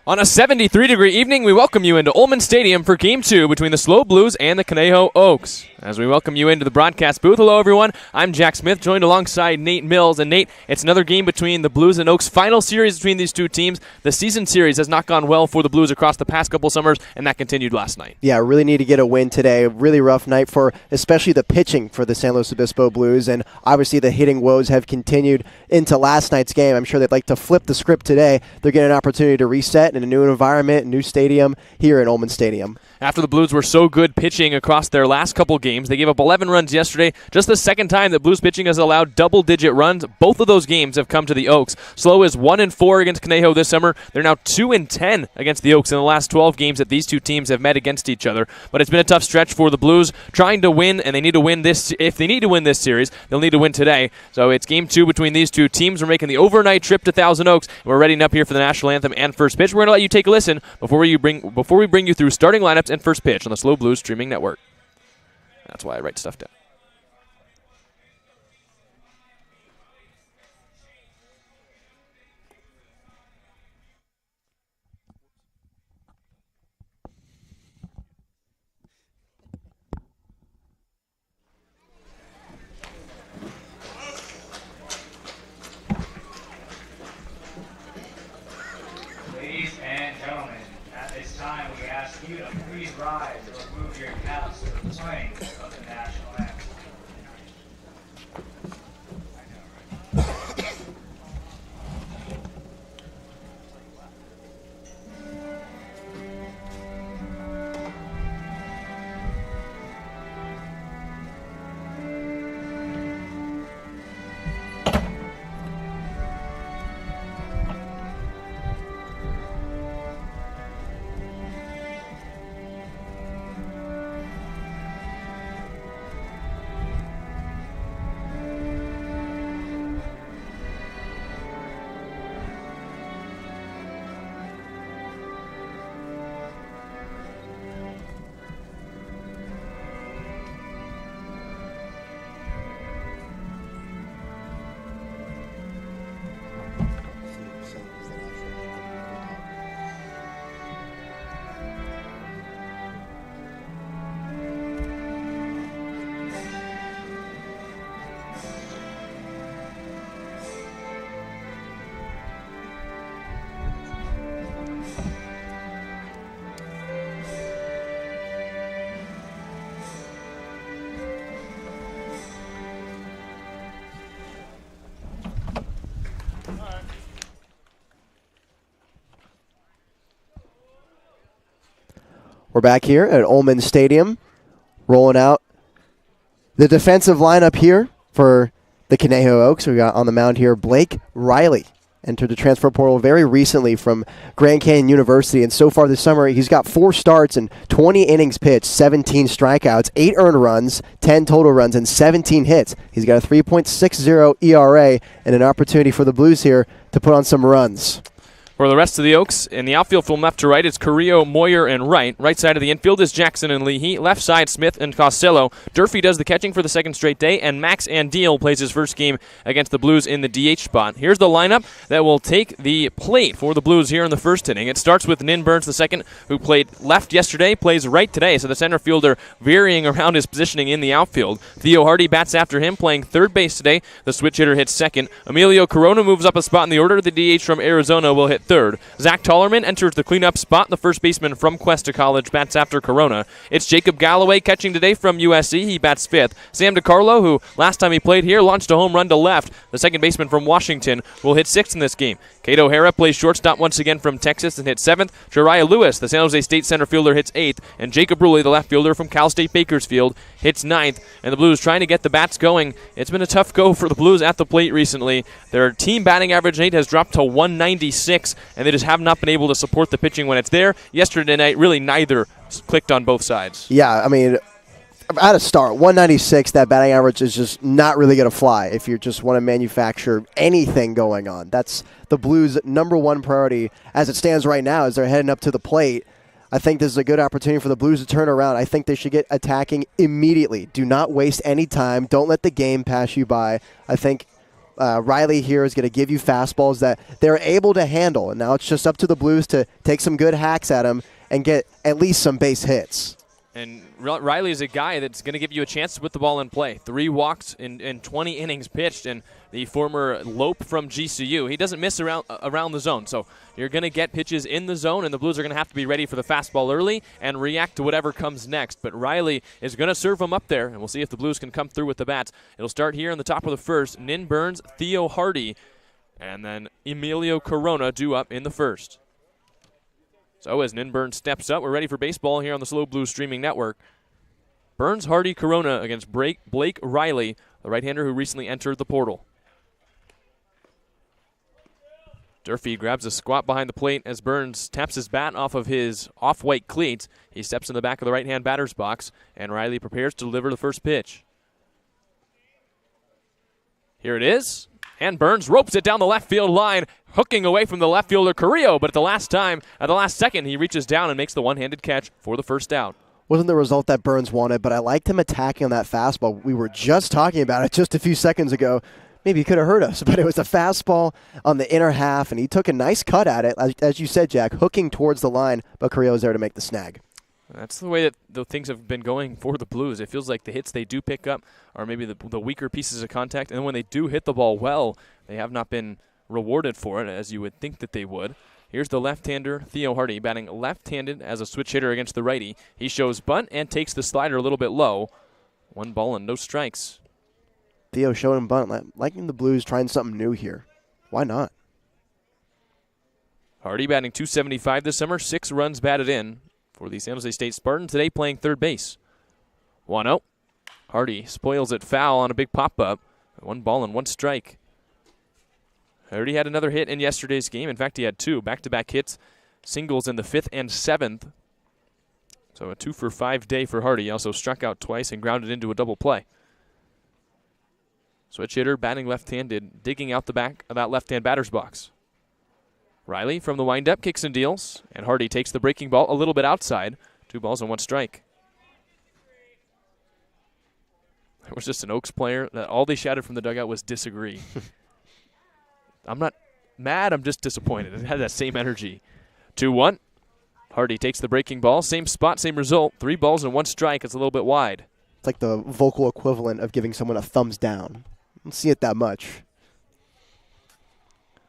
On a 73-degree evening, we welcome you into Ullman Stadium for Game 2 between the SLO Blues and the Conejo Oaks. As we welcome you into the broadcast booth, hello everyone, I'm Jack Smith, joined alongside Nate Mills. And Nate, it's another game between the Blues and Oaks. Final series between these two teams. The season series has not gone well for the Blues across the past couple summers, and that continued last night. Yeah, really need to get a win today. A really rough night for especially the pitching for the San Luis Obispo Blues, and obviously the hitting woes have continued into last night's game. I'm sure they'd like to flip the script today. They're getting an opportunity to reset in a new environment, new stadium here in Ullman Stadium. After the Blues were so good pitching across their last couple games, they gave up 11 runs yesterday. Just the second time that Blues pitching has allowed double-digit runs. Both of those games have come to the Oaks. SLO is 1-4 against Conejo this summer. They're now 2-10 against the Oaks in the last 12 games that these two teams have met against each other. But it's been a tough stretch for the Blues, trying to win, and they need to win this. If they need to win this series, they'll need to win today. So it's Game 2 between these two teams. We're making the overnight trip to Thousand Oaks. We're readying up here for the national anthem and first pitch. We're going to let you take a listen before we bring you through starting lineups and first pitch on the SLO Blues streaming network. That's why I write stuff down. Ladies and gentlemen, at this time we ask you to please rise or remove your caps for the playing of the national anthem. We're back here at Ullman Stadium, rolling out the defensive lineup here for the Conejo Oaks. We got on the mound here Blake Riley, entered the transfer portal very recently from Grand Canyon University, and so far this summer he's got 4 starts and 20 innings pitched, 17 strikeouts, 8 earned runs, 10 total runs, and 17 hits. He's got a 3.60 ERA and an opportunity for the Blues here to put on some runs. For the rest of the Oaks, in the outfield from left to right, it's Carrillo, Moyer, and Wright. Right side of the infield is Jackson and Leahy. Left side, Smith and Costello. Durfee does the catching for the second straight day, and Max Andeal plays his first game against the Blues in the DH spot. Here's the lineup that will take the plate for the Blues here in the first inning. It starts with Nin Burns II, who played left yesterday, plays right today, so the center fielder varying around his positioning in the outfield. Theo Hardy bats after him, playing third base today. The switch hitter hits second. Emilio Corona moves up a spot in the order. The DH from Arizona will hit third. Zach Tollerman enters the cleanup spot. The first baseman from Cuesta College bats after Corona. It's Jacob Galloway catching today from USC. He bats fifth. Sam DiCarlo, who last time he played here launched a home run to left. The second baseman from Washington will hit sixth in this game. Kate O'Hara plays shortstop once again from Texas and hits seventh. Jariah Lewis, the San Jose State center fielder, hits eighth. And Jacob Ruley, the left fielder from Cal State Bakersfield, hits ninth. And the Blues trying to get the bats going. It's been a tough go for the Blues at the plate recently. Their team batting average, Nate, has dropped to 196, and they just have not been able to support the pitching when it's there. Yesterday night, really neither clicked on both sides. Yeah, I mean, at a start, 196, that batting average is just not really going to fly if you just want to manufacture anything going on. That's the Blues' number one priority as it stands right now as they're heading up to the plate. I think this is a good opportunity for the Blues to turn around. I think they should get attacking immediately. Do not waste any time. Don't let the game pass you by. I think Riley here is going to give you fastballs that they're able to handle, and now it's just up to the Blues to take some good hacks at them and get at least some base hits. And Riley is a guy that's going to give you a chance to put the ball in play. 3 walks in 20 innings pitched, and the former Lope from GCU. He doesn't miss around the zone, so you're going to get pitches in the zone, and the Blues are going to have to be ready for the fastball early and react to whatever comes next. But Riley is going to serve him up there, and we'll see if the Blues can come through with the bats. It'll start here in the top of the first. Nin Burns, Theo Hardy, and then Emilio Corona due up in the first. So as Nin Burns steps up, we're ready for baseball here on the SLO Blues streaming network. Burns, Hardy, Corona against Blake Riley, the right-hander who recently entered the portal. Durfee grabs a squat behind the plate as Burns taps his bat off of his off-white cleats. He steps in the back of the right-hand batter's box, and Riley prepares to deliver the first pitch. Here it is, and Burns ropes it down the left field line, hooking away from the left fielder Carrillo, but at the last second, he reaches down and makes the one-handed catch for the first out. Wasn't the result that Burns wanted, but I liked him attacking on that fastball. We were just talking about it just a few seconds ago. Maybe he could have hurt us, but it was a fastball on the inner half, and he took a nice cut at it, as you said, Jack, hooking towards the line, but Carrillo was there to make the snag. That's the way that the things have been going for the Blues. It feels like the hits they do pick up are maybe the weaker pieces of contact, and then when they do hit the ball well, they have not been rewarded for it, as you would think that they would. Here's the left-hander, Theo Hardy, batting left-handed as a switch hitter against the righty. He shows bunt and takes the slider a little bit low. 1 ball and no strikes. Theo showing him bunt, liking the Blues trying something new here. Why not? Hardy batting .275 this summer, 6 runs batted in for the San Jose State Spartans, today playing third base. 1-0. Hardy spoils it foul on a big pop-up. 1 ball and 1 strike. Hardy had another hit in yesterday's game. In fact, he had 2 back-to-back hits, singles in the 5th and 7th. So a 2-for-5 day for Hardy. He also struck out twice and grounded into a double play. Switch hitter, batting left-handed, digging out the back of that left-hand batter's box. Riley from the windup kicks and deals, and Hardy takes the breaking ball a little bit outside. 2 balls and 1 strike. There was just an Oaks player that all they shouted from the dugout was disagree. I'm not mad, I'm just disappointed. It had that same energy. 2-1. Hardy takes the breaking ball, same spot, same result. 3 balls and 1 strike. It's a little bit wide. It's like the vocal equivalent of giving someone a thumbs down. I don't see it that much.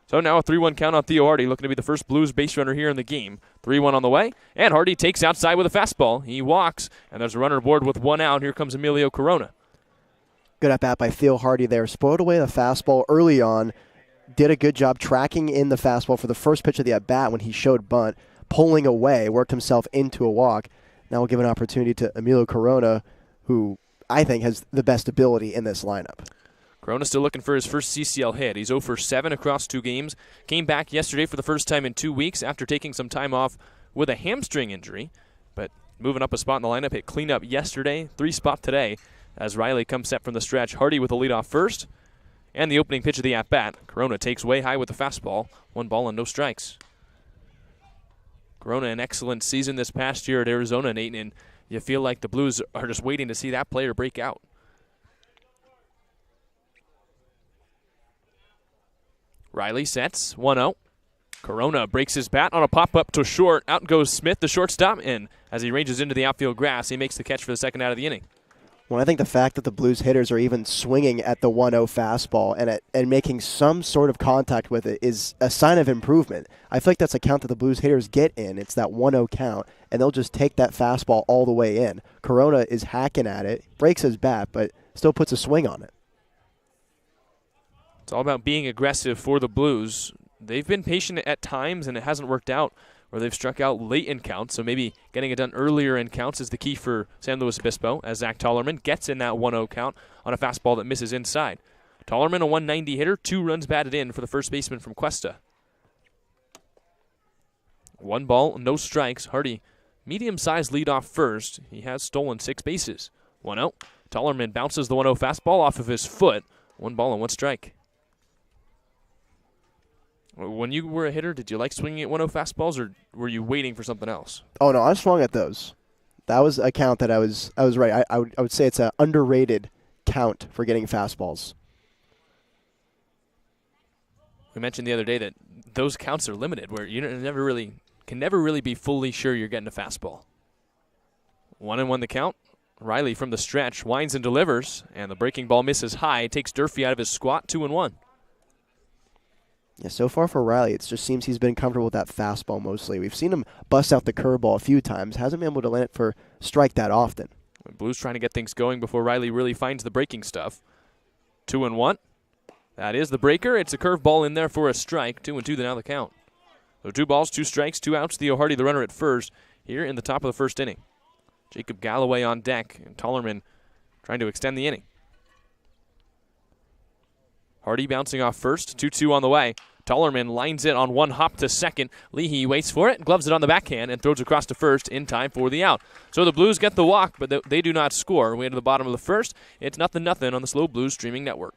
So now a 3-1 count on Theo Hardy, looking to be the first Blues base runner here in the game. 3-1 on the way, and Hardy takes outside with a fastball. He walks, and there's a runner aboard with 1 out. Here comes Emilio Corona. Good at bat by Theo Hardy there. Spoiled away the fastball early on. Did a good job tracking in the fastball for the first pitch of the at-bat when he showed bunt. Pulling away, worked himself into a walk. Now we'll give an opportunity to Emilio Corona, who I think has the best ability in this lineup. Corona still looking for his first CCL hit. He's 0 for 7 across 2 games. Came back yesterday for the first time in 2 weeks after taking some time off with a hamstring injury. But moving up a spot in the lineup, hit cleanup yesterday, 3 spot today. As Riley comes set from the stretch, Hardy with a leadoff first. And the opening pitch of the at-bat. Corona takes way high with the fastball. 1 ball and no strikes. Corona, an excellent season this past year at Arizona, Nate, and you feel like the Blues are just waiting to see that player break out. Riley sets 1-0. Corona breaks his bat on a pop-up to short. Out goes Smith, the shortstop, and as he ranges into the outfield grass, he makes the catch for the second out of the inning. Well, I think the fact that the Blues hitters are even swinging at the 1-0 fastball and making some sort of contact with it is a sign of improvement. I feel like that's a count that the Blues hitters get in. It's that 1-0 count, and they'll just take that fastball all the way in. Corona is hacking at it, breaks his bat, but still puts a swing on it. It's all about being aggressive for the Blues. They've been patient at times, and it hasn't worked out, where they've struck out late in counts, so maybe getting it done earlier in counts is the key for San Luis Obispo, as Zach Tollerman gets in that 1-0 count on a fastball that misses inside. Tollerman, a 190 hitter, 2 runs batted in for the first baseman from Cuesta. 1 ball, no strikes. Hardy, medium-sized leadoff first. He has stolen 6 bases. 1-0. Tollerman bounces the 1-0 fastball off of his foot. 1 ball and 1 strike. When you were a hitter, did you like swinging at 1-0 fastballs, or were you waiting for something else? Oh, no, I swung at those. That was a count that I was right. I would say it's an underrated count for getting fastballs. We mentioned the other day that those counts are limited, where you can never really be fully sure you're getting a fastball. 1-1 the count. Riley from the stretch winds and delivers, and the breaking ball misses high. Takes Durfee out of his squat. 2-1. Yeah, so far for Riley, it just seems he's been comfortable with that fastball mostly. We've seen him bust out the curveball a few times. Hasn't been able to land it for strike that often. Blues trying to get things going before Riley really finds the breaking stuff. 2-1. That is the breaker. It's a curveball in there for a strike. 2-2 now the count. So 2 balls, 2 strikes, 2 outs. Theo Hardy, the runner at first, here in the top of the first inning. Jacob Galloway on deck, and Tollerman trying to extend the inning. Hardy bouncing off first, 2-2 on the way. Tollerman lines it on one hop to second. Leahy waits for it, gloves it on the backhand, and throws across to first in time for the out. So the Blues get the walk, but they do not score. Way to the bottom of the first. It's 0-0 on the SLO Blues streaming network.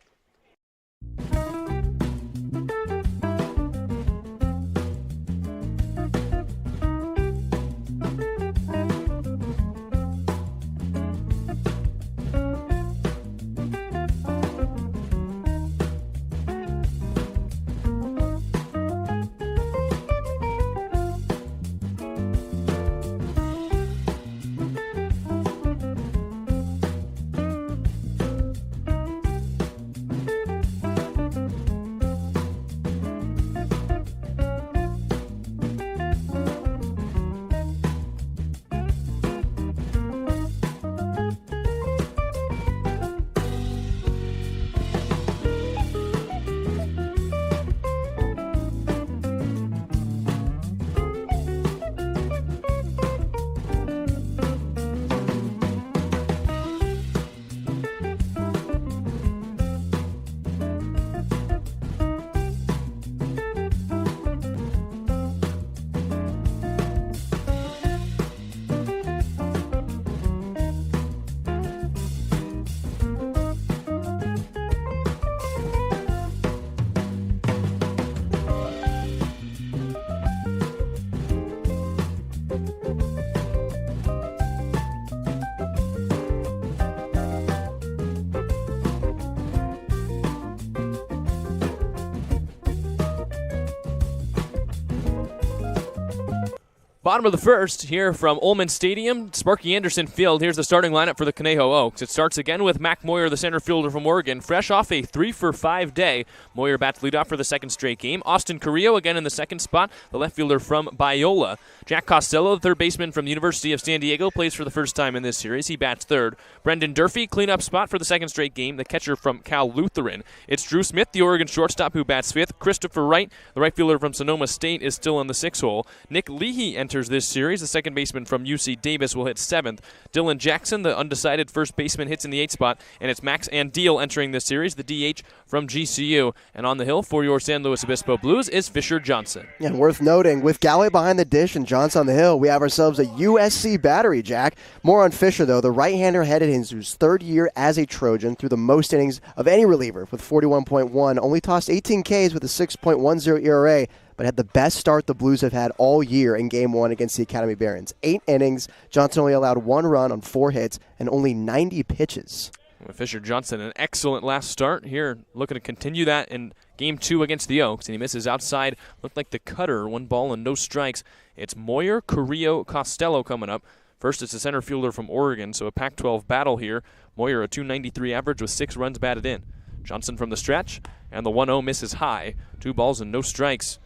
Bottom of the first here from Ullman Stadium, Sparky Anderson Field. Here's the starting lineup for the Conejo Oaks. It starts again with Mac Moyer, the center fielder from Oregon, fresh off a 3-for-5 day. Moyer bats leadoff for the second straight game. Austin Carrillo again in the second spot, the left fielder from Biola. Jack Costello, the third baseman from the University of San Diego, plays for the first time in this series. He bats third. Brendan Durfee, cleanup spot for the second straight game, the catcher from Cal Lutheran. It's Drew Smith, the Oregon shortstop, who bats fifth. Christopher Wright, the right fielder from Sonoma State, is still in the sixth hole. Nick Leahy enters this series. The second baseman from UC Davis will hit seventh. Dylan Jackson, the undecided first baseman, hits in the eighth spot. And it's Max Andeal entering this series, the DH from GCU. And on the hill for your San Luis Obispo Blues is Fisher Johnson. Yeah, and worth noting, with Galloway behind the dish and Johnson on the hill, we have ourselves a USC battery, Jack. More on Fisher, though. The right-hander headed into his third year as a Trojan through the most innings of any reliever with 41.1. Only tossed 18 Ks with a 6.10 ERA. But had the best start the Blues have had all year in Game 1 against the Academy Barons. 8 innings, Johnson only allowed 1 run on 4 hits, and only 90 pitches. With Fisher Johnson, an excellent last start here, looking to continue that in Game 2 against the Oaks, and he misses outside. Looked like the cutter, 1 ball and no strikes. It's Moyer, Carrillo, Costello coming up. First, it's a center fielder from Oregon, so a Pac-12 battle here. Moyer, a .293 average with 6 runs batted in. Johnson from the stretch, and the 1-0 misses high. 2 balls and no strikes.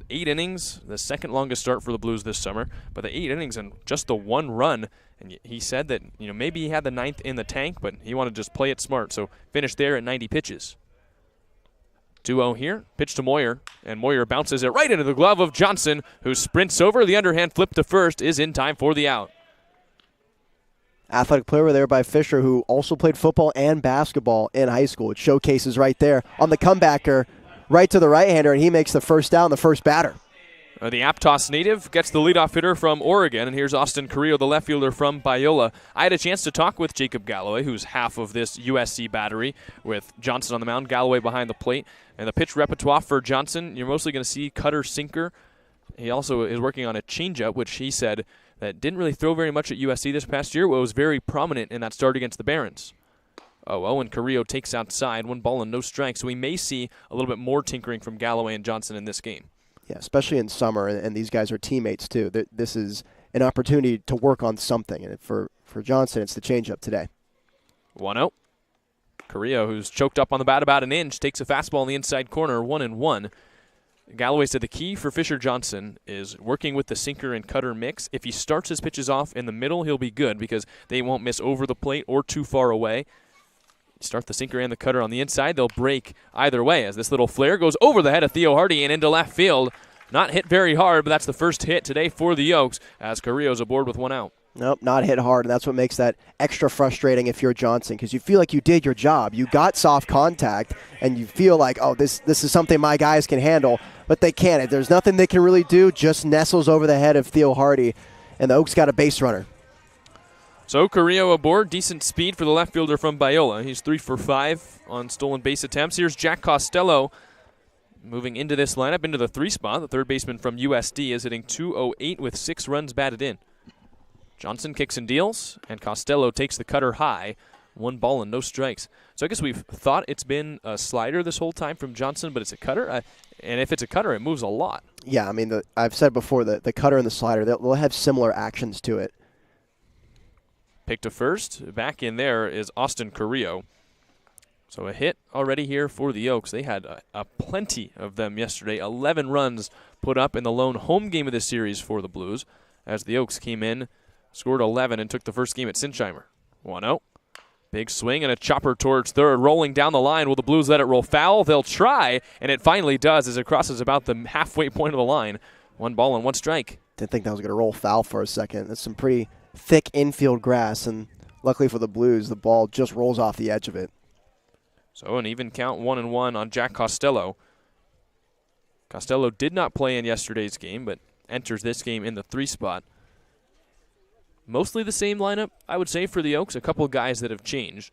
8 innings, the second longest start for the Blues this summer, but the 8 innings and just the 1 run. And he said that maybe he had the 9th in the tank, but he wanted to just play it smart, so finished there at 90 pitches. 2-0 here, pitch to Moyer, and Moyer bounces it right into the glove of Johnson, who sprints over. The underhand flip to first is in time for the out. Athletic player there by Fisher, who also played football and basketball in high school. It showcases right there on the comebacker. Right to the right-hander, and he makes the first down, the first batter. The Aptos native gets the leadoff hitter from Oregon, and here's Austin Carrillo, the left fielder from Biola. I had a chance to talk with Jacob Galloway, who's half of this USC battery, with Johnson on the mound, Galloway behind the plate. And the pitch repertoire for Johnson, you're mostly going to see cutter, sinker. He also is working on a changeup, which he said that didn't really throw very much at USC this past year, but was very prominent in that start against the Barons. 0-0, and Carrillo takes outside, 1 ball and no strikes. So we may see a little bit more tinkering from Galloway and Johnson in this game. Yeah, especially in summer, and these guys are teammates too. This is an opportunity to work on something, and for Johnson, it's the changeup today. 1-0. Carrillo, who's choked up on the bat about an inch, takes a fastball in the inside corner, 1-1. Galloway said the key for Fisher Johnson is working with the sinker and cutter mix. If he starts his pitches off in the middle, he'll be good because they won't miss over the plate or too far away. Start the sinker and the cutter on the inside, they'll break either way as this little flare goes over the head of Theo Hardy and into left field. Not hit very hard, but that's the first hit today for the Oaks as Carrillo's aboard with 1 out. Nope, not hit hard, and that's what makes that extra frustrating if you're Johnson, because you feel like you did your job. You got soft contact, and you feel like, oh, this is something my guys can handle, but they can't. There's nothing they can really do, just nestles over the head of Theo Hardy, and the Oaks got a base runner. So Carrillo aboard, decent speed for the left fielder from Biola. He's 3 for 5 on stolen base attempts. Here's Jack Costello moving into this lineup, into the 3 spot. The third baseman from USD is hitting .208 with 6 runs batted in. Johnson kicks and deals, and Costello takes the cutter high. 1 ball and no strikes. So I guess we've thought it's been a slider this whole time from Johnson, but it's a cutter. And if it's a cutter, it moves a lot. Yeah, I mean, I've said before that the cutter and the slider, they'll have similar actions to it. Pick to first. Back in there is Austin Carrillo. So a hit already here for the Oaks. They had a plenty of them yesterday. 11 runs put up in the lone home game of this series for the Blues as the Oaks came in, scored 11, and took the first game at Sinsheimer. 1-0. Big swing and a chopper towards third. Rolling down the line. Will the Blues let it roll foul? They'll try, and it finally does as it crosses about the halfway point of the line. 1 ball and 1 strike. Didn't think that was going to roll foul for a second. That's some pretty thick infield grass, and luckily for the Blues, the ball just rolls off the edge of it. So an even count, 1-1 on Jack Costello. Costello did not play in yesterday's game, but enters this game in the 3 spot. Mostly the same lineup, I would say, for the Oaks. A couple guys that have changed.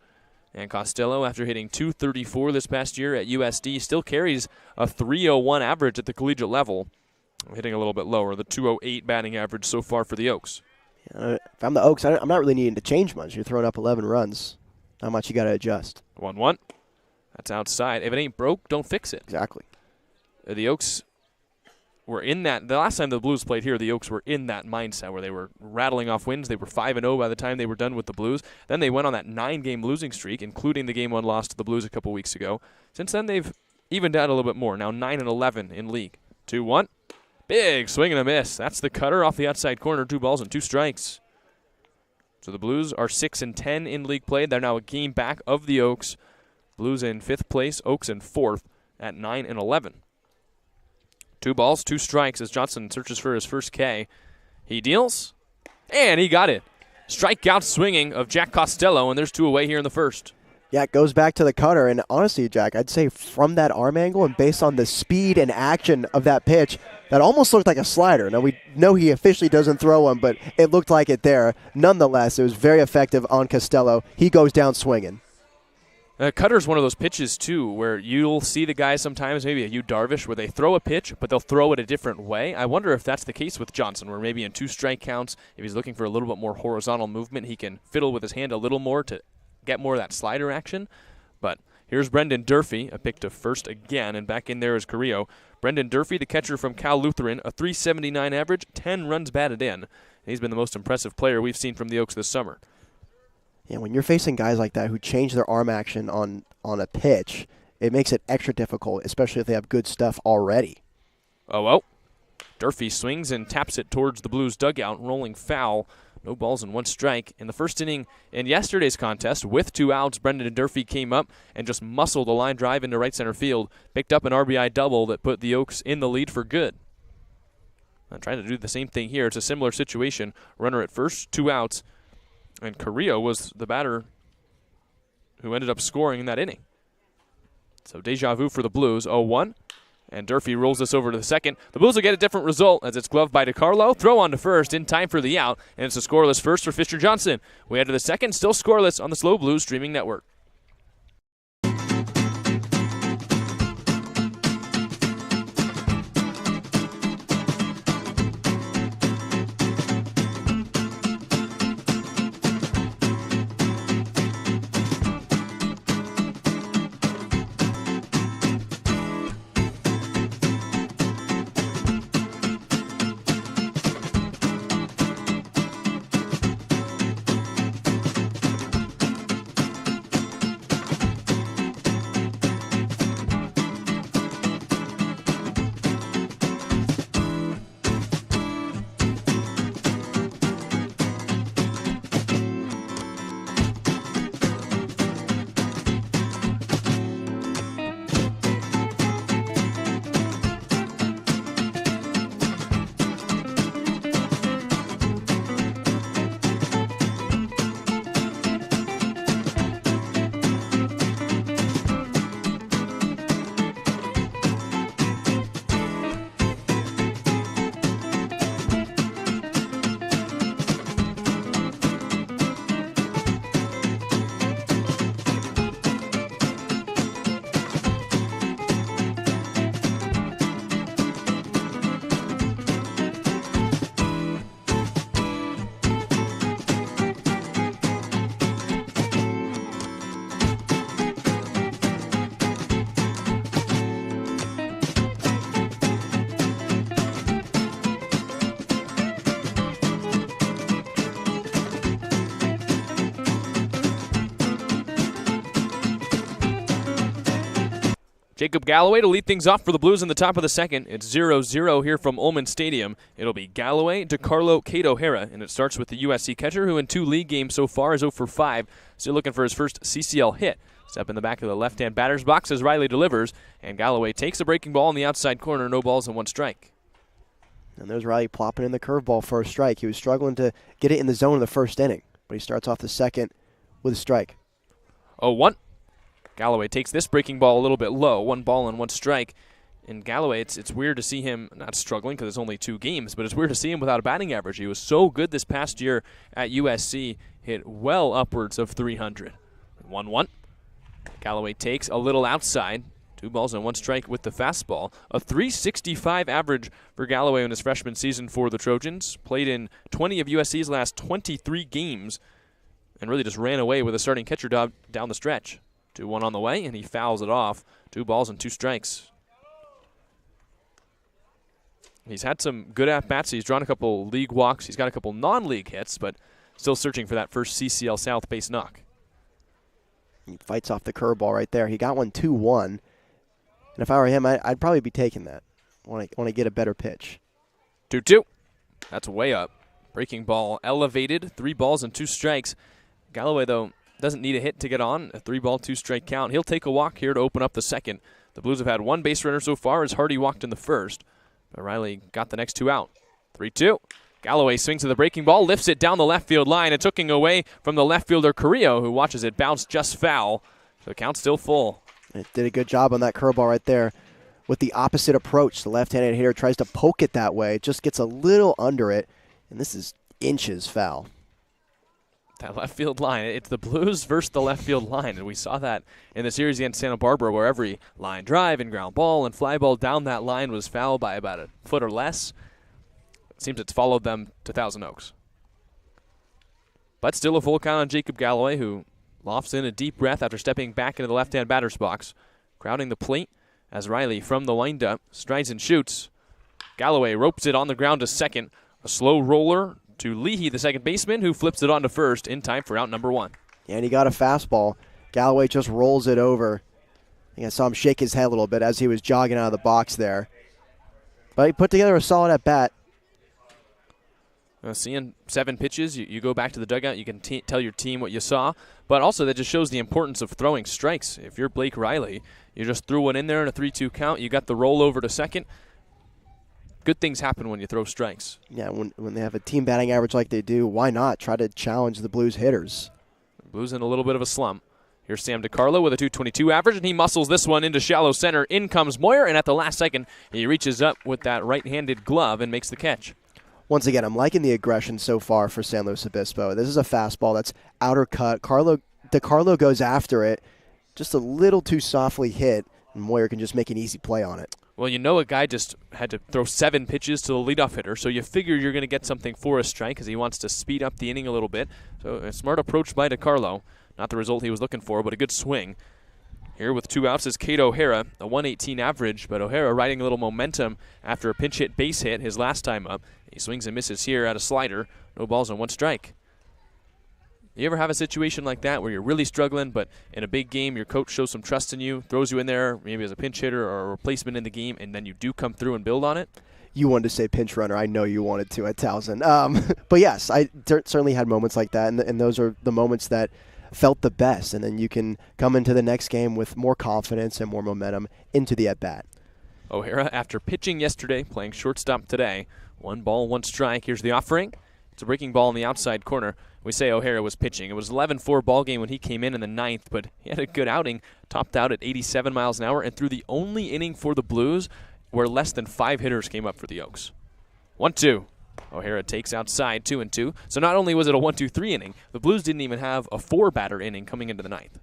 And Costello, after hitting .234 this past year at USD, still carries a .301 average at the collegiate level. Hitting a little bit lower, the .208 batting average so far for the Oaks. If I'm the Oaks, I'm not really needing to change much. You're throwing up 11 runs. Not much you got to adjust. 1-1. That's outside. If it ain't broke, don't fix it. Exactly. The Oaks were in that. The last time the Blues played here, the Oaks were in that mindset where they were rattling off wins. They were 5-0 by the time they were done with the Blues. Then they went on that 9-game losing streak, including the Game 1 loss to the Blues a couple weeks ago. Since then, they've evened out a little bit more. Now 9-11 in league. 2-1. Big swing and a miss. That's the cutter off the outside corner. 2 balls and 2 strikes. So the Blues are 6-10 in league play. They're now a game back of the Oaks. Blues in 5th place. Oaks in 4th at 9-11. 2 balls, 2 strikes as Johnson searches for his first K. He deals, and he got it. Strikeout swinging of Jack Costello, and there's 2 away here in the first. Yeah, it goes back to the cutter, and honestly, Jack, I'd say from that arm angle and based on the speed and action of that pitch, that almost looked like a slider. Now, we know he officially doesn't throw them, but it looked like it there. Nonetheless, it was very effective on Costello. He goes down swinging. Cutter's one of those pitches, too, where you'll see the guys sometimes, maybe a Yu Darvish, where they throw a pitch, but they'll throw it a different way. I wonder if that's the case with Johnson, where maybe in 2 strike counts, if he's looking for a little bit more horizontal movement, he can fiddle with his hand a little more to get more of that slider action. But here's Brendan Durfee, a pick to first again, and back in there is Carrillo. Brendan Durfee, the catcher from Cal Lutheran, a .379 average, 10 runs batted in. He's been the most impressive player we've seen from the Oaks this summer. Yeah, when you're facing guys like that who change their arm action on a pitch, it makes it extra difficult, especially if they have good stuff already. Oh. Durfee swings and taps it towards the Blues dugout, rolling foul. No balls and 1 strike. In the first inning in yesterday's contest, with 2 outs, Brendan Durfee came up and just muscled a line drive into right center field, picked up an RBI double that put the Oaks in the lead for good. I'm trying to do the same thing here. It's a similar situation. Runner at first, 2 outs, and Carrillo was the batter who ended up scoring in that inning. So deja vu for the Blues, 0-1. And Durfee rolls this over to the second. The Blues will get a different result as it's gloved by DiCarlo. Throw on to first in time for the out. And it's a scoreless first for Fisher Johnson. We head to the second, still scoreless on the SLO Blues streaming network. Jacob Galloway to lead things off for the Blues in the top of the second. It's 0-0 here from Ullman Stadium. It'll be Galloway, DeCarlo, Kate O'Hara, and it starts with the USC catcher, who in 2 league games so far is 0 for 5. Still looking for his first CCL hit. Step in the back of the left-hand batter's box as Riley delivers, and Galloway takes a breaking ball in the outside corner, no balls and 1 strike. And there's Riley plopping in the curveball for a strike. He was struggling to get it in the zone in the first inning, but he starts off the second with a strike. 0-1. Galloway takes this breaking ball a little bit low, 1 ball and 1 strike. And Galloway, it's weird to see him not struggling because it's only 2 games, but it's weird to see him without a batting average. He was so good this past year at USC, hit well upwards of 300. 1-1. Galloway takes a little outside. 2 balls and 1 strike with the fastball. A .365 average for Galloway in his freshman season for the Trojans. Played in 20 of USC's last 23 games and really just ran away with a starting catcher down the stretch. 2-1 on the way, and he fouls it off. 2 balls and 2 strikes. He's had some good at-bats. He's drawn a couple league walks. He's got a couple non-league hits, but still searching for that first CCL South base knock. He fights off the curveball right there. He got one 2-1. And if I were him, I'd probably be taking that. Want to get a better pitch. 2-2. That's way up. Breaking ball elevated. 3 balls and 2 strikes. Galloway, though, doesn't need a hit to get on. A 3-ball, 2-strike count. He'll take a walk here to open up the second. The Blues have had 1 base runner so far as Hardy walked in the first. But Riley got the next 2 out. 3-2. Galloway swings to the breaking ball, lifts it down the left field line, and taking away from the left fielder Carrillo, who watches it bounce just foul. So the count's still full. It did a good job on that curveball right there. With the opposite approach, the left-handed hitter tries to poke it that way. It just gets a little under it, and this is inches foul. That left field line, it's the Blues versus the left field line, and we saw that in the series against Santa Barbara where every line drive and ground ball and fly ball down that line was foul by about a foot or less. It seems it's followed them to Thousand Oaks. But still a full count on Jacob Galloway, who lofts in a deep breath after stepping back into the left-hand batter's box. Crowding the plate as Riley from the windup strides and shoots. Galloway ropes it on the ground to second. A slow roller to Leahy, the second baseman, who flips it on to first in time for out number 1. Yeah, and he got a fastball. Galloway just rolls it over. I think I saw him shake his head a little bit as he was jogging out of the box there. But he put together a solid at-bat. Seeing 7 pitches, you go back to the dugout, you can tell your team what you saw, but also that just shows the importance of throwing strikes. If you're Blake Riley, you just threw one in there in a 3-2 count, you got the roll over to second. Good things happen when you throw strikes. Yeah, when they have a team batting average like they do, why not try to challenge the Blues hitters? Blues in a little bit of a slump. Here's Sam DiCarlo with a .222 average, and he muscles this one into shallow center. In comes Moyer, and at the last second, he reaches up with that right-handed glove and makes the catch. Once again, I'm liking the aggression so far for San Luis Obispo. This is a fastball that's outer cut. DiCarlo goes after it, just a little too softly hit, and Moyer can just make an easy play on it. Well, you know a guy just had to throw 7 pitches to the leadoff hitter, so you figure you're going to get something for a strike because he wants to speed up the inning a little bit. So a smart approach by DiCarlo. Not the result he was looking for, but a good swing. Here with 2 outs is Kate O'Hara, a 118 average, but O'Hara riding a little momentum after a pinch hit base hit his last time up. He swings and misses here at a slider. No balls and 1 strike. You ever have a situation like that where you're really struggling, but in a big game your coach shows some trust in you, throws you in there maybe as a pinch hitter or a replacement in the game, and then you do come through and build on it? You wanted to say pinch runner. I know you wanted to at Towson. But yes, I certainly had moments like that, and those are the moments that felt the best, and then you can come into the next game with more confidence and more momentum into the at-bat. O'Hara, after pitching yesterday, playing shortstop today. 1 ball, 1 strike. Here's the offering. It's a breaking ball in the outside corner. We say O'Hara was pitching. It was an 11-4 ball game when he came in the 9th, but he had a good outing, topped out at 87 miles an hour, and threw the only inning for the Blues where less than 5 hitters came up for the Oaks. 1-2. O'Hara takes outside 2-2. So not only was it a 1-2-3 inning, the Blues didn't even have a 4-batter inning coming into the 9th.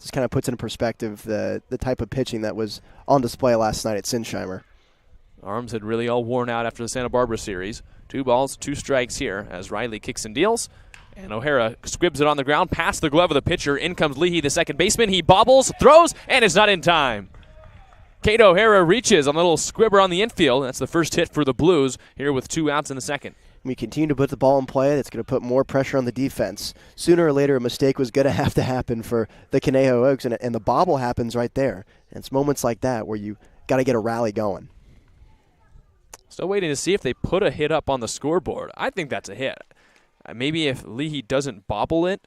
This kind of puts in perspective the type of pitching that was on display last night at Sinsheimer. Arms had really all worn out after the Santa Barbara series. 2 balls, 2 strikes here as Riley kicks and deals. And O'Hara squibs it on the ground past the glove of the pitcher. In comes Leahy, the second baseman. He bobbles, throws, and is not in time. Kate O'Hara reaches on a little squibber on the infield. That's the first hit for the Blues here with 2 outs in the second. We continue to put the ball in play. That's going to put more pressure on the defense. Sooner or later, a mistake was going to have to happen for the Conejo Oaks, and the bobble happens right there. And it's moments like that where you got to get a rally going. Still waiting to see if they put a hit up on the scoreboard. I think that's a hit. Maybe if Leahy doesn't bobble it,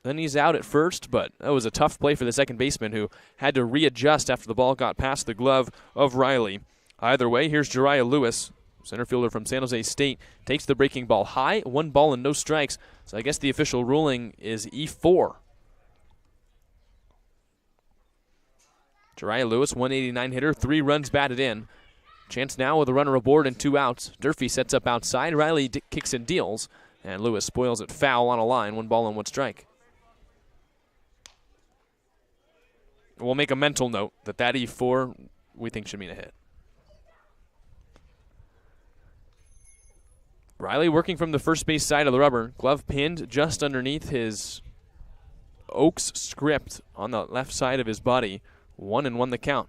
then he's out at first, but that was a tough play for the second baseman who had to readjust after the ball got past the glove of Riley. Either way, here's Jariah Lewis, center fielder from San Jose State, takes the breaking ball high, 1 ball and no strikes. So I guess the official ruling is E4. Jariah Lewis, 189 hitter, 3 runs batted in. Chance now with a runner aboard and 2 outs. Durfee sets up outside. Riley kicks and deals, and Lewis spoils it foul on a line, 1 ball and 1 strike. We'll make a mental note that E4 we think should mean a hit. Riley working from the first base side of the rubber. Glove pinned just underneath his Oaks script on the left side of his body. 1-1 the count.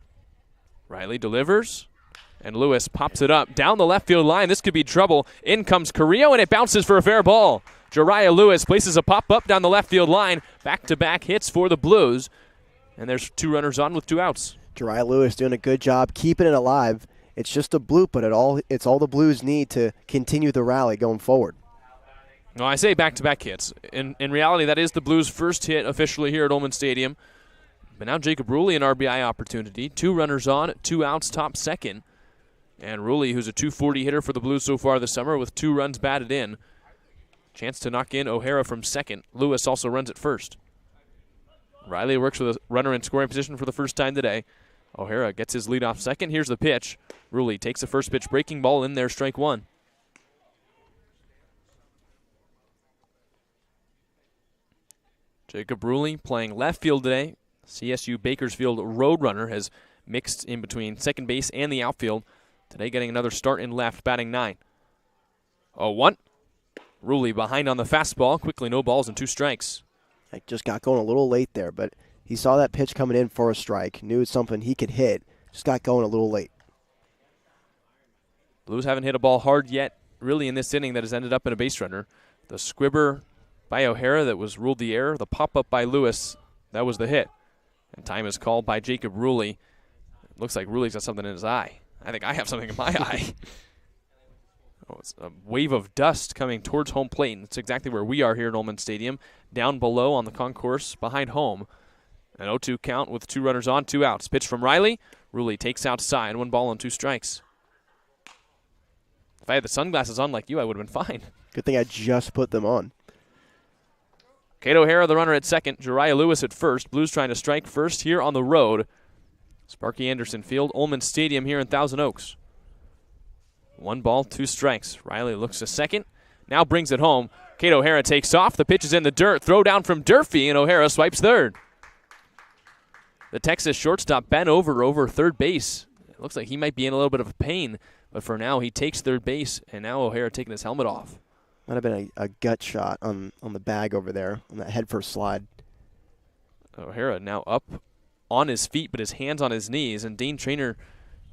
Riley delivers, and Lewis pops it up down the left field line. This could be trouble. In comes Carrillo, and it bounces for a fair ball. Jariah Lewis places a pop-up down the left field line. Back-to-back hits for the Blues. And there's 2 runners on with 2 outs. Jariah Lewis doing a good job keeping it alive. It's just a bloop, but it's all the Blues need to continue the rally going forward. No, I say back-to-back hits. In reality, that is the Blues' first hit officially here at Ullman Stadium. But now Jacob Ruley an RBI opportunity. 2 runners on, 2 outs, top second. And Ruley, who's a .240 hitter for the Blues so far this summer with 2 runs batted in. Chance to knock in O'Hara from second. Lewis also runs at first. Riley works with a runner in scoring position for the first time today. O'Hara gets his lead off second. Here's the pitch. Ruley takes the first pitch, breaking ball in there, strike 1. Jacob Ruley playing left field today. CSU Bakersfield Roadrunner has mixed in between second base and the outfield. Today getting another start in left, batting 9. 0-1. Ruley behind on the fastball. Quickly no balls and 2 strikes. I just got going a little late there, but he saw that pitch coming in for a strike, knew it's something he could hit, just got going a little late. Blues haven't hit a ball hard yet, really, in this inning that has ended up in a base runner. The squibber by O'Hara that was ruled the error. The pop-up by Lewis, that was the hit. And time is called by Jacob Ruley. It looks like Ruley's got something in his eye. I think I have something in my eye. Oh, it's a wave of dust coming towards home plate. That's exactly where we are here at Ullman Stadium. Down below on the concourse behind home. An 0-2 count with 2 runners on, 2 outs. Pitch from Riley. Ruley takes outside, 1 ball and 2 strikes. If I had the sunglasses on like you, I would have been fine. Good thing I just put them on. Kate O'Hara, the runner at second. Jariah Lewis at first. Blues trying to strike first here on the road. Sparky Anderson Field, Ullman Stadium here in Thousand Oaks. 1 ball, 2 strikes. Riley looks to second. Now brings it home. Kate O'Hara takes off. The pitch is in the dirt. Throw down from Durfee, and O'Hara swipes third. The Texas shortstop bent over third base. It looks like he might be in a little bit of pain, but for now he takes third base, and now O'Hara taking his helmet off. Might have been a gut shot on the bag over there, on that head first slide. O'Hara now up on his feet, but his hands on his knees, and Dane Traynor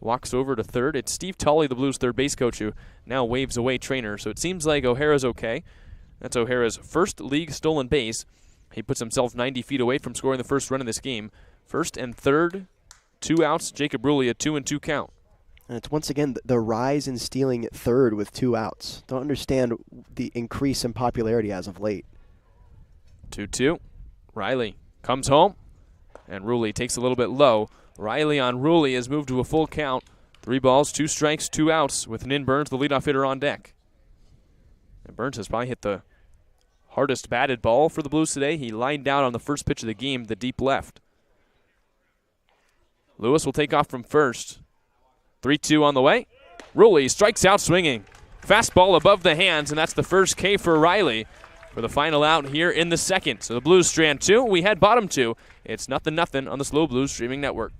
walks over to third. It's Steve Tully, the Blues third base coach, who now waves away Traynor. So it seems like O'Hara's okay. That's O'Hara's first league stolen base. He puts himself 90 feet away from scoring the first run in this game. First and third, 2 outs. Jacob Ruley, a 2-2 count. And it's once again the rise in stealing at third with 2 outs. Don't understand the increase in popularity as of late. 2-2. Riley comes home, and Ruley takes a little bit low. Riley on Ruley has moved to a full count. 3 balls, 2 strikes, 2 outs with Nin Burns, the leadoff hitter, on deck. And Burns has probably hit the hardest batted ball for the Blues today. He lined out on the first pitch of the game, the deep left. Lewis will take off from first. 3-2 on the way. Ruley strikes out swinging. Fastball above the hands, and that's the first K for Riley for the final out here in the second. So the Blues strand 2. We had bottom 2. It's 0-0 on the SLO Blues streaming network.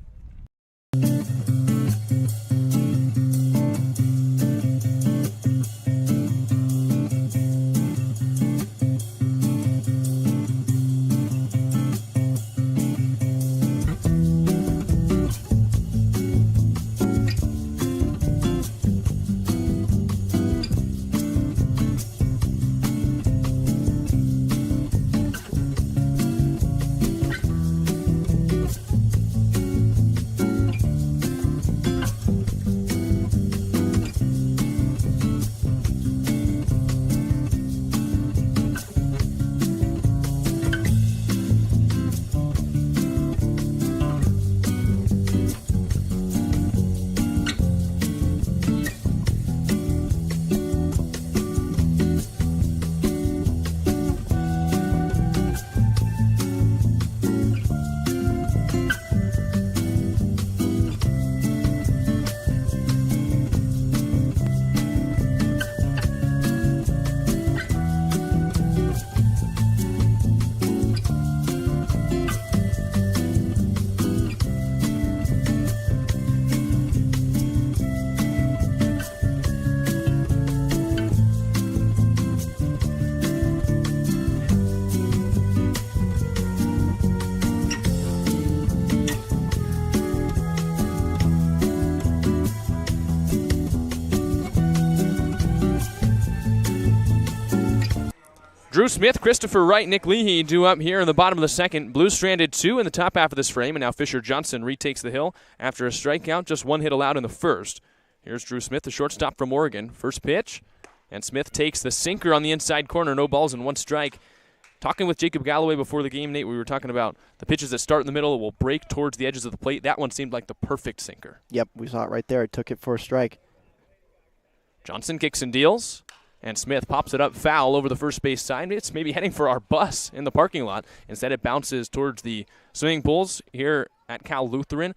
Drew Smith, Christopher Wright, Nick Leahy due up here in the bottom of the second. Blues stranded 2 in the top half of this frame, and now Fisher Johnson retakes the hill after a strikeout, just 1 hit allowed in the first. Here's Drew Smith, the shortstop from Oregon. First pitch, and Smith takes the sinker on the inside corner. No balls and 1 strike. Talking with Jacob Galloway before the game, Nate, we were talking about the pitches that start in the middle will break towards the edges of the plate. That one seemed like the perfect sinker. Yep, we saw it right there. It took it for a strike. Johnson kicks and deals. And Smith pops it up foul over the first base side. It's maybe heading for our bus in the parking lot. Instead, it bounces towards the swimming pools here at Cal Lutheran.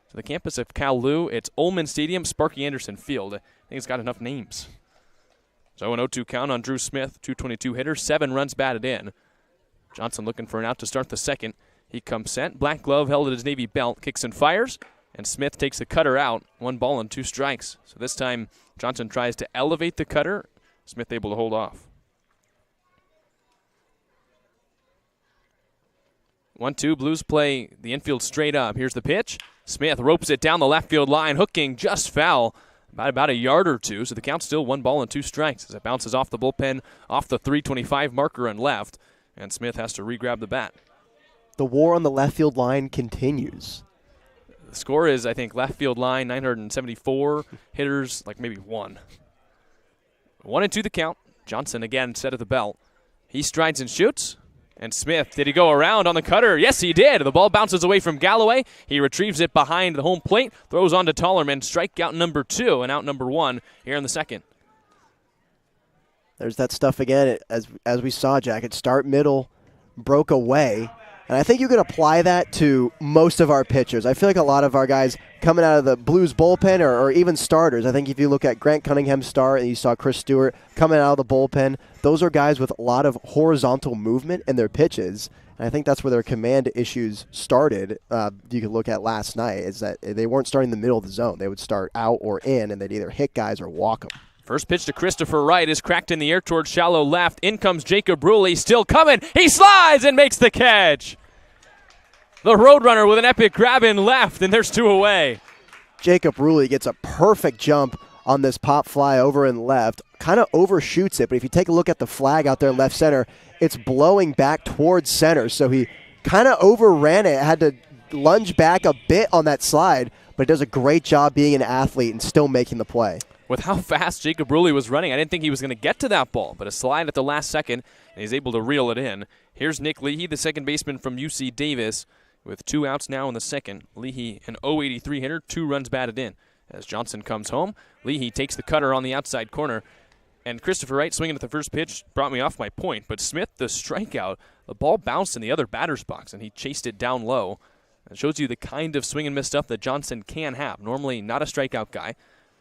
So the campus of Cal Lu, it's Ullman Stadium, Sparky Anderson Field. I think it's got enough names. So an 0-2 count on Drew Smith, 222 hitter, 7 runs batted in. Johnson looking for an out to start the second. He comes sent. Black glove held at his Navy belt, kicks and fires. And Smith takes the cutter out. 1 ball and 2 strikes. So this time, Johnson tries to elevate the cutter. Smith able to hold off. 1-2, Blues play the infield straight up. Here's the pitch. Smith ropes it down the left field line, hooking just foul about a yard or 2. So the count's still 1 ball and 2 strikes as it bounces off the bullpen, off the 325 marker and left. And Smith has to re-grab the bat. The war on the left field line continues. The score is, I think, left field line, 974. Hitters, like maybe 1. 1-2 the count. Johnson again set at the belt. He strides and shoots. And Smith, did he go around on the cutter? Yes, he did. The ball bounces away from Galloway. He retrieves it behind the home plate, throws on to Tollerman. Strikeout number 2 and out number 1 here in the second. There's that stuff again. As we saw, Jack, it start middle, broke away. And I think you can apply that to most of our pitchers. I feel like a lot of our guys coming out of the Blues bullpen or even starters, I think if you look at Grant Cunningham's start and you saw Chris Stewart coming out of the bullpen, those are guys with a lot of horizontal movement in their pitches. And I think that's where their command issues started. You could look at last night is that they weren't starting in the middle of the zone. They would start out or in, and they'd either hit guys or walk them. First pitch to Christopher Wright is cracked in the air towards shallow left. In comes Jacob Ruley, still coming. He slides and makes the catch. The Roadrunner with an epic grab in left, and there's 2 away. Jacob Ruley gets a perfect jump on this pop fly over in left. Kind of overshoots it, but if you take a look at the flag out there in left center, it's blowing back towards center. So he kind of overran it, had to lunge back a bit on that slide, but he does a great job being an athlete and still making the play. With how fast Jacob Ruley was running, I didn't think he was going to get to that ball, but a slide at the last second, and he's able to reel it in. Here's Nick Leahy, the second baseman from UC Davis, with 2 outs now in the second. Leahy, an 083 hitter, 2 runs batted in. As Johnson comes home, Leahy takes the cutter on the outside corner, and Christopher Wright swinging at the first pitch brought me off my point, but Smith, the strikeout, the ball bounced in the other batter's box, and he chased it down low. It shows you the kind of swing and miss stuff that Johnson can have. Normally not a strikeout guy,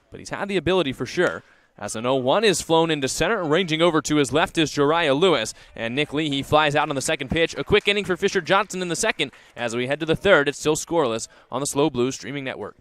but he's had the ability for sure. As an 0-1 is flown into center, ranging over to his left is Jariah Lewis, and Nick Leahy flies out on the second pitch. A quick inning for Fisher Johnson in the second. As we head to the third, it's still scoreless on the SLO Blues streaming network.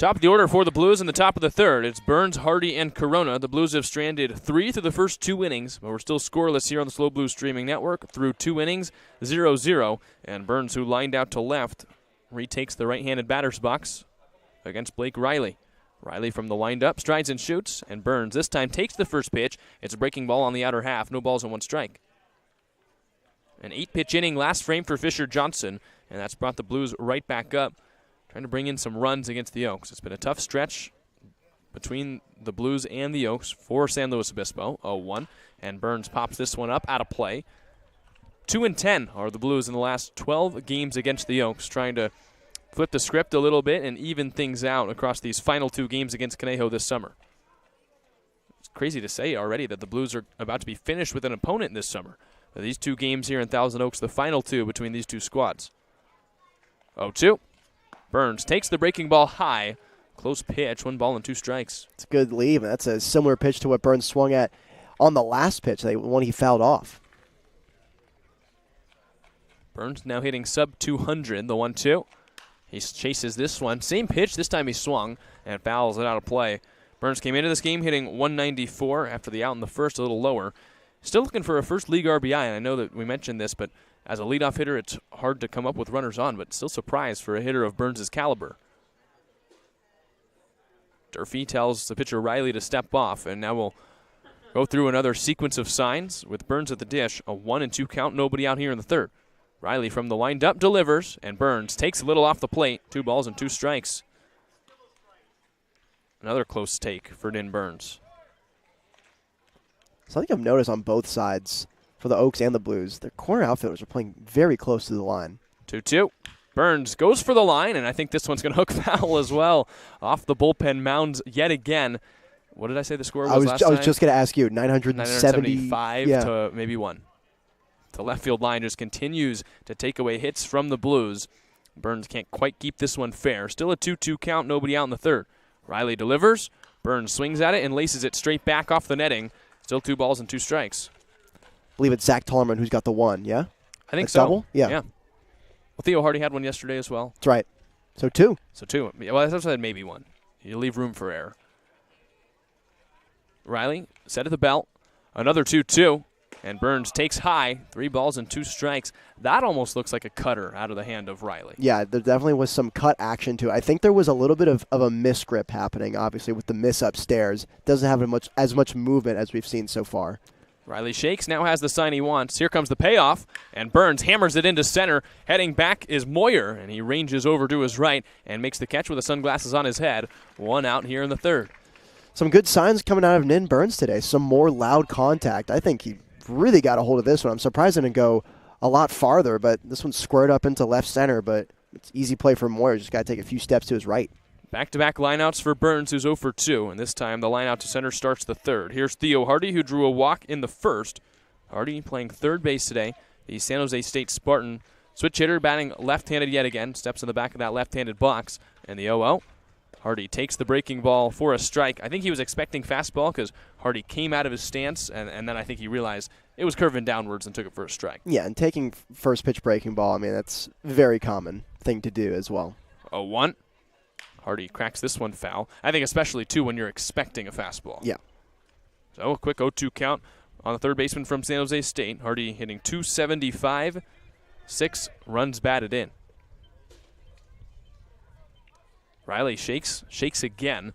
Top of the order for the Blues in the top of the third. It's Burns, Hardy, and Corona. The Blues have stranded 3 through the first 2 innings, but we're still scoreless here on the SLO Blues streaming network through 2 innings, 0-0. And Burns, who lined out to left, retakes the right-handed batter's box against Blake Riley. Riley from the wind-up strides and shoots, and Burns this time takes the first pitch. It's a breaking ball on the outer half. No balls and 1 strike. An 8-pitch inning last frame for Fisher Johnson, and that's brought the Blues right back up, trying to bring in some runs against the Oaks. It's been a tough stretch between the Blues and the Oaks for San Luis Obispo. 0-1, and Burns pops this one up out of play. 2-10 are the Blues in the last 12 games against the Oaks, trying to flip the script a little bit and even things out across these final 2 games against Conejo this summer. It's crazy to say already that the Blues are about to be finished with an opponent this summer. These 2 games here in Thousand Oaks, the final 2 between these 2 squads. 0-2. Burns takes the breaking ball high. Close pitch, 1 ball and 2 strikes. It's a good lead, and that's a similar pitch to what Burns swung at on the last pitch, the one he fouled off. Burns now hitting sub 200, the 1-2. He chases this one. Same pitch, this time he swung and fouls it out of play. Burns came into this game hitting 194 after the out in the first, a little lower. Still looking for a first league RBI, and I know that we mentioned this, but as a leadoff hitter, it's hard to come up with runners on, but still surprised for a hitter of Burns' caliber. Durfee tells the pitcher Riley to step off, and now we'll go through another sequence of signs with Burns at the dish. A 1-2 count, nobody out here in the third. Riley from the wind-up delivers, and Burns takes a little off the plate. 2 balls and 2 strikes. Another close take for Din Burns. Something I've noticed on both sides for the Oaks and the Blues, their corner outfielders are playing very close to the line. 2-2. Burns goes for the line, and I think this one's going to hook foul as well. Off the bullpen mounds yet again. What did I say the score was last time? I was just going to ask you, 975 to maybe 1. The left field line just continues to take away hits from the Blues. Burns can't quite keep this one fair. Still a 2-2 count, nobody out in the third. Riley delivers. Burns swings at it and laces it straight back off the netting. Still 2 balls and 2 strikes. I believe it's Zach Tollerman who's got the 1, yeah? I think That's so. Double? Yeah. Well, Theo Hardy had one yesterday as well. That's right. So 2. So 2. Well, I said maybe 1. You leave room for error. Riley set at the belt. Another 2-2. And Burns takes high. 3 balls and 2 strikes. That almost looks like a cutter out of the hand of Riley. Yeah, there definitely was some cut action to it. I think there was a little bit of a misgrip happening, obviously, with the miss upstairs. Doesn't have as much movement as we've seen so far. Riley shakes, now has the sign he wants. Here comes the payoff, and Burns hammers it into center. Heading back is Moyer, and he ranges over to his right and makes the catch with the sunglasses on his head. 1 out here in the third. Some good signs coming out of Din Burns today. Some more loud contact. I think he really got a hold of this one. I'm surprised it didn't go a lot farther, but this one squared up into left center, but it's easy play for Moyer. Just got to take a few steps to his right. Back-to-back lineouts for Burns, who's 0 for 2, and this time the lineout to center starts the third. Here's Theo Hardy, who drew a walk in the first. Hardy playing third base today. The San Jose State Spartan switch hitter batting left-handed yet again. Steps in the back of that left-handed box, and the 0-0. Hardy takes the breaking ball for a strike. I think he was expecting fastball because Hardy came out of his stance, and then I think he realized it was curving downwards and took it for a strike. Yeah, and taking first pitch breaking ball, I mean, that's a very common thing to do as well. 0-1. Hardy cracks this one foul. I think especially, too, when you're expecting a fastball. Yeah. So a quick 0-2 count on the third baseman from San Jose State. Hardy hitting .275, 6 runs batted in. Riley shakes again.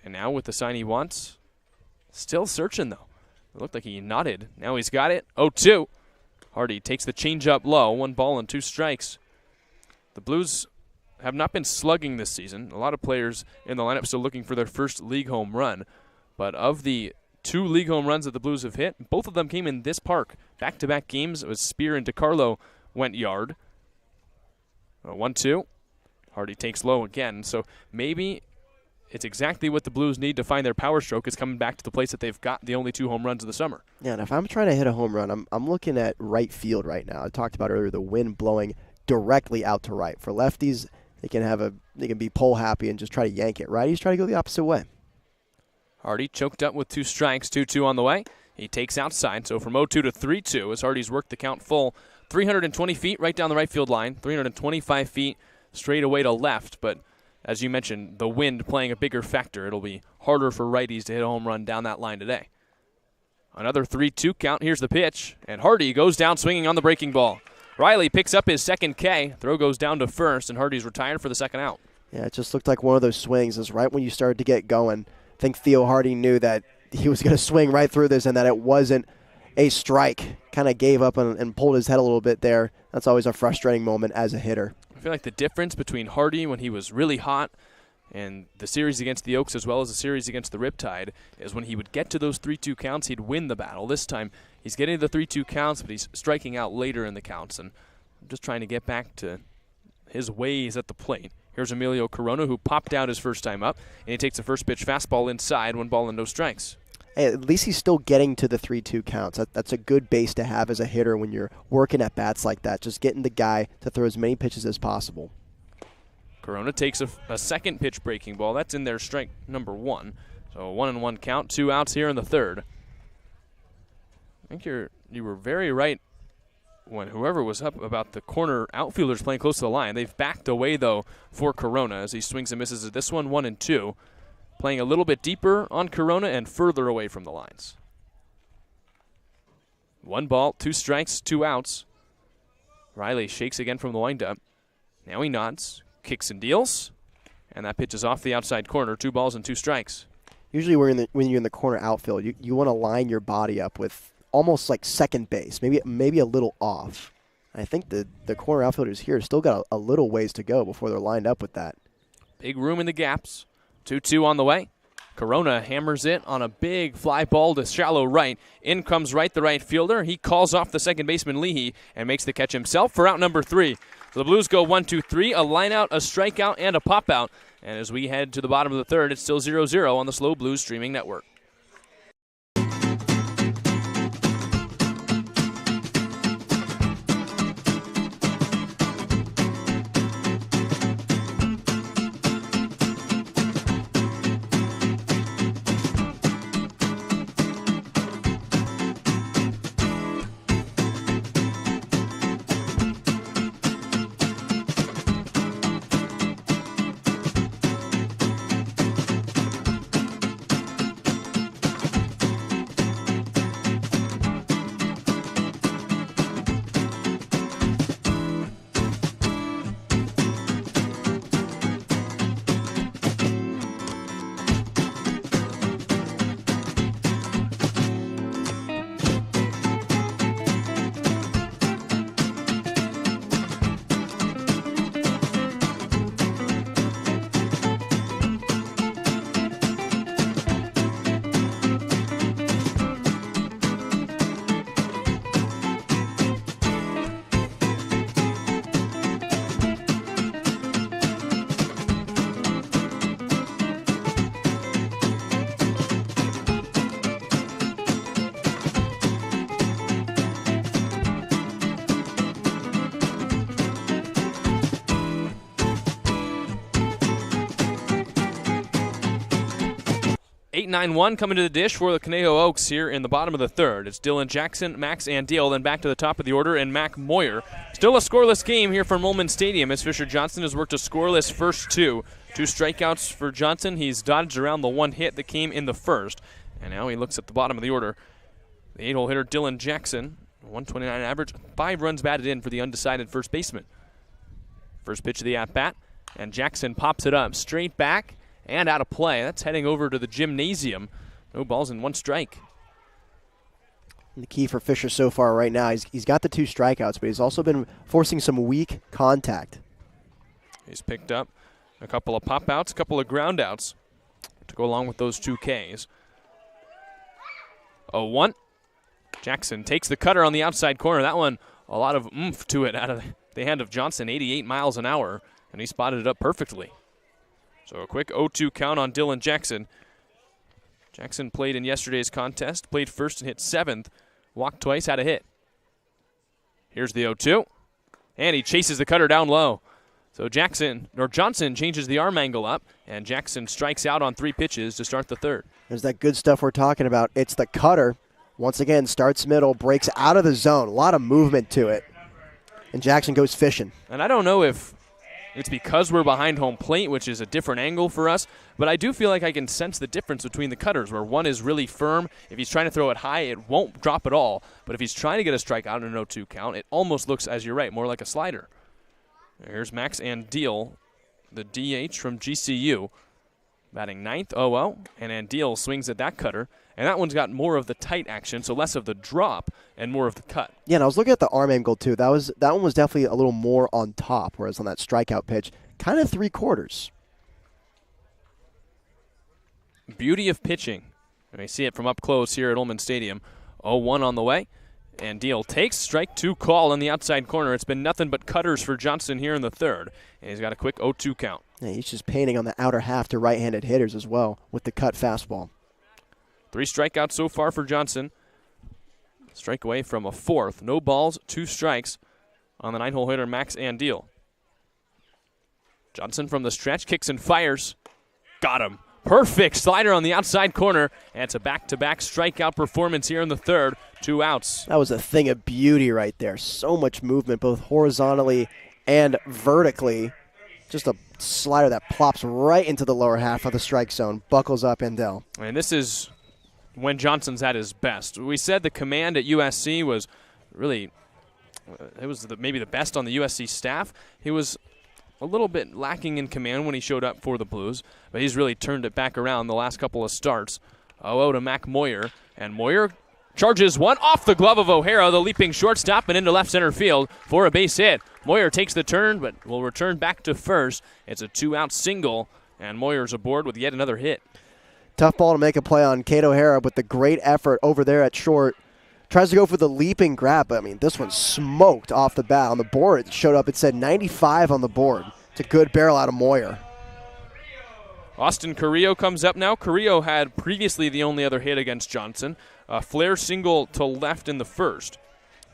And now with the sign he wants, still searching, though. It looked like he nodded. Now he's got it. 0-2. Hardy takes the changeup low. 1 ball and 2 strikes. The Blues have not been slugging this season. A lot of players in the lineup still looking for their first league home run. But of the 2 league home runs that the Blues have hit, both of them came in this park. Back-to-back games, it was Spear and DiCarlo went yard. 1-2. Hardy takes low again. So maybe it's exactly what the Blues need to find their power stroke is coming back to the place that they've got the only 2 home runs of the summer. Yeah, and if I'm trying to hit a home run, I'm looking at right field right now. I talked about earlier the wind blowing directly out to right. For lefties, they can be pole happy and just try to yank it. Righties try to go the opposite way. Hardy choked up with 2 strikes, 2-2 on the way. He takes outside, so from 0-2 to 3-2 as Hardy's worked the count full. 320 feet right down the right field line, 325 feet straight away to left, but as you mentioned, the wind playing a bigger factor. It'll be harder for righties to hit a home run down that line today. Another 3-2 count. Here's the pitch, and Hardy goes down swinging on the breaking ball. Riley picks up his second K. Throw goes down to first, and Hardy's retired for the second out. Yeah, it just looked like one of those swings. Is right when you started to get going. I think Theo Hardy knew that he was going to swing right through this and that it wasn't a strike. Kind of gave up and pulled his head a little bit there. That's always a frustrating moment as a hitter. I feel like the difference between Hardy when he was really hot and the series against the Oaks as well as the series against the Riptide is when he would get to those 3-2 counts, he'd win the battle. This time he's getting the 3-2 counts, but he's striking out later in the counts. And I'm just trying to get back to his ways at the plate. Here's Emilio Corona, who popped out his first time up, and he takes the first pitch fastball inside, 1 ball and no strikes. Hey, at least he's still getting to the 3-2 counts. That's a good base to have as a hitter when you're working at bats like that, just getting the guy to throw as many pitches as possible. Corona takes a second pitch breaking ball. That's in there, strike number 1. So 1-1 count, 2 outs here in the third. I think you were very right when whoever was up about the corner outfielders playing close to the line. They've backed away, though, for Corona as he swings and misses at this one, 1-2. Playing a little bit deeper on Corona and further away from the lines. 1 ball, 2 strikes, 2 outs. Riley shakes again from the windup. Now he nods, kicks and deals, and that pitch is off the outside corner, 2 balls and 2 strikes. Usually when you're in the corner outfield, you want to line your body up with almost like second base, maybe a little off. I think the corner outfielders here still got a little ways to go before they're lined up with that. Big room in the gaps. 2-2 on the way. Corona hammers it on a big fly ball to shallow right. In comes Wright, the right fielder. He calls off the second baseman Leahy and makes the catch himself for out number 3. So the Blues go 1-2-3, a line out, a strikeout, and a pop out. And as we head to the bottom of the third, it's still 0-0 on the SLO Blues streaming network. Eight, 9-1 coming to the dish for the Conejo Oaks here in the bottom of the third. It's Dylan Jackson, Max Andiel, then back to the top of the order, and Mac Moyer. Still a scoreless game here from Ullman Stadium as Fisher Johnson has worked a scoreless first 2. 2 strikeouts for Johnson. He's dodged around the 1 hit that came in the first. And now he looks at the bottom of the order. The 8-hole hitter, Dylan Jackson, 129 average, 5 runs batted in for the undecided first baseman. First pitch of the at-bat, and Jackson pops it up straight back and out of play. That's heading over to the gymnasium. No balls and 1 strike. And the key for Fisher so far right now, he's got the 2 strikeouts, but he's also been forcing some weak contact. He's picked up a couple of pop-outs, a couple of ground-outs to go along with those 2 Ks. 0-1. Jackson takes the cutter on the outside corner. That one, a lot of oomph to it out of the hand of Johnson, 88 miles an hour, and he spotted it up perfectly. So a quick 0-2 count on Dylan Jackson. Jackson played in yesterday's contest, played first and hit 7th, walked twice, had a hit. Here's the 0-2, and he chases the cutter down low. So Johnson changes the arm angle up, and Jackson strikes out on 3 pitches to start the third. There's that good stuff we're talking about. It's the cutter. Once again, starts middle, breaks out of the zone. A lot of movement to it. And Jackson goes fishing. And I don't know if it's because we're behind home plate, which is a different angle for us. But I do feel like I can sense the difference between the cutters, where one is really firm. If he's trying to throw it high, it won't drop at all. But if he's trying to get a strikeout in a 0-2 count, it almost looks, as you're right, more like a slider. Here's Max Andeal, the DH from GCU, batting ninth, 0-0, and Andeal swings at that cutter. And that one's got more of the tight action, so less of the drop and more of the cut. Yeah, and I was looking at the arm angle too. That one was definitely a little more on top, whereas on that strikeout pitch, kind of 3/4. Beauty of pitching. And we see it from up close here at Ullman Stadium. 0-1 on the way. And Deal takes strike 2 call in the outside corner. It's been nothing but cutters for Johnson here in the third. And he's got a quick 0-2 count. Yeah, he's just painting on the outer half to right-handed hitters as well with the cut fastball. 3 strikeouts so far for Johnson. Strike away from a 4th. No balls, 2 strikes on the 9-hole hitter Max Andeal. Johnson from the stretch, kicks and fires. Got him. Perfect slider on the outside corner. And it's a back-to-back strikeout performance here in the third. 2 outs. That was a thing of beauty right there. So much movement, both horizontally and vertically. Just a slider that plops right into the lower half of the strike zone. Buckles up Andeal. And this is when Johnson's at his best. We said the command at USC was really, it was maybe the best on the USC staff. He was a little bit lacking in command when he showed up for the Blues, but he's really turned it back around the last couple of starts. 0-0 to Mac Moyer, and Moyer charges one off the glove of O'Hara, the leaping shortstop, and into left center field for a base hit. Moyer takes the turn, but will return back to first. It's a 2-out single, and Moyer's aboard with yet another hit. Tough ball to make a play on Kate O'Hara, but the great effort over there at short. Tries to go for the leaping grab, but I mean, this one smoked off the bat. On the board, it showed up, it said 95 on the board. It's a good barrel out of Moyer. Austin Carrillo comes up now. Carrillo had previously the only other hit against Johnson. A flare single to left in the first.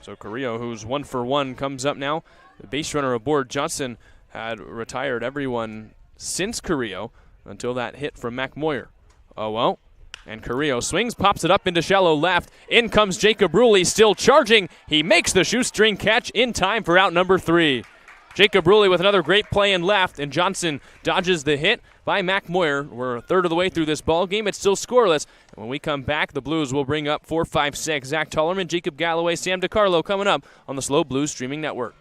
So Carrillo, who's 1 for 1, comes up now. The base runner aboard. Johnson had retired everyone since Carrillo until that hit from Mac Moyer. 0-0. And Carrillo swings, pops it up into shallow left. In comes Jacob Ruley, still charging. He makes the shoestring catch in time for out number 3. Jacob Ruley with another great play in left, and Johnson dodges the hit by Mac Moyer. We're a third of the way through this ball game. It's still scoreless. And when we come back, the Blues will bring up 4, 5, 6. Zach Tollerman, Jacob Galloway, Sam DiCarlo coming up on the SLO Blues streaming network.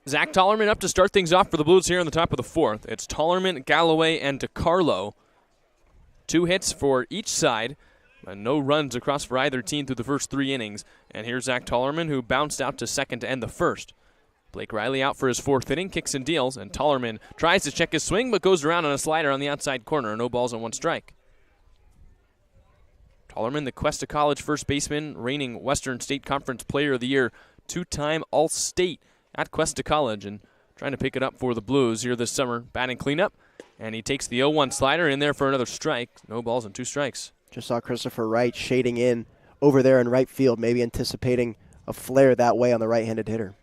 Zach Tollerman up to start things off for the Blues here in the top of the 4th. It's Tollerman, Galloway, and DiCarlo. 2 hits for each side, and no runs across for either team through the first 3 innings. And here's Zach Tollerman, who bounced out to second to end the first. Blake Riley out for his 4th inning, kicks and deals, and Tollerman tries to check his swing, but goes around on a slider on the outside corner. No balls and 1 strike. Tollerman, the Cuesta College first baseman, reigning Western State Conference Player of the Year, 2-time All-State at Cuesta College, and trying to pick it up for the Blues here this summer. Batting cleanup, and he takes the 0-1 slider in there for another strike. No balls and 2 strikes. Just saw Christopher Wright shading in over there in right field, maybe anticipating a flare that way on the right-handed hitter.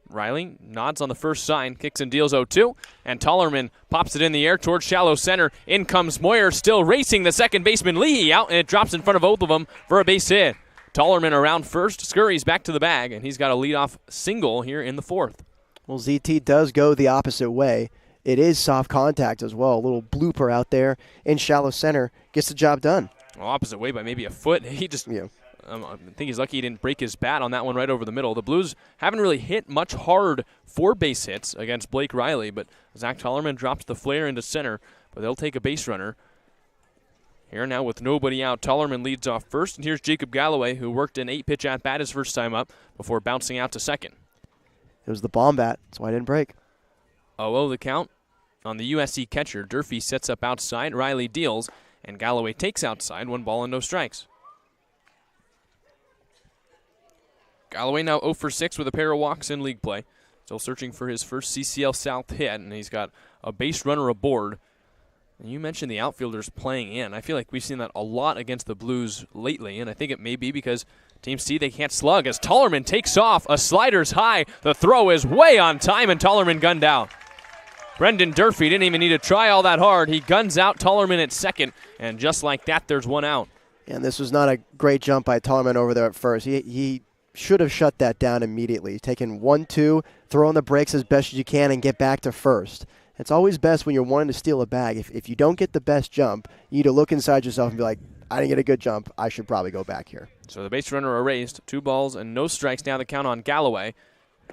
Riley nods on the first sign, kicks and deals 0-2, and Tollerman pops it in the air towards shallow center. In comes Moyer, still racing the second baseman Leahy out, and it drops in front of both of them for a base hit. Tollerman around first, scurries back to the bag, and he's got a leadoff single here in the fourth. Well, ZT does go the opposite way. It is soft contact as well. A little blooper out there in shallow center gets the job done. Well, opposite way by maybe a foot. He just, I think he's lucky he didn't break his bat on that one right over the middle. The Blues haven't really hit much hard for base hits against Blake Riley, but Zach Tollerman drops the flare into center, but they'll take a base runner. Here now with nobody out, Tollerman leads off first, and here's Jacob Galloway, who worked an 8-pitch at-bat his first time up before bouncing out to second. It was the bomb bat, that's why I didn't break. 0-0 the count on the USC catcher. Durfee sets up outside, Riley deals, and Galloway takes outside, 1 ball and no strikes. Galloway now 0 for 6 with a pair of walks in league play. Still searching for his first CCL South hit, and he's got a base runner aboard. And you mentioned the outfielders playing in. I feel like we've seen that a lot against the Blues lately, and I think it may be because teams see they can't slug. As Tollerman takes off, a slider's high. The throw is way on time, and Tollerman gunned out. Brendan Durfee didn't even need to try all that hard. He guns out Tollerman at second, and just like that, there's 1 out. And this was not a great jump by Tollerman over there at first. He should have shut that down immediately. Taking 1-2, throw on the brakes as best as you can, and get back to first. It's always best when you're wanting to steal a bag. If you don't get the best jump, you need to look inside yourself and be like, I didn't get a good jump. I should probably go back here. So the base runner erased. 2 balls and no strikes now the count on Galloway.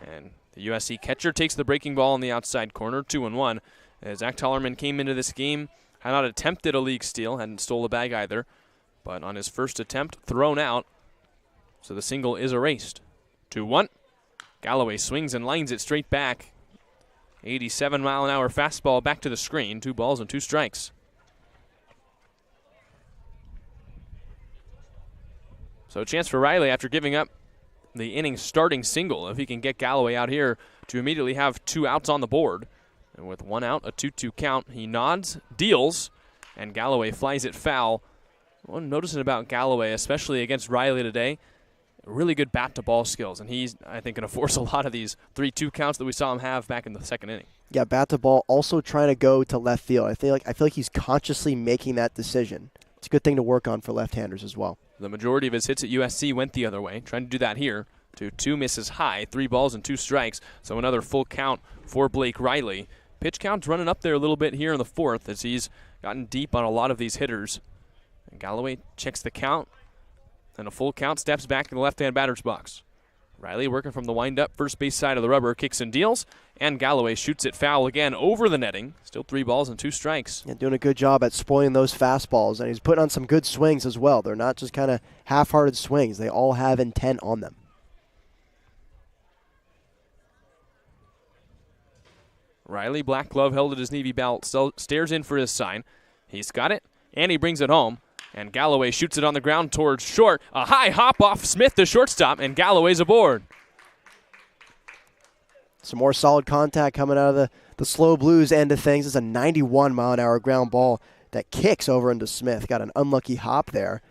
And the USC catcher takes the breaking ball in the outside corner, 2-1. As Zach Tollerman came into this game, had not attempted a league steal, hadn't stole a bag either. But on his first attempt, thrown out. So the single is erased. 2-1. Galloway swings and lines it straight back. 87-mile-an-hour fastball back to the screen. 2 balls and 2 strikes. So a chance for Riley after giving up the inning starting single. If he can get Galloway out here to immediately have 2 outs on the board. And with 1 out, a 2-2 count, he nods, deals, and Galloway flies it foul. One noticing about Galloway, especially against Riley today, really good bat-to-ball skills, and he's, I think, going to force a lot of these 3-2 counts that we saw him have back in the second inning. Yeah, bat-to-ball, also trying to go to left field. I feel like he's consciously making that decision. It's a good thing to work on for left-handers as well. The majority of his hits at USC went the other way, trying to do that here. 2 misses high, 3 balls and 2 strikes, so another full count for Blake Riley. Pitch count's running up there a little bit here in the fourth as he's gotten deep on a lot of these hitters. And Galloway checks the count. And a full count, steps back in the left-hand batter's box. Riley working from the wind-up first base side of the rubber, kicks and deals, and Galloway shoots it foul again over the netting. Still 3 balls and 2 strikes. Yeah, doing a good job at spoiling those fastballs, and he's putting on some good swings as well. They're not just kind of half-hearted swings. They all have intent on them. Riley, black glove held at his Navy belt, stares in for his sign. He's got it, and he brings it home. And Galloway shoots it on the ground towards short. A high hop off Smith, the shortstop, and Galloway's aboard. Some more solid contact coming out of the SLO Blues end of things. It's a 91-mile-an-hour ground ball that kicks over into Smith. Got an unlucky hop there.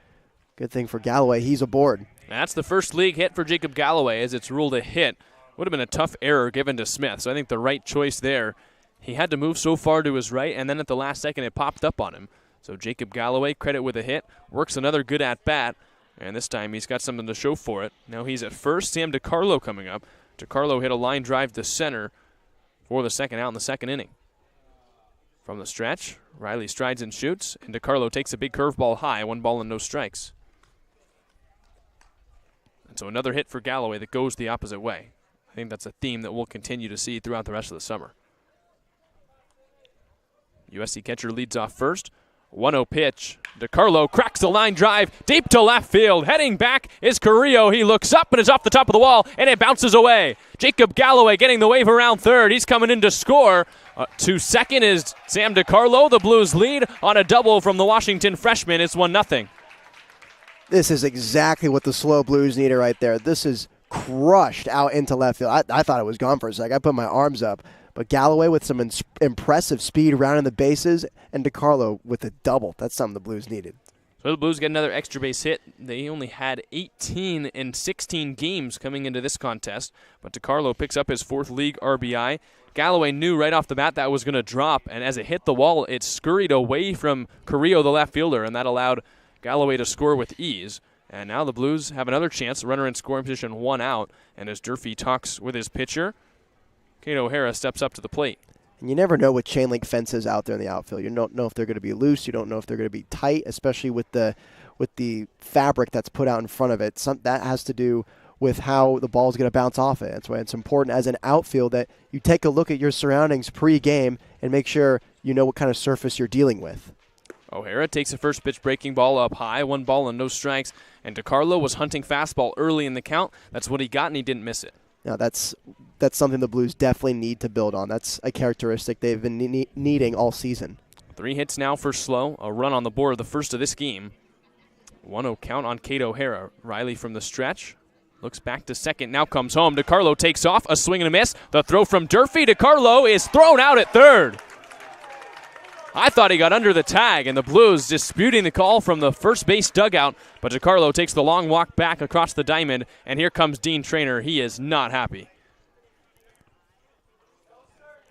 Good thing for Galloway. He's aboard. That's the first league hit for Jacob Galloway as it's ruled a hit. Would have been a tough error given to Smith, so I think the right choice there. He had to move so far to his right, and then at the last second it popped up on him. So Jacob Galloway, credit with a hit, works another good at-bat, and this time he's got something to show for it. Now he's at first. Sam DiCarlo coming up. DiCarlo hit a line drive to center for the second out in the second inning. From the stretch, Riley strides and shoots, and DiCarlo takes a big curveball high, 1 ball and no strikes. And so another hit for Galloway that goes the opposite way. I think that's a theme that we'll continue to see throughout the rest of the summer. USC catcher leads off first. 1-0 pitch. DiCarlo cracks the line drive deep to left field. Heading back is Carrillo. He looks up and is off the top of the wall, and it bounces away. Jacob Galloway getting the wave around third. He's coming in to score. To second is Sam DiCarlo. The Blues lead on a double from the Washington freshman. It's 1-0. This is exactly what the SLO Blues needed right there. This is crushed out into left field. I thought it was gone for a sec. I put my arms up. But Galloway with some impressive speed rounding the bases, and DiCarlo with a double. That's something the Blues needed. So the Blues get another extra base hit. They only had 18 in 16 games coming into this contest, but DiCarlo picks up his 4th league RBI. Galloway knew right off the bat that was going to drop, and as it hit the wall, it scurried away from Carrillo, the left fielder, and that allowed Galloway to score with ease. And now the Blues have another chance, runner in scoring position, 1 out, and as Durfee talks with his pitcher, Kate O'Hara steps up to the plate. And you never know with chain link fences out there in the outfield. You don't know if they're going to be loose. You don't know if they're going to be tight, especially with the fabric that's put out in front of it. That has to do with how the ball is going to bounce off it. That's why it's important as an outfield that you take a look at your surroundings pre-game and make sure you know what kind of surface you're dealing with. O'Hara takes a first pitch breaking ball up high, 1 ball and no strikes, and DiCarlo was hunting fastball early in the count. That's what he got, and he didn't miss it. Now that's something the Blues definitely need to build on. That's a characteristic they've been needing all season. 3 hits now for SLO, a run on the board, the first of this game. 1-0 count on Kate O'Hara. Riley from the stretch. Looks back to second, now comes home. DiCarlo takes off, a swing and a miss. The throw from Durfee. DiCarlo is thrown out at third. I thought he got under the tag, and the Blues disputing the call from the first base dugout, but DiCarlo takes the long walk back across the diamond, and here comes Dean Traynor. He is not happy.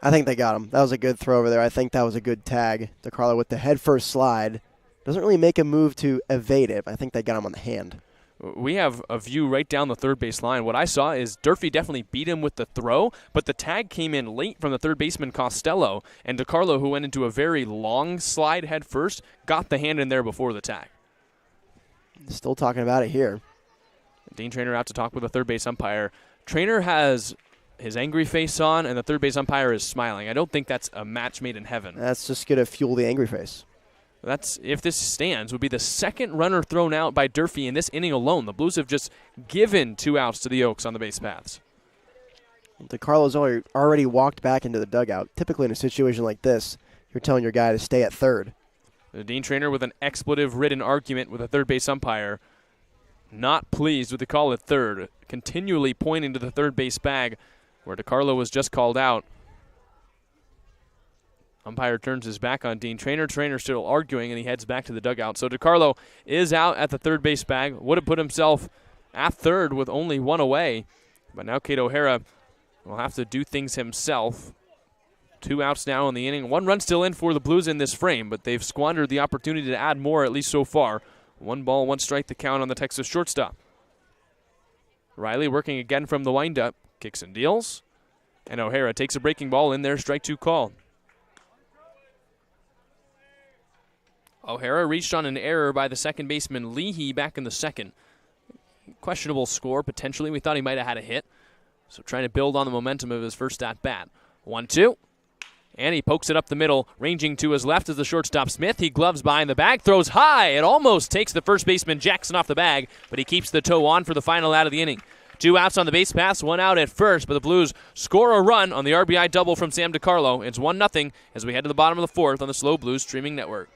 I think they got him. That was a good throw over there. I think that was a good tag. DiCarlo with the head first slide. Doesn't really make a move to evade it, but I think they got him on the hand. We have a view right down the third base line. What I saw is Durfee definitely beat him with the throw, but the tag came in late from the third baseman Costello, and DiCarlo, who went into a very long slide head first, got the hand in there before the tag. Still talking about it here. Dean Traynor out to talk with the third base umpire. Traynor has his angry face on, and the third base umpire is smiling. I don't think that's a match made in heaven. That's just going to fuel the angry face. That's, if this stands, would be the second runner thrown out by Durfee in this inning alone. The Blues have just given 2 outs to the Oaks on the base paths. DiCarlo's already walked back into the dugout. Typically in a situation like this, you're telling your guy to stay at third. Dean Traynor with an expletive-ridden argument with a third base umpire. Not pleased with the call at third. Continually pointing to the third base bag where DiCarlo was just called out. Umpire turns his back on Dean Traynor. Traynor still arguing, and he heads back to the dugout. So DiCarlo is out at the third base bag. Would have put himself at third with only 1 away. But now Kate O'Hara will have to do things himself. 2 outs now in the inning. 1 run still in for the Blues in this frame, but they've squandered the opportunity to add more, at least so far. 1 ball, 1 strike the count on the Texas shortstop. Riley working again from the windup. Kicks and deals. And O'Hara takes a breaking ball in there. Strike 2 call. O'Hara reached on an error by the second baseman Leahy back in the second. Questionable score, potentially. We thought he might have had a hit. So trying to build on the momentum of his first at-bat. 1-2. And he pokes it up the middle, ranging to his left as the shortstop Smith. He gloves behind the bag, throws high. It almost takes the first baseman Jackson off the bag, but he keeps the toe on for the final out of the inning. 2 outs on the base paths, 1 out at first, but the Blues score a run on the RBI double from Sam DiCarlo. It's 1-0 as we head to the bottom of the 4th on the SLO Blues streaming network.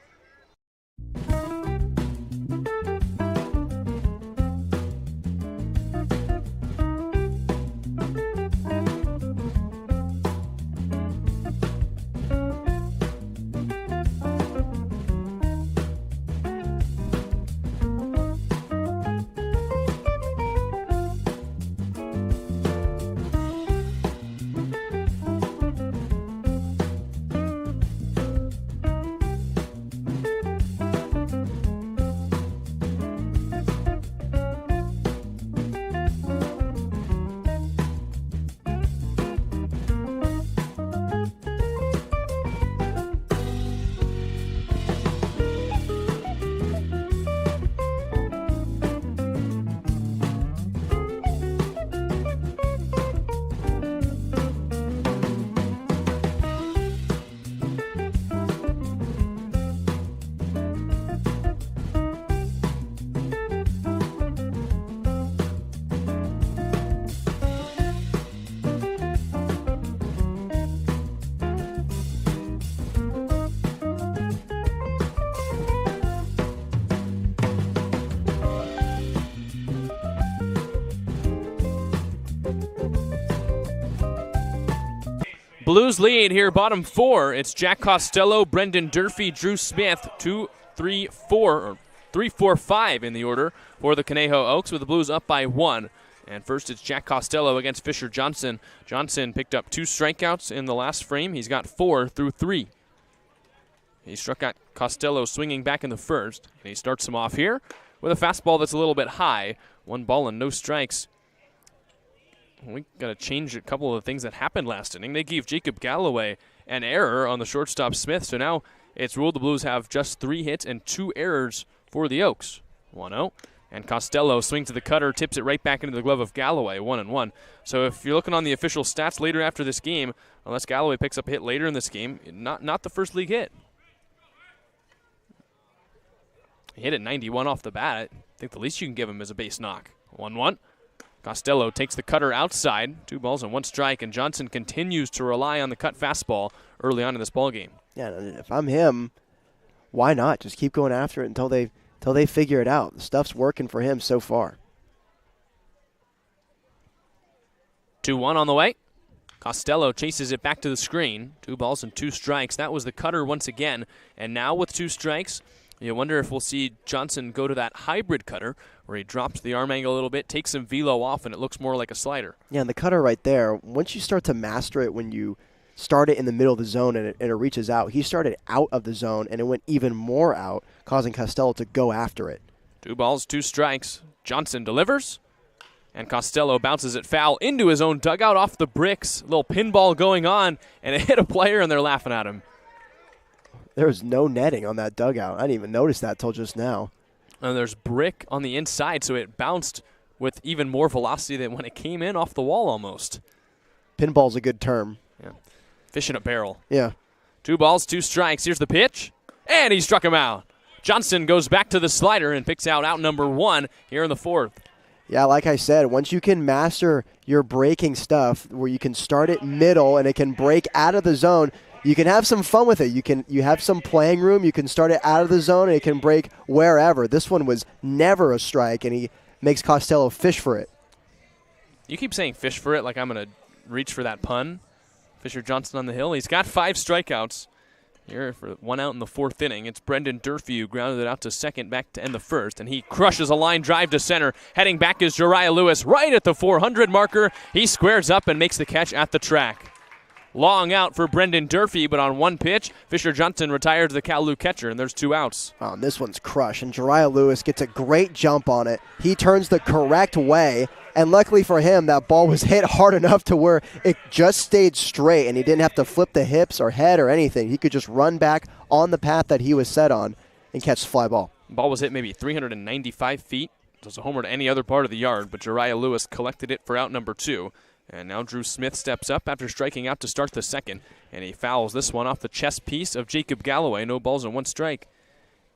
Blues lead here, bottom 4. It's Jack Costello, Brendan Durfee, Drew Smith, 3 3, 4, 5 in the order for the Conejo Oaks, with the Blues up by 1. And first it's Jack Costello against Fisher Johnson. Johnson picked up 2 strikeouts in the last frame. He's got 4 through 3. He struck out Costello swinging back in the first. And he starts him off here with a fastball that's a little bit high. 1 ball and no strikes. We got to change a couple of the things that happened last inning. They gave Jacob Galloway an error on the shortstop Smith, so now it's ruled the Blues have just 3 hits and 2 errors for the Oaks. 1-0. And Costello swings to the cutter, tips it right back into the glove of Galloway, 1-1. So if you're looking on the official stats later after this game, unless Galloway picks up a hit later in this game, not the first league hit. He hit it 91 off the bat. I think the least you can give him is a base knock. 1-1. Costello takes the cutter outside, 2 balls and 1 strike, and Johnson continues to rely on the cut fastball early on in this ballgame. Yeah, and if I'm him, why not? Just keep going after it until they figure it out. The stuff's working for him so far. 2-1 on the way. Costello chases it back to the screen. 2 balls and 2 strikes. That was the cutter once again. And now with 2 strikes, you wonder if we'll see Johnson go to that hybrid cutter where he drops the arm angle a little bit, takes some velo off, and it looks more like a slider. Yeah, and the cutter right there, once you start to master it, when you start it in the middle of the zone and it reaches out, he started out of the zone and it went even more out, causing Costello to go after it. 2 balls, 2 strikes. Johnson delivers, and Costello bounces it foul into his own dugout off the bricks. Little pinball going on, and it hit a player, and they're laughing at him. There was no netting on that dugout. I didn't even notice that till just now. And there's brick on the inside, so it bounced with even more velocity than when it came in off the wall almost. Pinball's a good term. Yeah. Fish in a barrel. Yeah. 2 balls, 2 strikes. Here's the pitch, and he struck him out. Johnson goes back to the slider and picks out number 1 here in the 4th. Yeah, like I said, once you can master your breaking stuff where you can start it middle and it can break out of the zone, you can have some fun with it. You have some playing room. You can start it out of the zone, and it can break wherever. This one was never a strike, and he makes Costello fish for it. You keep saying fish for it like I'm going to reach for that pun. Fisher Johnson on the hill. He's got 5 strikeouts here for 1 out in the 4th inning. It's Brendan Durfee who grounded it out to second back to end the 1st, and he crushes a line drive to center. Heading back is Jariah Lewis right at the 400 marker. He squares up and makes the catch at the track. Long out for Brendan Durfee, but on 1 pitch, Fisher Johnson retires the Cal Lou catcher, and there's 2 outs. Oh, and this one's crushed, and Jariah Lewis gets a great jump on it. He turns the correct way, and luckily for him, that ball was hit hard enough to where it just stayed straight, and he didn't have to flip the hips or head or anything. He could just run back on the path that he was set on and catch the fly ball. The ball was hit maybe 395 feet. It was a homer to any other part of the yard, but Jariah Lewis collected it for out number 2. And now Drew Smith steps up after striking out to start the 2nd, and he fouls this one off the chest piece of Jacob Galloway. No balls and 1 strike.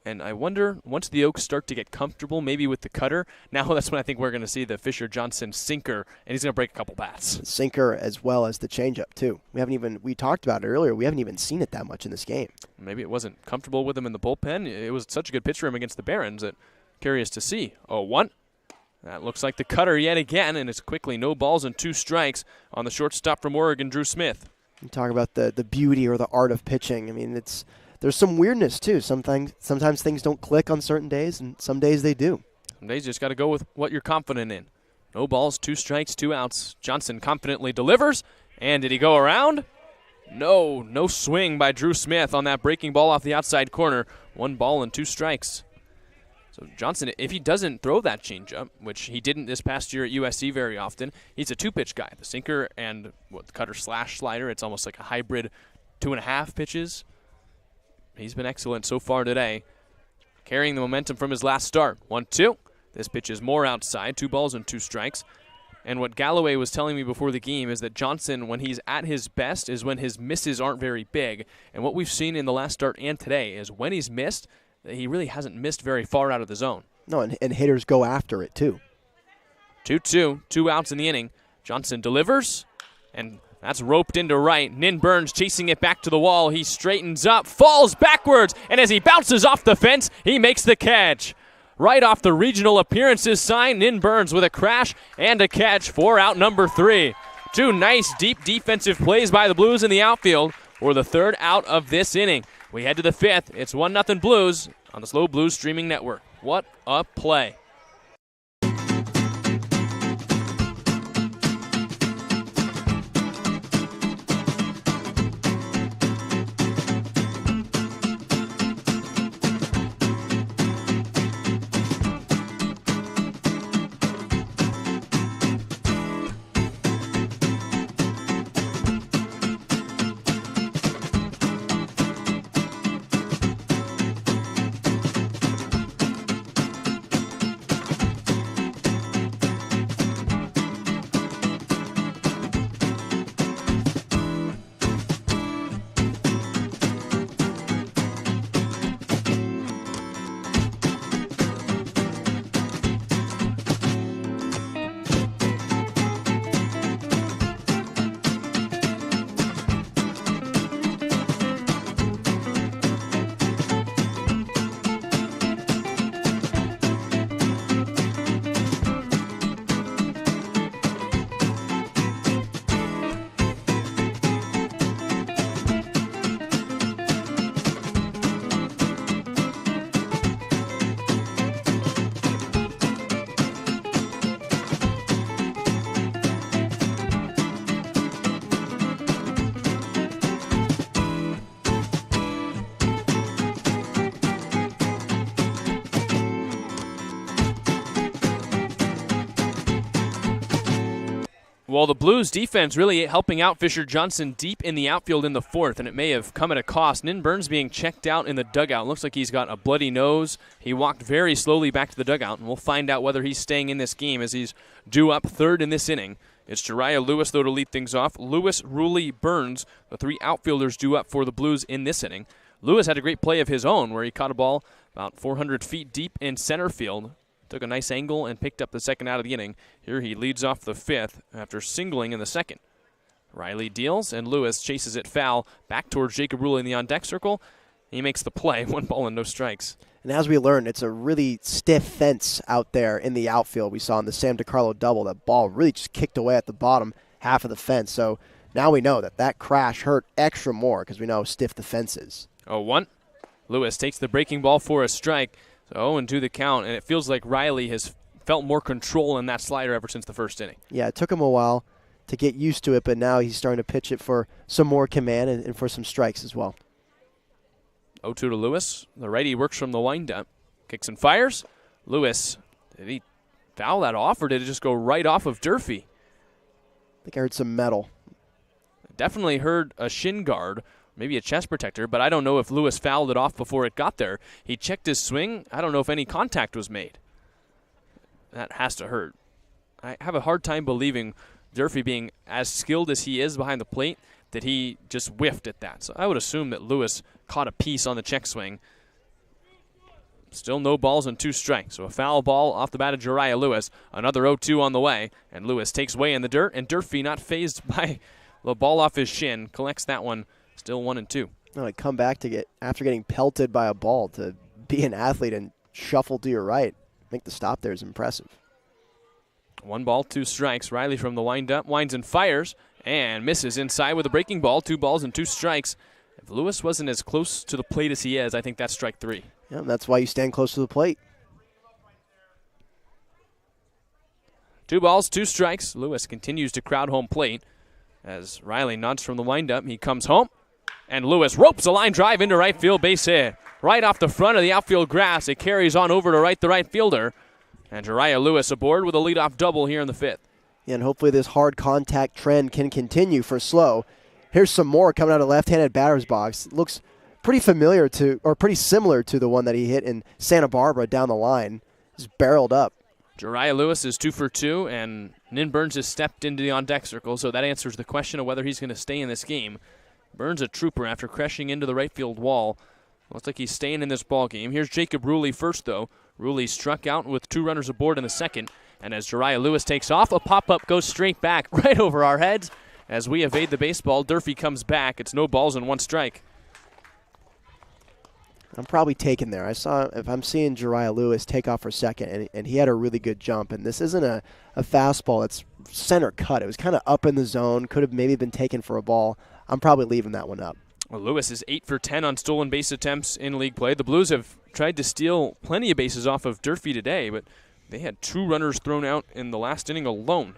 And I wonder, once the Oaks start to get comfortable, maybe with the cutter, now that's when I think we're going to see the Fisher Johnson sinker, and he's going to break a couple bats. Sinker as well as the changeup, too. We talked about it earlier. We haven't even seen it that much in this game. Maybe it wasn't comfortable with him in the bullpen. It was such a good pitch for him against the Barons that curious to see. 0-1. That looks like the cutter yet again, and it's quickly no balls and 2 strikes on the shortstop from Oregon, Drew Smith. You talk about the beauty or the art of pitching. I mean, there's some weirdness, too. Sometimes things don't click on certain days, and some days they do. Some days you just got to go with what you're confident in. No balls, 2 strikes, 2 outs. Johnson confidently delivers, and did he go around? No swing by Drew Smith on that breaking ball off the outside corner. 1 ball and 2 strikes. So Johnson, if he doesn't throw that changeup, which he didn't this past year at USC very often, he's a 2-pitch guy. The sinker and the cutter / slider, it's almost like a hybrid 2.5 pitches. He's been excellent so far today, carrying the momentum from his last start. 1-2. This pitch is more outside, 2 balls and 2 strikes. And what Galloway was telling me before the game is that Johnson, when he's at his best, is when his misses aren't very big. And what we've seen in the last start and today is when he's missed, he really hasn't missed very far out of the zone. No, and hitters go after it, too. 2-2, 2 outs in the inning. Johnson delivers, and that's roped into right. Nin Burns chasing it back to the wall. He straightens up, falls backwards, and as he bounces off the fence, he makes the catch. Right off the regional appearances sign, Nin Burns with a crash and a catch for out number 3. 2 nice, deep defensive plays by the Blues in the outfield for the 3rd out of this inning. We head to the fifth. It's 1-0 Blues on the SLO Blues streaming network. What a play. Well, the Blues defense really helping out Fisher Johnson deep in the outfield in the fourth, and it may have come at a cost. Nin Burns being checked out in the dugout. Looks like he's got a bloody nose. He walked very slowly back to the dugout, and we'll find out whether he's staying in this game as he's due up third in this inning. It's Jariah Lewis, though, to lead things off. Lewis, Ruley, Burns, the three outfielders due up for the Blues in this inning. Lewis had a great play of his own where he caught a ball about 400 feet deep in center field. Took a nice angle and picked up the second out of the inning. Here he leads off the fifth after singling in the second. Riley deals, and Lewis chases it foul back towards Jacob Ruley in the on-deck circle. He makes the play, 1 ball and no strikes. And as we learned, it's a really stiff fence out there in the outfield. We saw in the Sam DiCarlo double, that ball really just kicked away at the bottom half of the fence. So now we know that crash hurt extra more because we know how stiff the fence is. 0-1. Lewis takes the breaking ball for a strike. So 0-2 the count, and it feels like Riley has felt more control in that slider ever since the first inning. Yeah, it took him a while to get used to it, but now he's starting to pitch it for some more command and for some strikes as well. 0-2 to Lewis. The righty works from the windup. Kicks and fires. Lewis, did he foul that off, or did it just go right off of Durfee? I think I heard some metal. Definitely heard a shin guard, maybe a chest protector, but I don't know if Lewis fouled it off before it got there. He checked his swing. I don't know if any contact was made. That has to hurt. I have a hard time believing Durfee, being as skilled as he is behind the plate, that he just whiffed at that. So I would assume that Lewis caught a piece on the check swing. Still no balls and 2 strikes. So a foul ball off the bat of Jariah Lewis. Another 0-2 on the way, and Lewis takes way in the dirt, and Durfee, not fazed by the ball off his shin, collects that one. Still 1-2. No, come back to after getting pelted by a ball, to be an athlete and shuffle to your right. Make the stop there is impressive. 1 ball, 2 strikes. Riley from the windup winds and fires and misses inside with a breaking ball. 2 balls and 2 strikes. If Lewis wasn't as close to the plate as he is, I think that's strike 3. Yeah, that's why you stand close to the plate. 2 balls, 2 strikes. Lewis continues to crowd home plate as Riley nods from the windup. He comes home, and Lewis ropes a line drive into right field, base hit. Right off the front of the outfield grass, it carries on over to the right fielder. And Jariah Lewis aboard with a leadoff double here in the 5th. Yeah, and hopefully this hard contact trend can continue for SLO. Here's some more coming out of left-handed batter's box. It looks pretty familiar to, or pretty similar to the one that he hit in Santa Barbara down the line. Just barreled up. Jariah Lewis is 2 for 2, and Nin Burns has stepped into the on-deck circle, so that answers the question of whether he's going to stay in this game. Burns a trooper after crashing into the right field wall. Looks like he's staying in this ball game. Here's Jacob Ruley first, though. Ruley struck out with 2 runners aboard in the second, and as Jariah Lewis takes off, a pop-up goes straight back right over our heads. As we evade the baseball, Durfee comes back. It's no balls and 1 strike. I'm probably taken there. If I'm seeing Jariah Lewis take off for second, and he had a really good jump, and this isn't a fastball that's center cut. It was kind of up in the zone, could have maybe been taken for a ball. I'm probably leaving that one up. Well, Lewis is 8 for 10 on stolen base attempts in league play. The Blues have tried to steal plenty of bases off of Durfee today, but they had 2 runners thrown out in the last inning alone.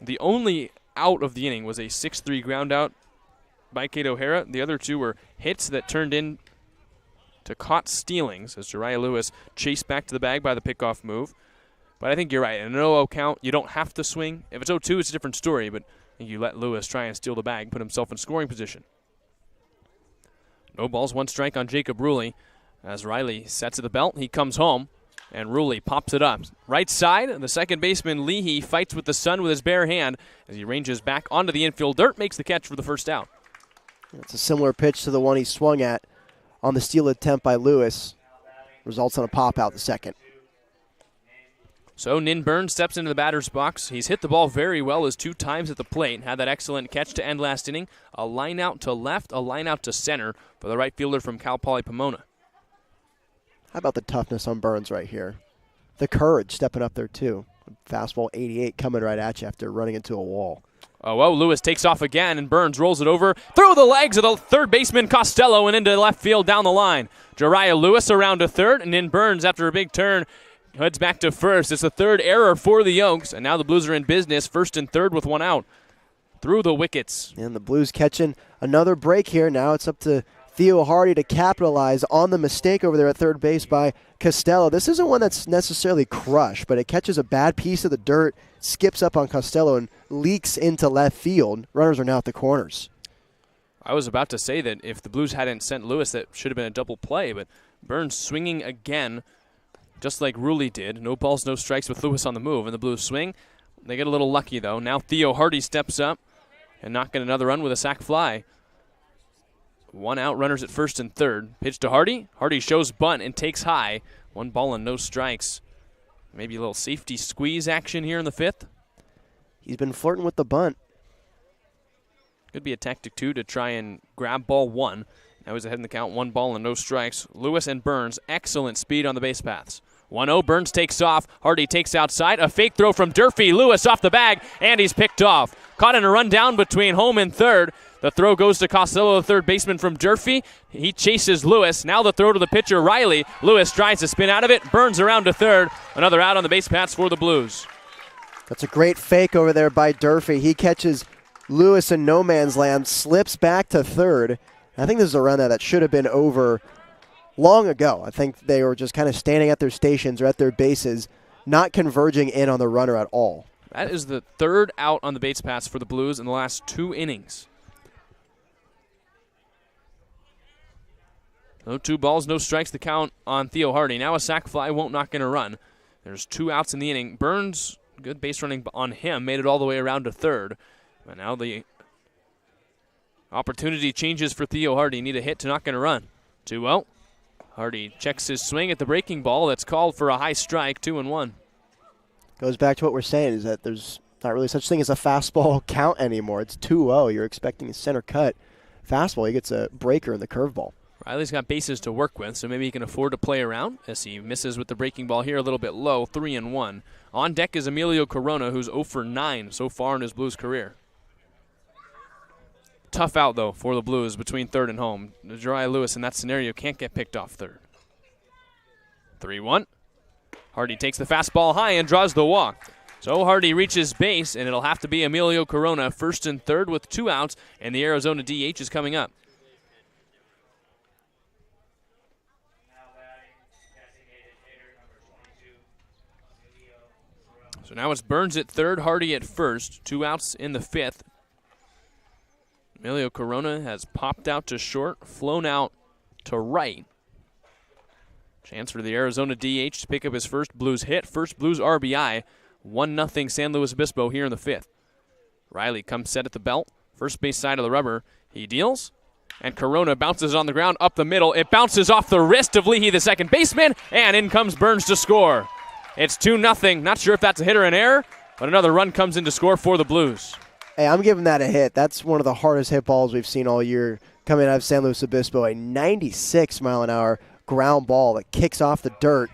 The only out of the inning was a 6-3 ground out by Kate O'Hara. The other 2 were hits that turned in to caught stealings as Jariah Lewis chased back to the bag by the pickoff move. But I think you're right. In an 0-0 count, you don't have to swing. If it's 0-2, it's a different story, but I think you let Lewis try and steal the bag, put himself in scoring position. No balls, 1 strike on Jacob Ruley. As Riley sets at the belt, he comes home, and Ruley pops it up. Right side, the second baseman Leahy fights with the sun with his bare hand as he ranges back onto the infield dirt, makes the catch for the first out. It's a similar pitch to the one he swung at on the steal attempt by Lewis. Results in a pop out the second. So Nin Burns steps into the batter's box. He's hit the ball very well his 2 times at the plate. Had that excellent catch to end last inning. A line out to left, a line out to center for the right fielder from Cal Poly Pomona. How about the toughness on Burns right here? The courage stepping up there too. Fastball 88 coming right at you after running into a wall. Oh, well, Lewis takes off again, and Burns rolls it over through the legs of the third baseman Costello and into left field down the line. Jariah Lewis around to third, and then Burns, after a big turn, heads back to first. It's the 3rd error for the Oaks, and now the Blues are in business, 1st and 3rd with 1 out. Through the wickets. And the Blues catching another break here. Now it's up to Theo Hardy to capitalize on the mistake over there at third base by Costello. This isn't one that's necessarily crushed, but it catches a bad piece of the dirt, skips up on Costello, and leaks into left field. Runners are now at the corners. I was about to say that if the Blues hadn't sent Lewis, that should have been a double play, but Burns swinging again, just like Ruley did. No balls, no strikes with Lewis on the move, and the Blues swing. They get a little lucky, though. Now Theo Hardy steps up and knocking another run with a sac fly. 1 out, runners at 1st and 3rd. Pitch to Hardy. Hardy shows bunt and takes high. 1 ball and no strikes. Maybe a little safety squeeze action here in the 5th. He's been flirting with the bunt. Could be a tactic, too, to try and grab ball 1. Now he's ahead in the count, 1 ball and no strikes. Lewis and Burns, excellent speed on the base paths. 1-0, Burns takes off. Hardy takes outside. A fake throw from Durfee. Lewis off the bag, and he's picked off. Caught in a run down between home and third. The throw goes to Costello, the third baseman from Durfee. He chases Lewis. Now the throw to the pitcher, Riley. Lewis tries to spin out of it. Burns around to third. Another out on the base paths for the Blues. That's a great fake over there by Durfee. He catches Lewis in no man's land, slips back to third. I think this is a run that should have been over long ago. I think they were just kind of standing at their stations or at their bases, not converging in on the runner at all. That is the 3rd out on the base paths for the Blues in the last 2 innings. No 2 balls, no strikes, the count on Theo Hardy. Now a sac fly won't knock in a run. There's 2 outs in the inning. Burns, good base running on him, made it all the way around to third. But now the opportunity changes for Theo Hardy. Need a hit to knock in a run. 2-0. Hardy checks his swing at the breaking ball. That's called for a high strike, 2-1. Goes back to what we're saying is that there's not really such thing as a fastball count anymore. It's 2-0. You're expecting a center cut fastball. He gets a breaker in the curveball. Riley's got bases to work with, so maybe he can afford to play around as he misses with the breaking ball here a little bit low, 3-1. On deck is Emilio Corona, who's 0 for 9 so far in his Blues career. Tough out, though, for the Blues between third and home. Jariah Lewis in that scenario can't get picked off third. 3-1. Hardy takes the fastball high and draws the walk. So Hardy reaches base, and it'll have to be Emilio Corona, 1st and 3rd with 2 outs, and the Arizona DH is coming up. So now it's Burns at 3rd, Hardy at 1st, 2 outs in the 5th. Emilio Corona has popped out to short, flown out to right. Chance for the Arizona DH to pick up his first Blues hit, first Blues RBI. 1-0 San Luis Obispo here in the 5th. Riley comes set at the belt, first base side of the rubber. He deals, and Corona bounces on the ground up the middle. It bounces off the wrist of Leahy, the second baseman, and in comes Burns to score. It's 2-0. Not sure if that's a hit or an error, but another run comes in to score for the Blues. Hey, I'm giving that a hit. That's one of the hardest hit balls we've seen all year coming out of San Luis Obispo. A 96-mile-an-hour ground ball that kicks off the dirt.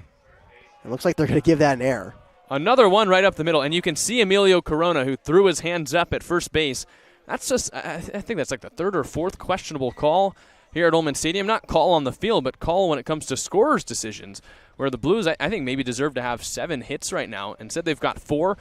It looks like they're going to give that an error. Another one right up the middle, and you can see Emilio Corona, who threw his hands up at first base, That's just, I think that's like the third or fourth questionable call here at Ullman Stadium. Not call on the field, but call when it comes to scorers' decisions, where the Blues, I think, maybe deserve to have 7 hits right now. Instead, they've got 4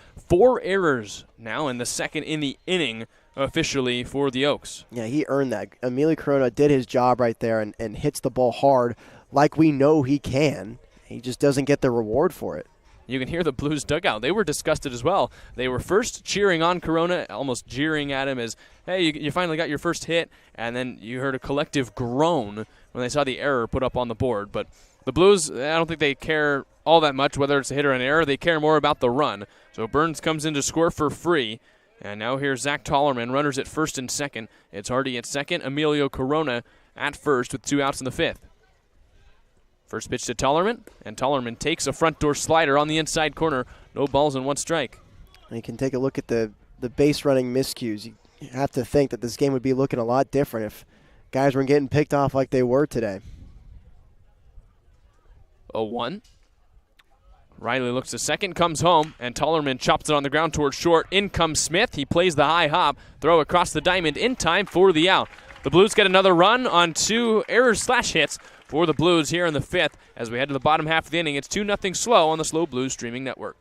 errors now in the second in the inning officially for the Oaks. Yeah, he earned that. Emilio Corona did his job right there and hits the ball hard like we know he can. He just doesn't get the reward for it. You can hear the Blues dugout. They were disgusted as well. They were first cheering on Corona, almost jeering at him as, hey, you finally got your first hit, and then you heard a collective groan when they saw the error put up on the board. But the Blues, I don't think they care all that much whether it's a hit or an error. They care more about the run. So Burns comes in to score for free. And now here's Zach Tollerman, runners at first and second. It's Hardy at second, Emilio Corona at first with 2 outs in the 5th. First pitch to Tollerman, and Tollerman takes a front door slider on the inside corner. No balls and 1 strike. And you can take a look at the base running miscues. You have to think that this game would be looking a lot different if guys weren't getting picked off like they were today. 0-1. Riley looks to second, comes home, and Tollerman chops it on the ground towards short. In comes Smith. He plays the high hop, throw across the diamond in time for the out. The Blues get another run on 2 errors/hits for the Blues here in the 5th. As we head to the bottom half of the inning, it's 2-0 SLO on the SLO Blues streaming network.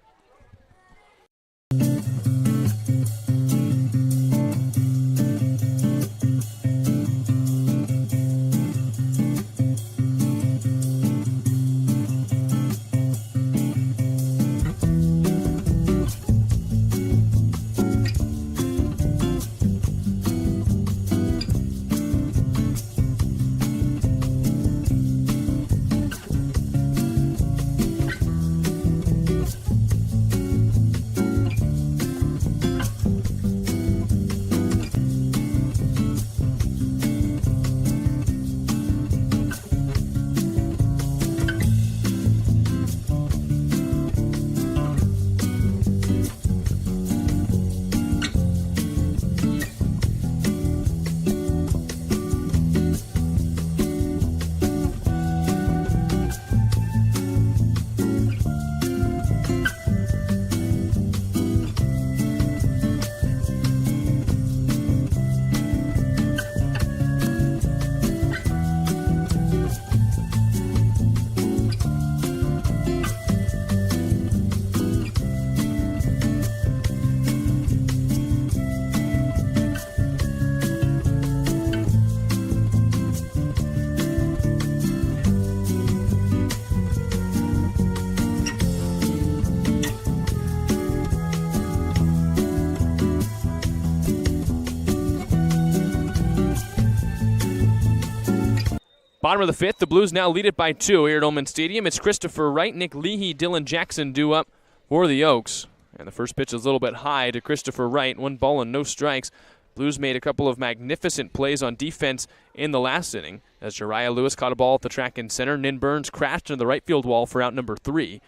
Bottom of the 5th, the Blues now lead it by 2 here at Ullman Stadium. It's Christopher Wright, Nick Leahy, Dylan Jackson due up for the Oaks. And the first pitch is a little bit high to Christopher Wright. 1 ball and no strikes. Blues made a couple of magnificent plays on defense in the last inning as Jariah Lewis caught a ball at the track and center. Nin Burns crashed into the right field wall for out number 3.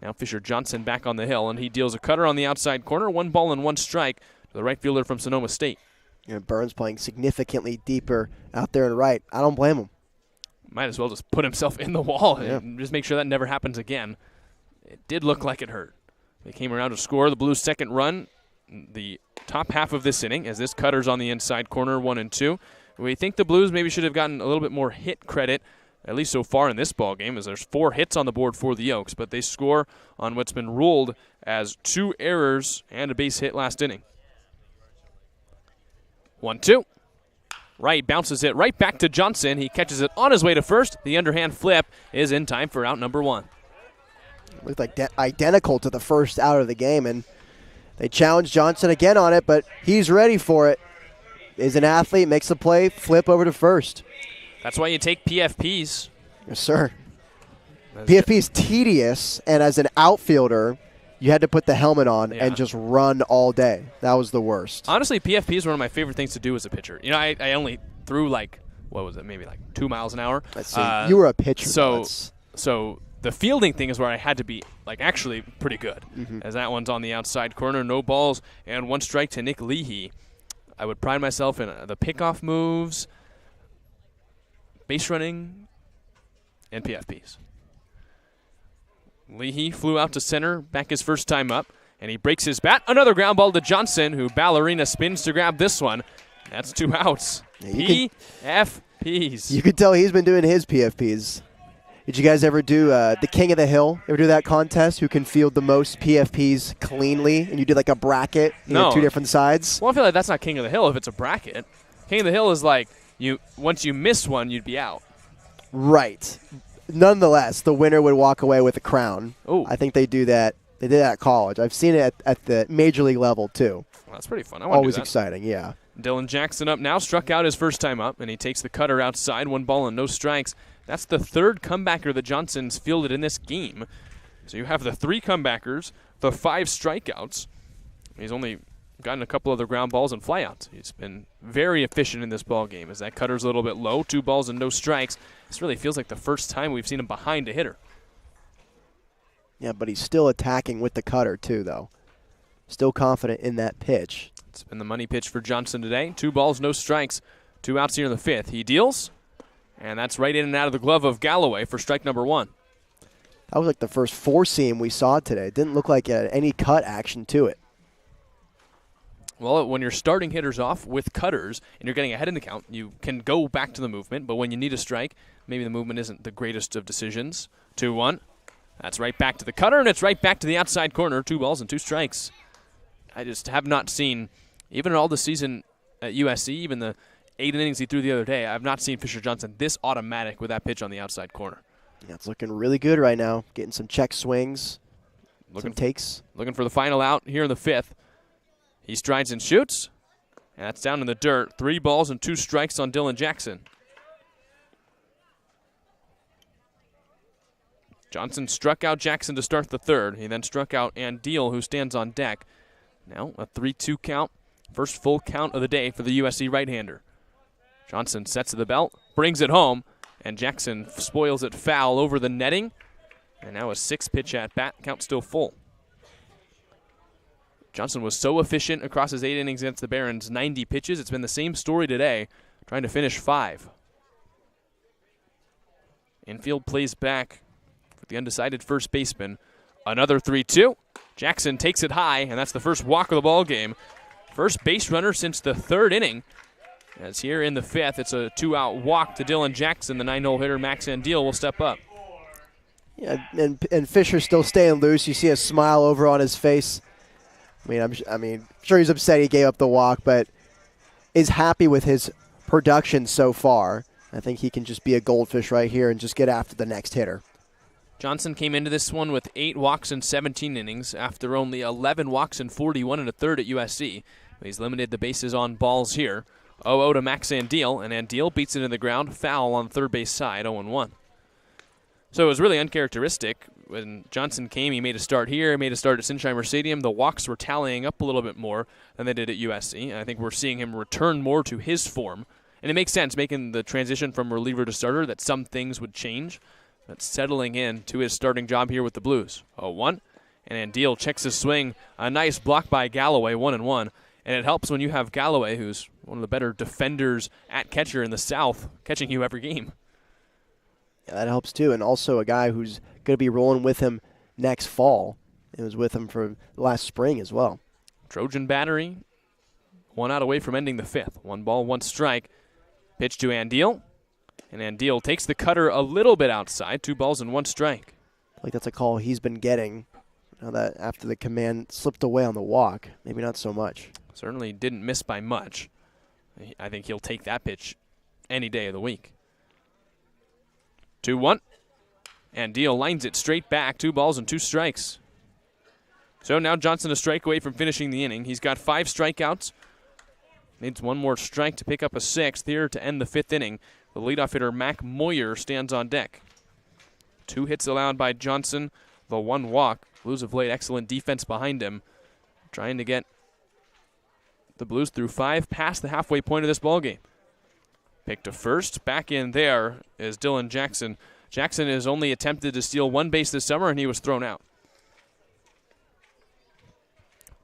Now Fisher Johnson back on the hill, and he deals a cutter on the outside corner. 1 ball and 1 strike to the right fielder from Sonoma State. Burns playing significantly deeper out there in right. I don't blame him. Might as well just put himself in the wall Yeah. and just make sure that never happens again. It did look like it hurt. They came around to score the Blues' second run, the top half of this inning, as this cutter's on the inside corner, 1 and 2. We think the Blues maybe should have gotten a little bit more hit credit, at least so far in this ball game, as there's 4 hits on the board for the Oaks, but they score on what's been ruled as 2 errors and a base hit last inning. 1-2. Wright bounces it right back to Johnson. He catches it on his way to first. The underhand flip is in time for out number 1. Looked like identical to the first out of the game, and they challenge Johnson again on it, but he's ready for it. Is an athlete, makes the play, flip over to first. That's why you take PFPs. Yes, sir. PFP is tedious, and as an outfielder, you had to put the helmet on and just run all day. That was the worst. Honestly, PFP is one of my favorite things to do as a pitcher. You know, I only threw maybe 2 miles an hour. Let's see. You were a pitcher. So the fielding thing is where I had to be actually pretty good. Mm-hmm. As that one's on the outside corner, no balls and 1 strike to Nick Leahy. I would pride myself in the pickoff moves, base running, and PFPs. Leahy flew out to center back his first time up. and he breaks his bat. Another ground ball to Johnson, who ballerina spins to grab this one. That's 2 outs. PFPs. You could tell he's been doing his PFPs. Did you guys ever do the King of the Hill? Ever do that contest? Who can field the most PFPs cleanly? And you did like a bracket, No. 2 different sides? Well, I feel like that's not King of the Hill if it's a bracket. King of the Hill is like, once you miss one, you'd be out. Right. Nonetheless, the winner would walk away with a crown. Oh. I think they do that. They did that at college. I've seen it at the major league level, too. Well, that's pretty fun. I want to do Always that. exciting, yeah. Dylan Jackson up now, struck out his first time up, and he takes the cutter outside, 1 ball and no strikes. That's the 3rd comebacker that Johnson's fielded in this game. So you have the 3 comebackers, the 5 strikeouts. He's only gotten a couple other ground balls and flyouts. He's been very efficient in this ball game. As that cutter's a little bit low, 2 balls and no strikes. This really feels like the first time we've seen him behind a hitter. Yeah, but he's still attacking with the cutter, too, though. Still confident in that pitch. It's been the money pitch for Johnson today. 2 balls, no strikes. 2 outs here in the 5th. He deals, and that's right in and out of the glove of Galloway for strike number 1. That was like the first 4-seam we saw today. It didn't look like it had any cut action to it. Well, when you're starting hitters off with cutters and you're getting ahead in the count, you can go back to the movement, but when you need a strike, maybe the movement isn't the greatest of decisions. 2-1. That's right back to the cutter, and it's right back to the outside corner. 2 balls and 2 strikes. I just have not seen, even in all the season at USC, even the 8 innings he threw the other day, I've not seen Fisher Johnson this automatic with that pitch on the outside corner. Yeah, it's looking really good right now. Getting some check swings, some takes. Looking for the final out here in the 5th. He strides and shoots, and that's down in the dirt. 3 balls and 2 strikes on Dylan Jackson. Johnson struck out Jackson to start the 3rd. He then struck out Andeal, who stands on deck. Now a 3-2 count. First full count of the day for the USC right-hander. Johnson sets to the belt, brings it home, and Jackson spoils it foul over the netting. And now a 6-pitch at bat, count still full. Johnson was so efficient across his 8 innings against the Barons, 90 pitches. It's been the same story today, trying to finish 5. Infield plays back for the undecided first baseman. Another 3-2. Jackson takes it high, and that's the first walk of the ball game. First base runner since the 3rd inning. As here in the 5th, it's a 2-out walk to Dylan Jackson. The 9-hole hitter, Max Andeal, will step up. Yeah, and Fisher's still staying loose. You see a smile over on his face. I'm sure he's upset he gave up the walk, but is happy with his production so far. I think he can just be a goldfish right here and just get after the next hitter. Johnson came into this one with 8 walks in 17 innings after only 11 walks in 41 1/3 at USC. He's limited the bases on balls here. 0-0 to Max Andeal, and Andeal beats it in the ground, foul on the third base side, 0-1. So it was really uncharacteristic. When Johnson came, he made a start here, made a start at Sinsheimer Stadium. The walks were tallying up a little bit more than they did at USC. And I think we're seeing him return more to his form. And it makes sense, making the transition from reliever to starter, that some things would change. But settling in to his starting job here with the Blues. 0-1. And Andeal checks his swing. A nice block by Galloway, 1-1. And it helps when you have Galloway, who's one of the better defenders at catcher in the South, catching you every game. Yeah, that helps too. And also a guy who's going to be rolling with him next fall. It was with him for last spring as well. Trojan battery, 1 out away from ending the 5th. 1 ball, 1 strike. Pitch to Andeal. And Andeal takes the cutter a little bit outside. 2 balls and 1 strike. I think that's a call he's been getting. Now that after the command slipped away on the walk, maybe not so much. Certainly didn't miss by much. I think he'll take that pitch any day of the week. 2-1. Andeal lines it straight back. 2 balls and 2 strikes. So now Johnson a strike away from finishing the inning. He's got 5 strikeouts. Needs 1 more strike to pick up a 6th here to end the 5th inning. The leadoff hitter, Mac Moyer, stands on deck. 2 hits allowed by Johnson. The 1 walk. Blues have laid excellent defense behind him, trying to get the Blues through 5 past the halfway point of this ballgame. Pick to first. Back in there is Dylan Jackson. Jackson has only attempted to steal 1 base this summer, and he was thrown out.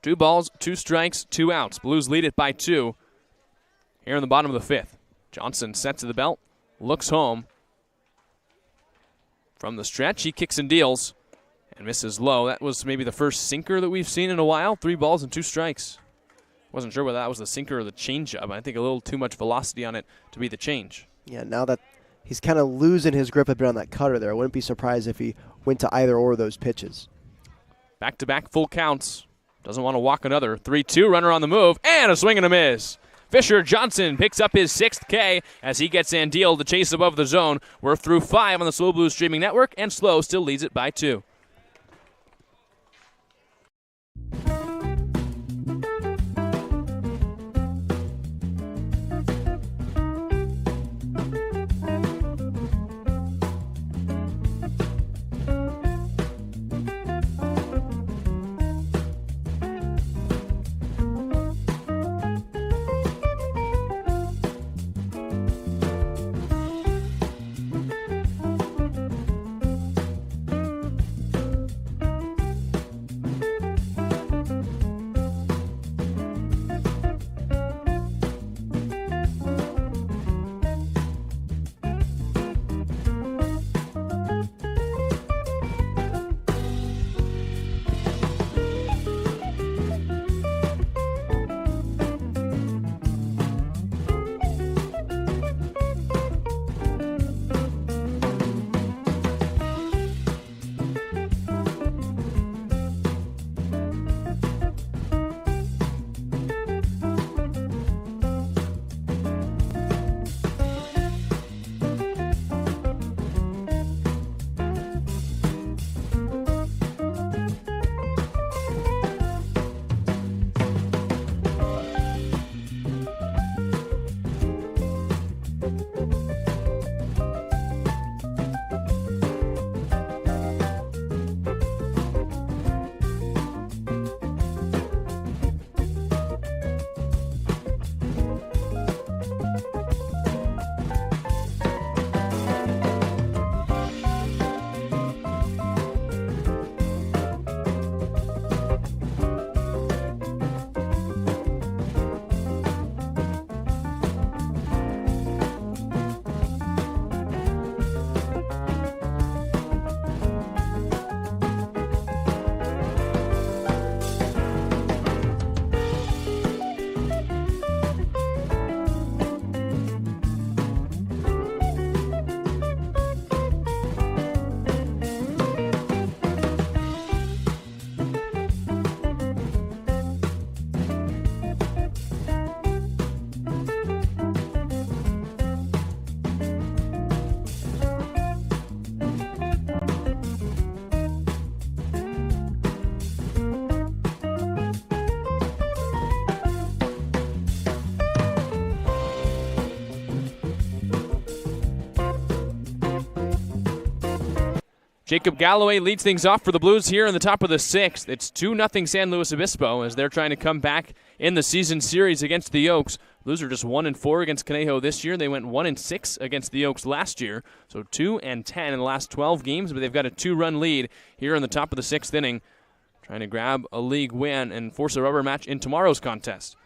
2 balls, 2 strikes, 2 outs. Blues lead it by 2 here in the bottom of the 5th. Johnson sets to the belt, looks home. From the stretch, he kicks and deals. And misses low. That was maybe the first sinker that we've seen in a while. 3 balls and 2 strikes. Wasn't sure whether that was the sinker or the changeup. I think a little too much velocity on it to be the change. Yeah, now that he's kind of losing his grip a bit on that cutter there, I wouldn't be surprised if he went to either or of those pitches. Back-to-back full counts. Doesn't want to walk another. 3-2, runner on the move, and a swing and a miss. Fisher Johnson picks up his 6th K as he gets Andiel to chase above the zone. We're through 5 on the SLO Blues streaming network, and SLO still leads it by 2. Jacob Galloway leads things off for the Blues here in the top of the 6th. It's 2-0 San Luis Obispo as they're trying to come back in the season series against the Oaks. Blues are just 1-4 against Conejo this year. They went 1-6 against the Oaks last year, so 2-10 in the last 12 games, but they've got a 2-run lead here in the top of the 6th inning, trying to grab a league win and force a rubber match in tomorrow's contest.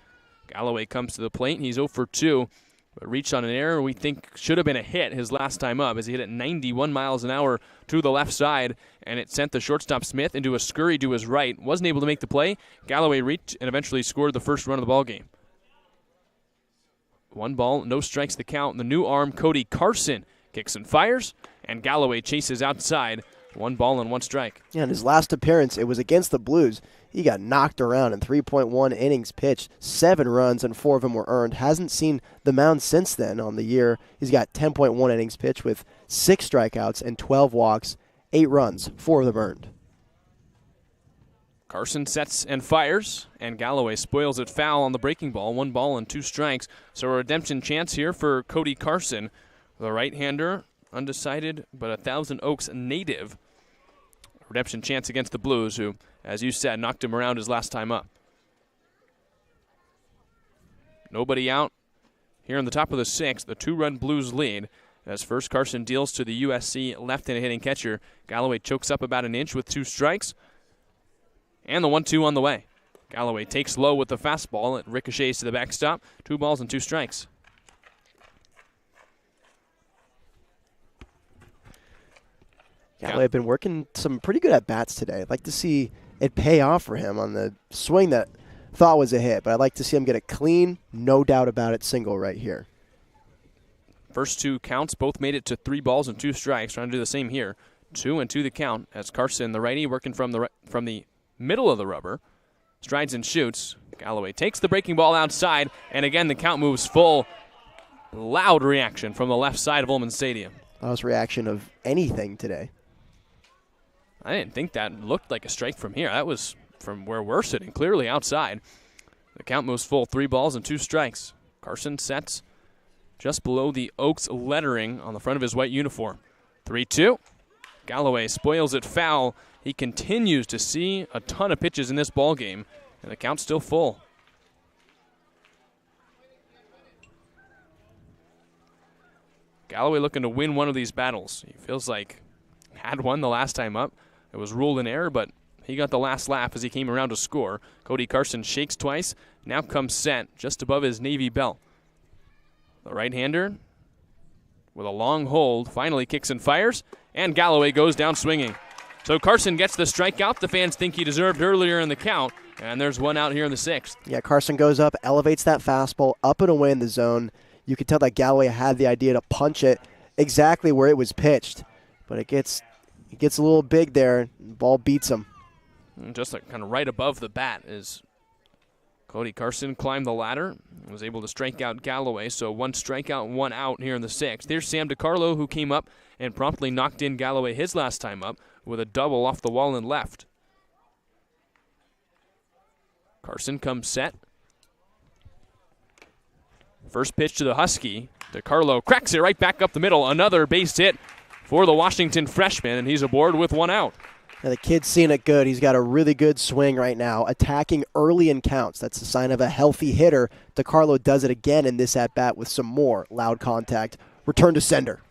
Galloway comes to the plate. He's 0 for 2. But reached on an error we think should have been a hit his last time up as he hit it 91 miles an hour to the left side, and it sent the shortstop Smith into a scurry to his right. Wasn't able to make the play. Galloway reached and eventually scored the first run of the ball game. 1 ball, no strikes the count. The new arm, Cody Carson, kicks and fires, and Galloway chases outside. 1 ball and 1 strike. Yeah, in his last appearance, it was against the Blues. He got knocked around in 3.1 innings pitched, 7 runs, and 4 of them were earned. Hasn't seen the mound since then on the year. He's got 10.1 innings pitched with 6 strikeouts and 12 walks, 8 runs, 4 of them earned. Carson sets and fires, and Galloway spoils it foul on the breaking ball. 1 ball and 2 strikes. So a redemption chance here for Cody Carson, the right-hander, undecided, but a Thousand Oaks native. Redemption chance against the Blues, who, as you said, knocked him around his last time up. Nobody out here in the top of the 6th. The 2-run Blues lead. As first Carson deals to the USC left-handed hitting catcher. Galloway chokes up about an inch with 2 strikes. And the 1-2 on the way. Galloway takes low with the fastball. It ricochets to the backstop. 2 balls and 2 strikes. Galloway have been working some pretty good at-bats today. I'd like to see it pay off for him on the swing that thought was a hit, but I'd like to see him get a clean, no doubt about it, single right here. First two counts both made it to 3 balls and 2 strikes. Trying to do the same here. 2-2 the count as Carson, the righty, working from the middle of the rubber. Strides and shoots. Galloway takes the breaking ball outside, and again the count moves full. Loud reaction from the left side of Ullman Stadium. Loudest reaction of anything today. I didn't think that looked like a strike from here. That was from where we're sitting, clearly outside. The count moves full, 3 balls and 2 strikes. Carson sets just below the Oaks lettering on the front of his white uniform. 3-2. Galloway spoils it foul. He continues to see a ton of pitches in this ball game, and the count's still full. Galloway looking to win one of these battles. He feels like he had one the last time up. It was ruled an error, but he got the last laugh as he came around to score. Cody Carson shakes twice, now comes set just above his Navy belt. The right-hander with a long hold finally kicks and fires, and Galloway goes down swinging. So Carson gets the strikeout the fans think he deserved earlier in the count, and there's one out here in the 6th. Yeah, Carson goes up, elevates that fastball up and away in the zone. You could tell that Galloway had the idea to punch it exactly where it was pitched, but it gets a little big there. The ball beats him. And just like kind of right above the bat is Cody Carson climbed the ladder and was able to strike out Galloway. So 1 strikeout, 1 out here in the 6th. Here's Sam DiCarlo, who came up and promptly knocked in Galloway his last time up with a double off the wall and left. Carson comes set. First pitch to the Husky. DiCarlo cracks it right back up the middle. Another base hit for the Washington freshman, and he's aboard with 1 out. Now the kid's seeing it good. He's got a really good swing right now, attacking early in counts. That's a sign of a healthy hitter. DiCarlo does it again in this at-bat with some more loud contact. Return to sender.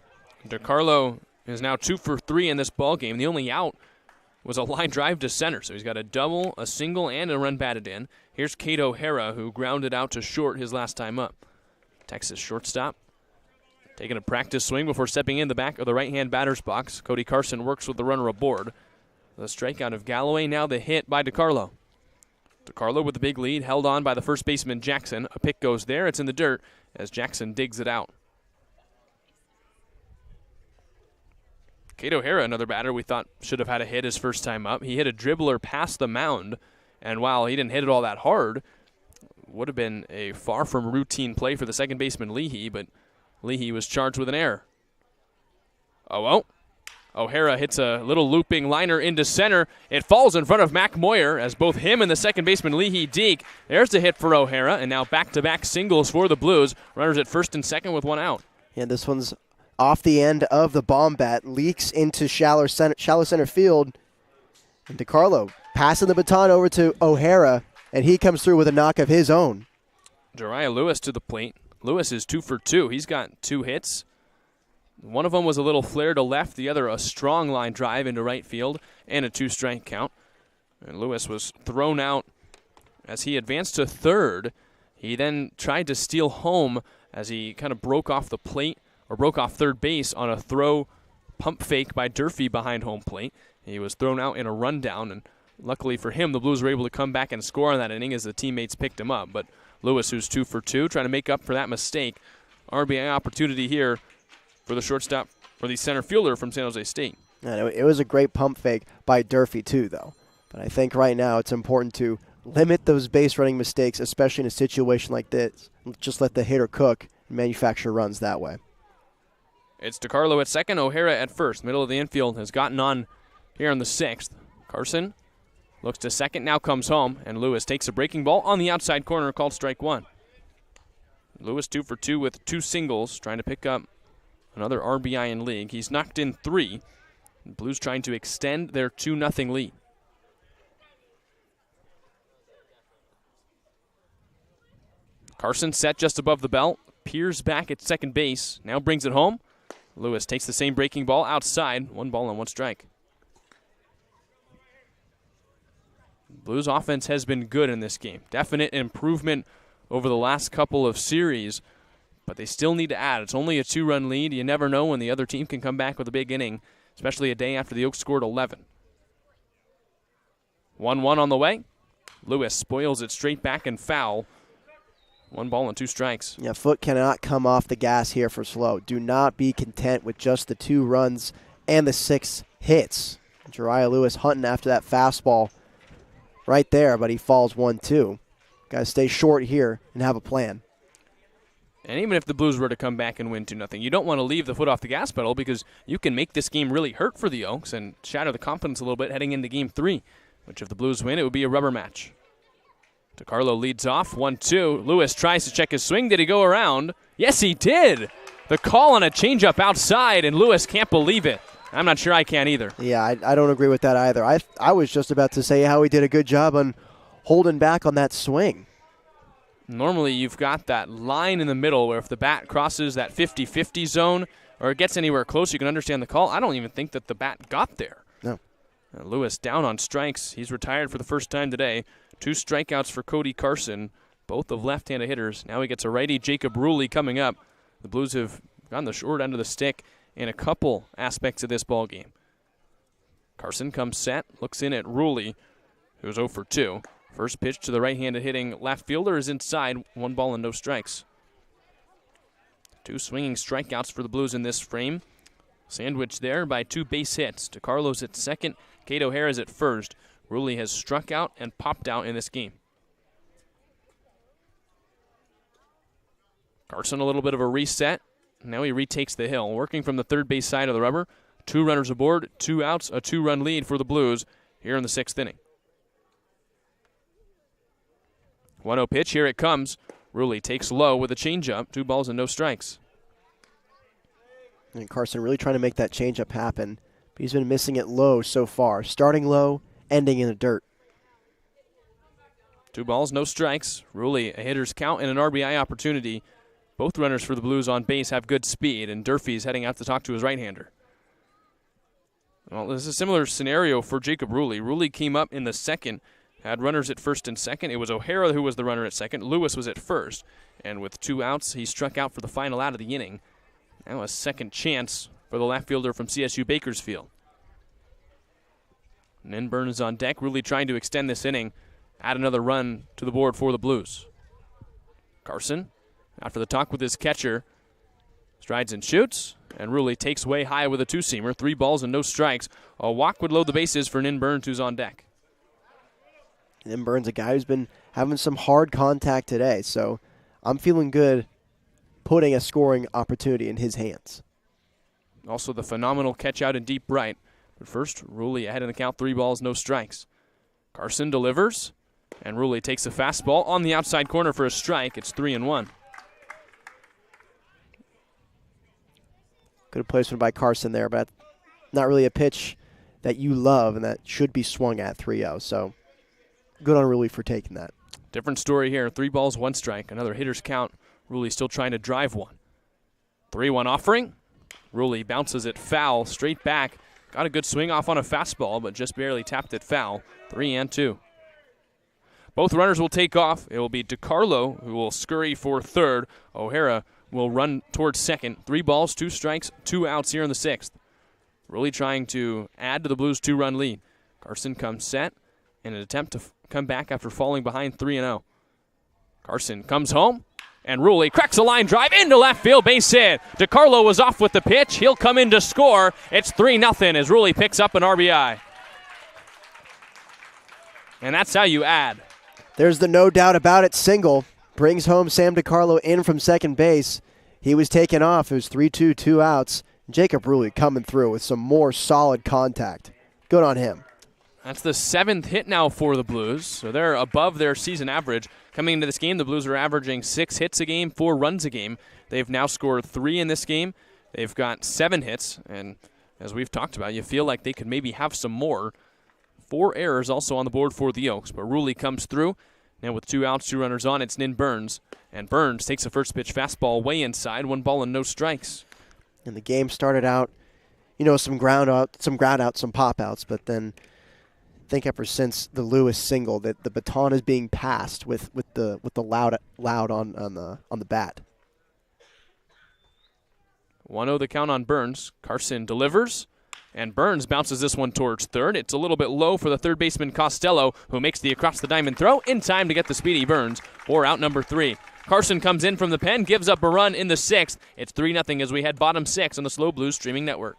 DiCarlo is now 2 for 3 in this ball game. The only out was a line drive to center, so he's got a double, a single, and a run batted in. Here's Kate O'Hara, who grounded out to short his last time up. Texas shortstop taking a practice swing before stepping in the back of the right-hand batter's box. Cody Carson works with the runner aboard. The strikeout of Galloway, now the hit by DiCarlo. DiCarlo with the big lead, held on by the first baseman Jackson. A pick goes there, it's in the dirt as Jackson digs it out. Kate O'Hara, another batter we thought should have had a hit his first time up. He hit a dribbler past the mound, and while he didn't hit it all that hard, would have been a far from routine play for the second baseman Leahy, but Leahy was charged with an error. O'Hara hits a little looping liner into center. It falls in front of Mac Moyer as both him and the second baseman Leahy deke. There's the hit for O'Hara, and now back-to-back singles for the Blues. Runners at first and second with 1 out. Yeah, this one's off the end of the bomb bat, leaks into shallow center field. And DiCarlo passing the baton over to O'Hara, and he comes through with a knock of his own. Jariah Lewis to the plate. Lewis is 2 for 2. He's got 2 hits. One of them was a little flare to left, the other a strong line drive into right field, and a 2-strike count. And Lewis was thrown out as he advanced to third. He then tried to steal home as he kind of broke off the plate, or broke off third base on a throw pump fake by Durfee behind home plate. He was thrown out in a rundown, and luckily for him, the Blues were able to come back and score on that inning as the teammates picked him up. But Lewis, who's 2 for 2, trying to make up for that mistake. RBI opportunity here for the shortstop, or the center fielder from San Jose State. And it was a great pump fake by Durfee, too, though. But I think right now it's important to limit those base running mistakes, especially in a situation like this. Just let the hitter cook and manufacture runs that way. It's DiCarlo at second, O'Hara at first. Middle of the infield has gotten on here in the 6th. Carson looks to second, now comes home, and Lewis takes a breaking ball on the outside corner, called strike 1. Lewis 2 for 2 with 2 singles, trying to pick up another RBI in league. He's knocked in 3. The Blues trying to extend their 2-0 lead. Carson set just above the belt, peers back at second base, now brings it home. Lewis takes the same breaking ball outside, 1 ball and 1 strike. Blues offense has been good in this game. Definite improvement over the last couple of series, but they still need to add. It's only a 2-run lead. You never know when the other team can come back with a big inning. especially a day after the Oaks scored 11. 1-1 on the way. Lewis spoils it straight back and foul. 1 ball and 2 strikes. Yeah, foot cannot come off the gas here for SLO. Do not be content with just the 2 runs and the 6 hits. Jariah Lewis hunting after that fastball right there, but he falls 1-2. Got to stay short here and have a plan. And even if the Blues were to come back and win 2-0, you don't want to leave the foot off the gas pedal because you can make this game really hurt for the Oaks and shatter the confidence a little bit heading into Game 3, which if the Blues win, it would be a rubber match. DiCarlo leads off, 1-2. Lewis tries to check his swing. Did he go around? Yes, he did. The call on a changeup outside, and Lewis can't believe it. I'm not sure I can either. Yeah, I don't agree with that either. I was just about to say how he did a good job on holding back on that swing. Normally you've got that line in the middle where if the bat crosses that 50-50 zone or it gets anywhere close, you can understand the call. I don't even think that the bat got there. No. Lewis down on strikes. He's retired for the first time today. 2 strikeouts for Cody Carson, both of left-handed hitters. Now he gets a righty, Jacob Ruley, coming up. The Blues have gotten the short end of the stick in a couple aspects of this ball game. Carson comes set, looks in at Ruley, who's 0 for 2. First pitch to the right-handed hitting left fielder is inside, 1 ball and no strikes. 2 swinging strikeouts for the Blues in this frame. Sandwiched there by 2 base hits. DiCarlo's at second, Cato Harris at first. Ruley has struck out and popped out in this game. Carson a little bit of a reset. Now he retakes the hill, working from the third base side of the rubber. 2 runners aboard, 2 outs, a 2-run lead for the Blues here in the 6th inning. 1-0 pitch, here it comes. Ruley takes low with a changeup, 2 balls and no strikes. And Carson really trying to make that changeup happen, but he's been missing it low so far. Starting low, ending in the dirt. 2 balls, no strikes. Ruley, a hitter's count and an RBI opportunity. Both runners for the Blues on base have good speed, and Durfee's heading out to talk to his right-hander. Well, this is a similar scenario for Jacob Ruley. Ruley came up in the second, had runners at first and second. It was O'Hara who was the runner at second. Lewis was at first. And with 2 outs, he struck out for the final out of the inning. Now a second chance for the left fielder from CSU Bakersfield. Ninburn is on deck, really trying to extend this inning, add another run to the board for the Blues. Carson, after the talk with his catcher, strides and shoots, and Ruley takes way high with a 2-seamer. 3 balls and no strikes. A walk would load the bases for Ninburn, who's on deck. Ninburn's a guy who's been having some hard contact today, so I'm feeling good putting a scoring opportunity in his hands. Also the phenomenal catch out in deep right. But first, Ruley ahead in the count, 3 balls, no strikes. Carson delivers, and Ruley takes a fastball on the outside corner for a strike. It's 3-1. Good placement by Carson there, but not really a pitch that you love and that should be swung at 3-0. So good on Ruley for taking that. Different story here. 3 balls, 1 strike. Another hitter's count. Ruley still trying to drive one. 3-1 offering. Ruley bounces it foul, straight back. Got a good swing off on a fastball, but just barely tapped it foul. 3-2. Both runners will take off. It will be DiCarlo who will scurry for third. O'Hara will run towards second. 3 balls, 2 strikes, 2 outs here in the 6th. Ruley trying to add to the Blues' 2-run lead. Carson comes set in an attempt to come back after falling behind 3-0. Carson comes home, and Ruley cracks a line drive into left field, base hit. DiCarlo was off with the pitch. He'll come in to score. It's 3-0 as Ruley picks up an RBI. And that's how you add. There's the no doubt about it single. Brings home Sam DiCarlo in from second base. He was taken off. It was 3-2, 2 outs. Jacob Ruley coming through with some more solid contact. Good on him. That's the 7th hit now for the Blues, so they're above their season average. Coming into this game, the Blues are averaging 6 hits a game, 4 runs a game. They've now scored 3 in this game. They've got 7 hits, and as we've talked about, you feel like they could maybe have some more. 4 errors also on the board for the Oaks, but Ruley comes through. Now with 2 outs, 2 runners on, it's Nin Burns. And Burns takes a first pitch fastball way inside, 1 ball and no strikes. And the game started out, some ground out, some pop outs, but then I think ever since the Lewis single that the baton is being passed with the loud on the bat. 1-0 the count on Burns. Carson delivers, And Burns bounces this one towards third. It's a little bit low for the third baseman Costello, who makes the across-the-diamond throw in time to get the speedy Burns for out number 3. Carson comes in from the pen, gives up a run in the 6th. It's 3-0 as we head bottom 6 on the SLO Blues streaming network.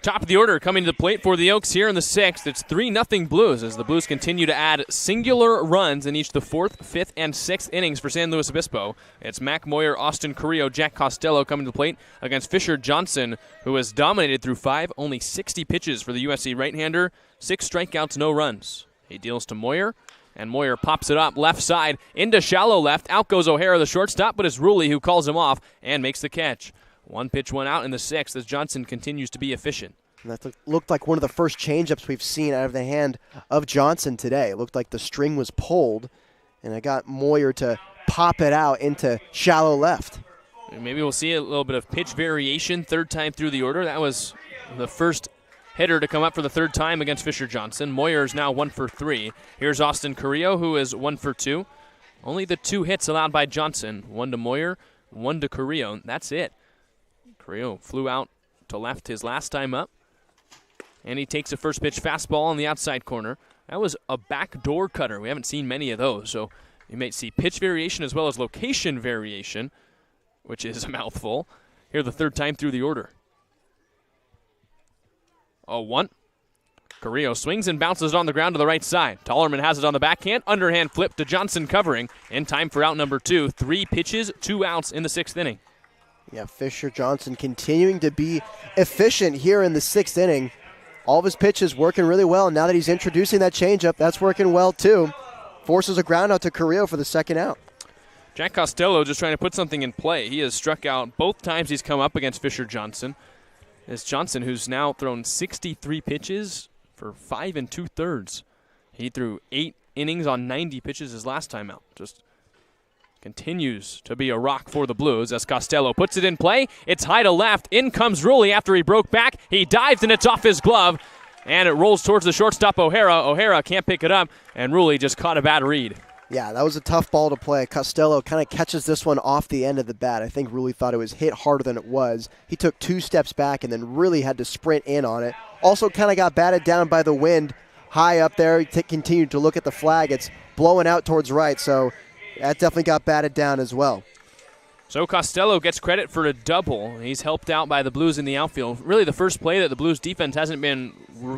Top of the order coming to the plate for the Oaks here in the 6th. It's 3-0 Blues as the Blues continue to add singular runs in each of the 4th, 5th, and 6th innings for San Luis Obispo. It's Mac Moyer, Austin Carrillo, Jack Costello coming to the plate against Fisher Johnson, who has dominated through 5, only 60 pitches for the USC right-hander, 6 strikeouts, no runs. He deals to Moyer, and Moyer pops it up left side into shallow left. Out goes O'Hara, the shortstop, but it's Rulli who calls him off and makes the catch. One pitch went out in the 6th as Johnson continues to be efficient. And that looked like one of the first changeups we've seen out of the hand of Johnson today. It looked like the string was pulled, and I got Moyer to pop it out into shallow left. Maybe we'll see a little bit of pitch variation third time through the order. That was the first hitter to come up for the third time against Fisher Johnson. Moyer is now 1 for 3. Here's Austin Carrillo, who is 1 for 2. Only the 2 hits allowed by Johnson. 1 to Moyer, 1 to Carrillo. That's it. Carrillo flew out to left his last time up, and he takes a first pitch fastball on the outside corner. That was a backdoor cutter. We haven't seen many of those, so you may see pitch variation as well as location variation, which is a mouthful. Here the third time through the order. 0-1. Carrillo swings and bounces it on the ground to the right side. Tollerman has it on the backhand. Underhand flip to Johnson covering. In time for out number 2. 3 pitches, 2 outs in the 6th inning. Yeah, Fisher Johnson continuing to be efficient here in the 6th inning. All of his pitches working really well. Now that he's introducing that changeup, that's working well too. Forces a ground out to Carrillo for the second out. Jack Costello just trying to put something in play. He has struck out both times he's come up against Fisher Johnson. It's Johnson who's now thrown 63 pitches for 5 2/3. He threw 8 innings on 90 pitches his last time out. Just continues to be a rock for the Blues as Costello puts it in play. It's high to left. In comes Rulli after he broke back. He dives and it's off his glove. And it rolls towards the shortstop O'Hara. O'Hara can't pick it up, and Rulli just caught a bad read. Yeah, that was a tough ball to play. Costello kind of catches this one off the end of the bat. I think Rulli thought it was hit harder than it was. He took 2 steps back and then really had to sprint in on it. Also kind of got batted down by the wind high up there. He continued to look at the flag. It's blowing out towards right, so that definitely got batted down as well. So Costello gets credit for a double. He's helped out by the Blues in the outfield. Really the first play that the Blues defense hasn't been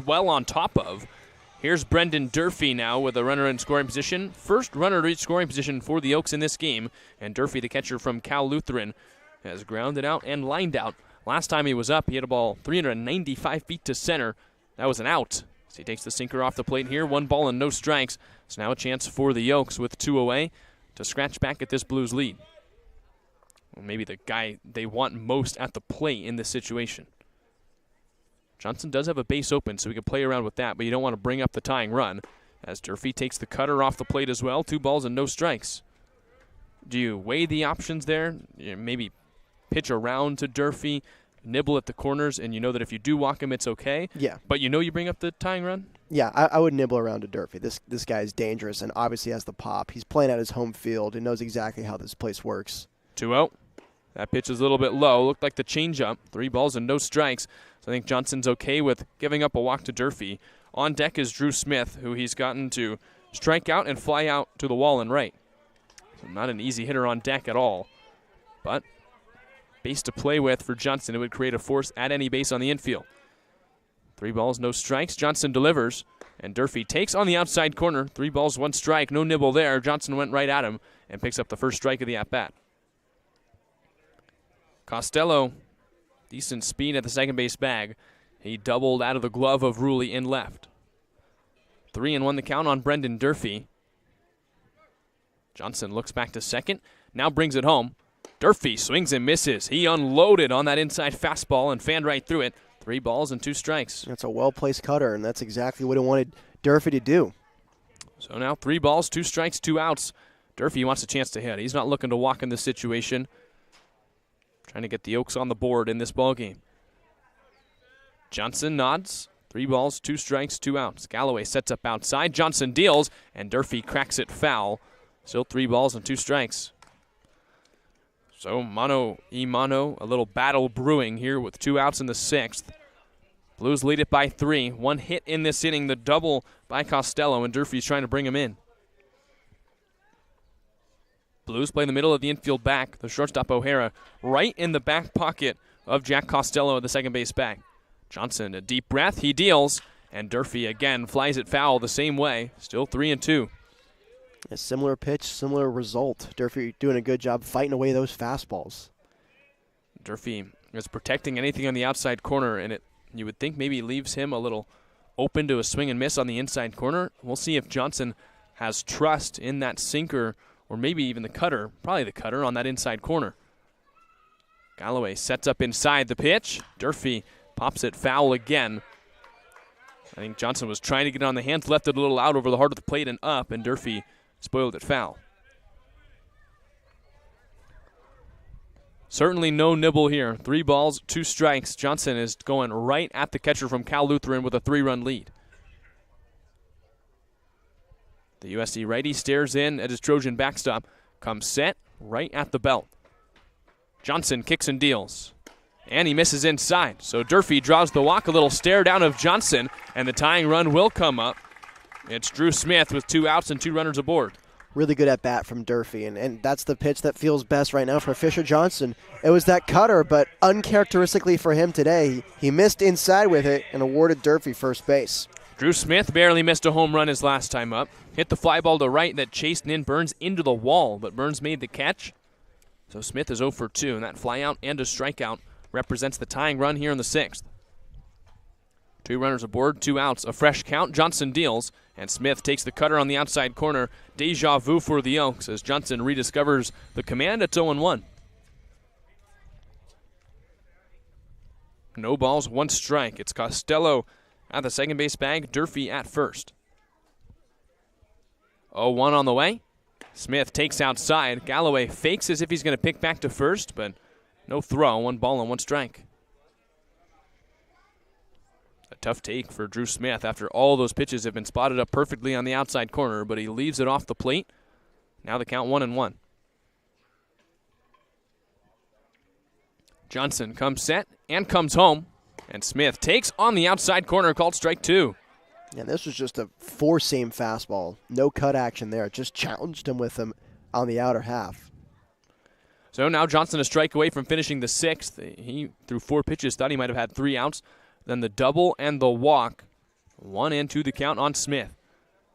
well on top of. Here's Brendan Durfee now with a runner in scoring position. First runner to reach scoring position for the Oaks in this game. And Durfee, the catcher from Cal Lutheran, has grounded out and lined out. Last time he was up, he hit a ball 395 feet to center. That was an out. So he takes the sinker off the plate here. 1 ball and no strikes. So now a chance for the Oaks with 2 away to scratch back at this Blues lead. Well, maybe the guy they want most at the plate in this situation. Johnson does have a base open, so we can play around with that, but you don't want to bring up the tying run. As Durfee takes the cutter off the plate as well. 2 balls and no strikes. Do you weigh the options there? Maybe pitch around to Durfee, nibble at the corners, and you know that if you do walk him, it's okay. Yeah. But you bring up the tying run? Yeah, I would nibble around to Durfee. This guy is dangerous and obviously has the pop. He's playing at his home field and knows exactly how this place works. 2-0. That pitch is a little bit low. Looked like the changeup. 3 balls and no strikes. So I think Johnson's okay with giving up a walk to Durfee. On deck is Drew Smith, who he's gotten to strike out and fly out to the wall and right. So not an easy hitter on deck at all. But base to play with for Johnson. It would create a force at any base on the infield. 3 balls, no strikes. Johnson delivers, and Durfee takes on the outside corner. 3 balls, 1 strike. No nibble there. Johnson went right at him and picks up the first strike of the at-bat. Costello, decent speed at the second base bag. He doubled out of the glove of Rulli in left. 3-1 the count on Brendan Durfee. Johnson looks back to second, now brings it home. Durfee swings and misses. He unloaded on that inside fastball and fanned right through it. 3 balls and 2 strikes. That's a well-placed cutter, and that's exactly what he wanted Durfee to do. So now 3 balls, 2 strikes, 2 outs. Durfee wants a chance to hit. He's not looking to walk in this situation. Trying to get the Oaks on the board in this ballgame. Johnson nods. 3 balls, 2 strikes, 2 outs. Galloway sets up outside. Johnson deals, and Durfee cracks it foul. Still 3 balls and 2 strikes. So mano, a little battle brewing here with 2 outs in the 6th. Blues lead it by 3. 1 hit in this inning, the double by Costello, and Durfee's trying to bring him in. Blues play in the middle of the infield back. The shortstop O'Hara right in the back pocket of Jack Costello at the second base back. Johnson, a deep breath. He deals, and Durfee again flies it foul the same way. Still 3-2. A similar pitch, similar result. Durfee doing a good job fighting away those fastballs. Durfee is protecting anything on the outside corner, and you would think maybe leaves him a little open to a swing and miss on the inside corner. We'll see if Johnson has trust in that sinker or maybe even the cutter, probably the cutter on that inside corner. Galloway sets up inside the pitch. Durfee pops it foul again. I think Johnson was trying to get it on the hands, left it a little out over the heart of the plate and up, and Durfee spoiled it foul. Certainly no nibble here. 3 balls, 2 strikes. Johnson is going right at the catcher from Cal Lutheran with a 3-run lead. The USC righty stares in at his Trojan backstop. Comes set right at the belt. Johnson kicks and deals. And he misses inside. So Durfee draws the walk, a little stare down of Johnson, and the tying run will come up. It's Drew Smith with 2 outs and 2 runners aboard. Really good at bat from Durfee, and that's the pitch that feels best right now for Fisher Johnson. It was that cutter, but uncharacteristically for him today, he missed inside with it and awarded Durfee first base. Drew Smith barely missed a home run his last time up. Hit the fly ball to right that chased in Burns into the wall, but Burns made the catch. So Smith is 0 for 2, and that fly out and a strikeout represents the tying run here in the 6th. 2 runners aboard, 2 outs, a fresh count. Johnson deals, and Smith takes the cutter on the outside corner. Deja vu for the Oaks as Johnson rediscovers the command at 0-1. No balls, 1 strike. It's Costello at the second base bag, Durfee at first. 0-1 on the way. Smith takes outside. Galloway fakes as if he's going to pick back to first, but no throw. 1 ball and 1 strike. A tough take for Drew Smith after all those pitches have been spotted up perfectly on the outside corner, but he leaves it off the plate. Now the count 1-1. Johnson comes set and comes home, and Smith takes on the outside corner, called strike 2. And this was just a 4-seam fastball. No cut action there. Just challenged him with him on the outer half. So now Johnson a strike away from finishing the 6th. He, through 4 pitches, thought he might have had 3 outs. Then the double and the walk. 1-2 the count on Smith.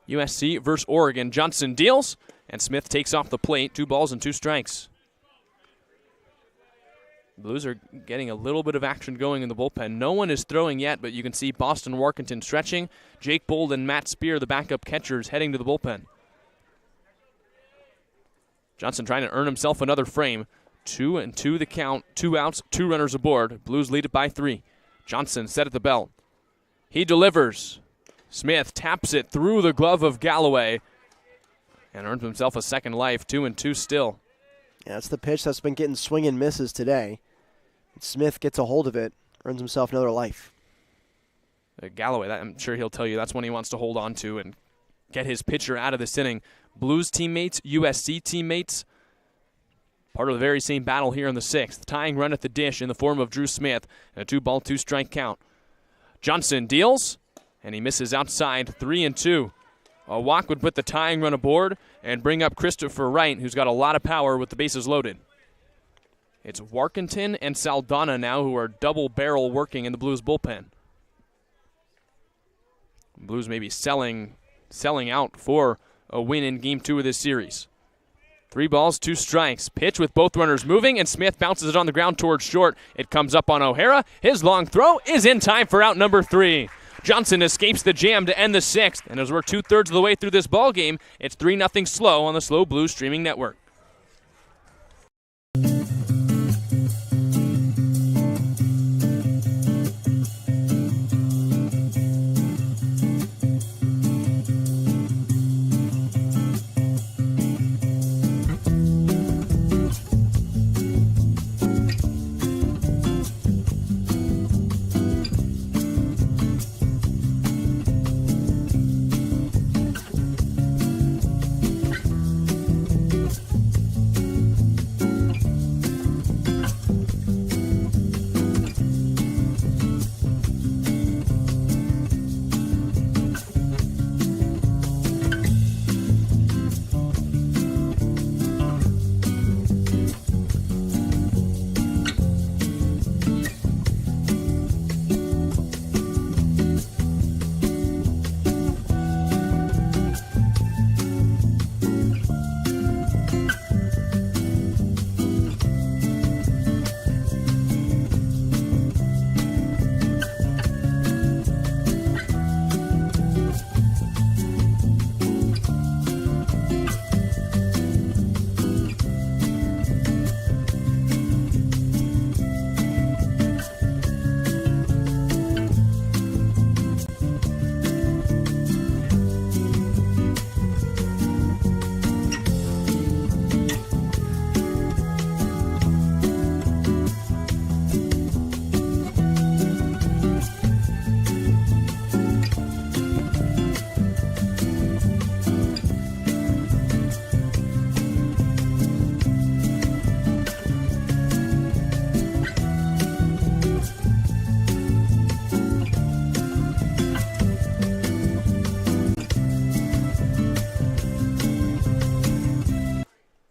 USC versus Oregon. Johnson deals, and Smith takes off the plate. 2 balls and 2 strikes. Blues are getting a little bit of action going in the bullpen. No one is throwing yet, but you can see Boston Workington stretching. Jake Bold and Matt Spear, the backup catchers, heading to the bullpen. Johnson trying to earn himself another frame. 2-2 the count. 2 outs, 2 runners aboard. Blues lead it by 3. Johnson set at the belt. He delivers. Smith taps it through the glove of Galloway and earns himself a second life. 2-2 still. Yeah, that's the pitch that's been getting swing and misses today. Smith gets a hold of it, earns himself another life. Galloway, I'm sure he'll tell you that's one he wants to hold on to and get his pitcher out of this inning. Blues teammates, USC teammates, part of the very same battle here in the 6th. Tying run at the dish in the form of Drew Smith, and a 2-ball, 2-strike count. Johnson deals, and he misses outside, 3-2. A walk would put the tying run aboard and bring up Christopher Wright, who's got a lot of power with the bases loaded. It's Warkentin and Saldana now who are double barrel working in the Blues bullpen. Blues may be selling out for a win in Game 2 of this series. 3 balls, 2 strikes. Pitch with both runners moving, and Smith bounces it on the ground towards short. It comes up on O'Hara. His long throw is in time for out number 3. Johnson escapes the jam to end the 6th, and as we're 2/3 of the way through this ball game, it's 3-0 SLO on the SLO Blues streaming network.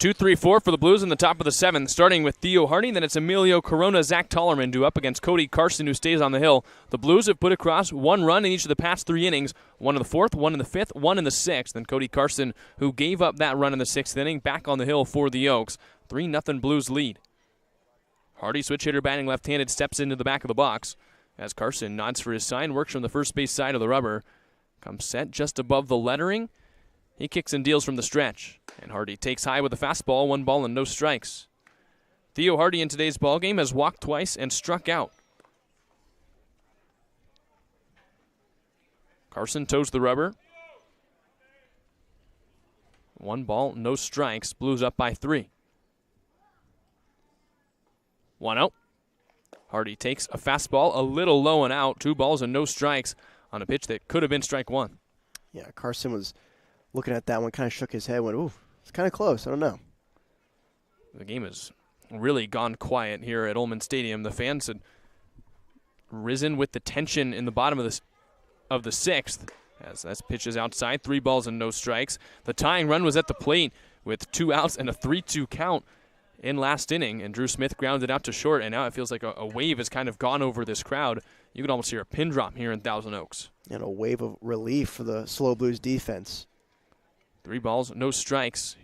Two, 3, 4 for the Blues in the top of the 7th, starting with Theo Hardy. Then it's Emilio Corona, Zach Tollerman due up against Cody Carson, who stays on the hill. The Blues have put across 1 run in each of the past 3 innings, 1 in the 4th, 1 in the 5th, 1 in the 6th. Then Cody Carson, who gave up that run in the 6th inning, back on the hill for the Oaks. 3-0 Blues lead. Hardy, switch hitter batting left-handed, steps into the back of the box as Carson nods for his sign, works from the first base side of the rubber. Comes set just above the lettering. He kicks and deals from the stretch, and Hardy takes high with a fastball, 1 ball and no strikes. Theo Hardy in today's ballgame has walked twice and struck out. Carson toes the rubber. 1 ball, no strikes. Blues up by 3. 1 out. Hardy takes a fastball a little low and out. 2 balls and no strikes on a pitch that could have been strike 1. Yeah, Carson was looking at that one, kind of shook his head, went, ooh, it's kind of close. I don't know. The game has really gone quiet here at Ullman Stadium. The fans had risen with the tension in the bottom of the 6th as that pitch is outside. 3 balls and no strikes. The tying run was at the plate with 2 outs and a 3-2 count in last inning, and Drew Smith grounded out to short, and now it feels like a wave has kind of gone over this crowd. You could almost hear a pin drop here in Thousand Oaks. And a wave of relief for the SLO Blues defense. 3 balls, no strikes.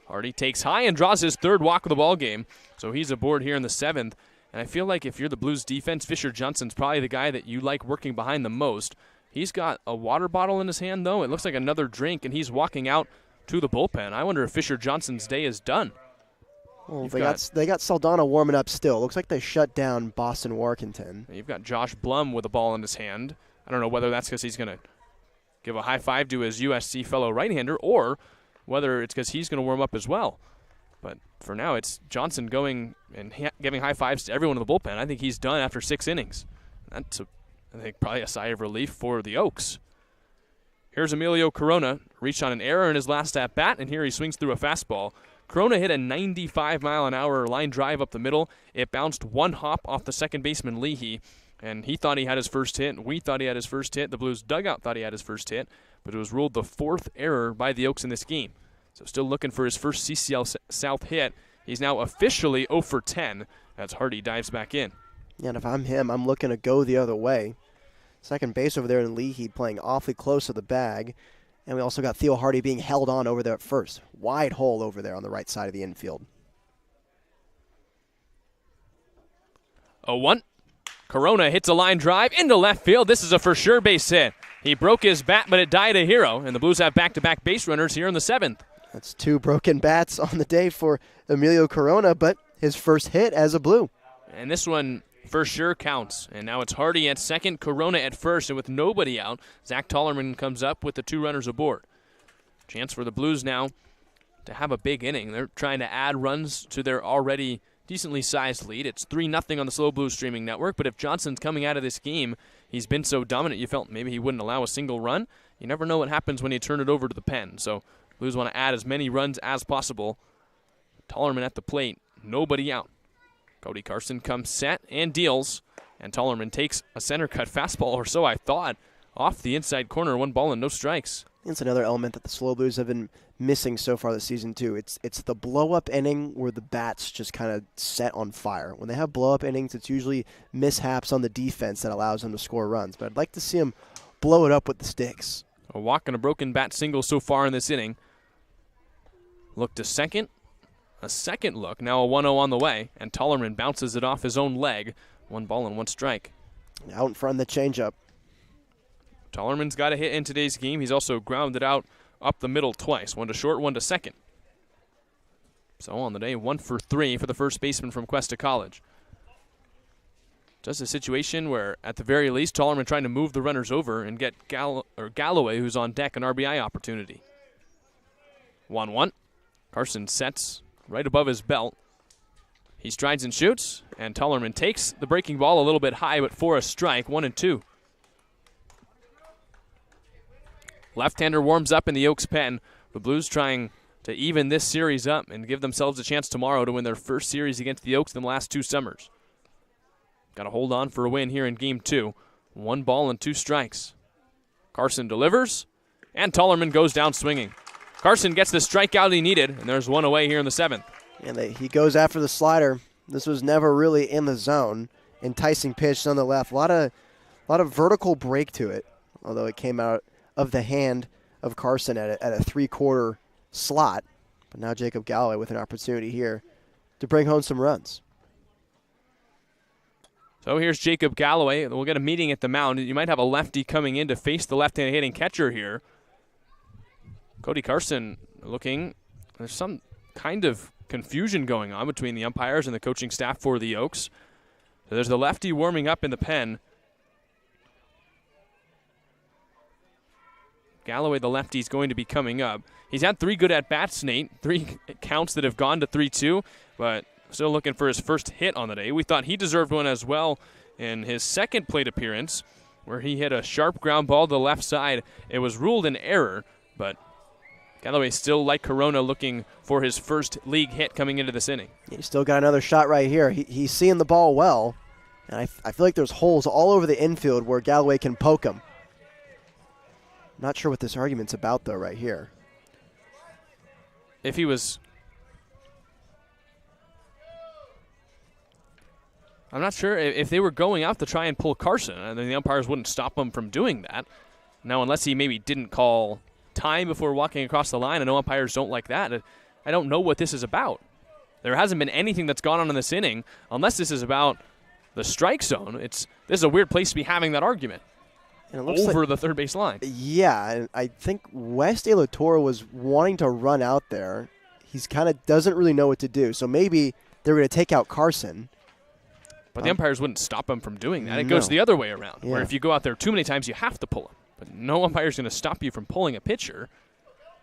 Hardy takes high and draws his 3rd walk of the ball game, so he's aboard here in the 7th. And I feel like if you're the Blues defense, Fisher Johnson's probably the guy that you like working behind the most. He's got a water bottle in his hand, though. It looks like another drink, and he's walking out to the bullpen. I wonder if Fisher Johnson's day is done. Well, they got Saldana warming up still. Looks like they shut down Boston Warkentin. You've got Josh Blum with a ball in his hand. I don't know whether that's because he's going to give a high five to his USC fellow right-hander, or whether it's because he's going to warm up as well. But for now, it's Johnson going and giving high fives to everyone in the bullpen. I think he's done after 6 innings. That's, I think, probably a sigh of relief for the Oaks. Here's Emilio Corona, reached on an error in his last at-bat, and here he swings through a fastball. Corona hit a 95-mile-an-hour line drive up the middle. It bounced one hop off the second baseman Leahy, and he thought he had his first hit. We thought he had his first hit. The Blues dugout thought he had his first hit, but it was ruled the 4th error by the Oaks in this game. So still looking for his first CCL South hit. He's now officially 0 for 10 as Hardy dives back in. Yeah, and if I'm him, I'm looking to go the other way. Second base over there in Leahy playing awfully close to the bag. And we also got Theo Hardy being held on over there at first. Wide hole over there on the right side of the infield. 0-1. Corona hits a line drive into left field. This is a for sure base hit. He broke his bat, but it died a hero. And the Blues have back-to-back base runners here in the 7th. That's 2 broken bats on the day for Emilio Corona, but his first hit as a Blue. And this one for sure counts. And now it's Hardy at second, Corona at first, and with nobody out, Zach Tollerman comes up with the 2 runners aboard. Chance for the Blues now to have a big inning. They're trying to add runs to their already decently sized lead. It's 3-0 on the SLO Blues streaming network, but if Johnson's coming out of this game, he's been so dominant you felt maybe he wouldn't allow a single run. You never know what happens when you turn it over to the pen. So Blues want to add as many runs as possible. Tollerman at the plate, nobody out. Cody Carson comes set and deals, and Tollerman takes a center cut fastball or so, I thought, off the inside corner, 1 ball and no strikes. It's another element that the SLO Blues have been missing so far this season too. It's the blow-up inning where the bats just kind of set on fire. When they have blow-up innings, it's usually mishaps on the defense that allows them to score runs. But I'd like to see them blow it up with the sticks. A walk and a broken bat single so far in this inning. Look to second. A second look, now a 1-0 on the way, and Tollerman bounces it off his own leg. 1 ball and 1 strike. Out in front of the changeup. Tollerman's got a hit in today's game. He's also grounded out up the middle twice, 1 to short, 1 to second. So on the day, 1 for 3 for the first baseman from Cuesta College. Just a situation where, at the very least, Tollerman trying to move the runners over and get Galloway, who's on deck, an RBI opportunity. 1-1. Carson sets right above his belt. He strides and shoots, and Tollerman takes the breaking ball a little bit high, but for a strike, 1-2. Left-hander warms up in the Oaks pen. The Blues trying to even this series up and give themselves a chance tomorrow to win their first series against the Oaks in the last 2 summers. Got to hold on for a win here in Game 2. 1 ball and 2 strikes. Carson delivers, and Tollerman goes down swinging. Carson gets the strikeout he needed, and there's 1 away here in the 7th. And he goes after the slider. This was never really in the zone. Enticing pitch on the left. A lot of vertical break to it, although it came out of the hand of Carson at a 3/4 slot. But now Jacob Galloway with an opportunity here to bring home some runs. So here's Jacob Galloway. We'll get a meeting at the mound. You might have a lefty coming in to face the left-handed hitting catcher here. Cody Carson looking. There's some kind of confusion going on between the umpires and the coaching staff for the Oaks. So there's the lefty warming up in the pen. Galloway, the lefty, is going to be coming up. He's had 3 good at-bats, Nate. 3 counts that have gone to 3-2, but still looking for his first hit on the day. We thought he deserved one as well in his second plate appearance, where he hit a sharp ground ball to the left side. It was ruled an error, but Galloway still, like Corona, looking for his first league hit coming into this inning. He's still got another shot right here. He's seeing the ball well, and I feel like there's holes all over the infield where Galloway can poke him. Not sure what this argument's about, though, right here. If he was... I'm not sure if they were going out to try and pull Carson, and then the umpires wouldn't stop him from doing that. Now, unless he maybe didn't call time before walking across the line. I know umpires don't like that. I don't know what this is about. There hasn't been anything that's gone on in this inning, unless this is about the strike zone. This is a weird place to be having that argument. And it looks over like, the third base line. Yeah, and I think West De La Torre was wanting to run out there. He's kind of doesn't really know what to do. So maybe they're going to take out Carson. But the umpires wouldn't stop him from doing that. It No. goes the other way around, where Yeah. if you go out there too many times, you have to pull him. But no umpire's going to stop you from pulling a pitcher.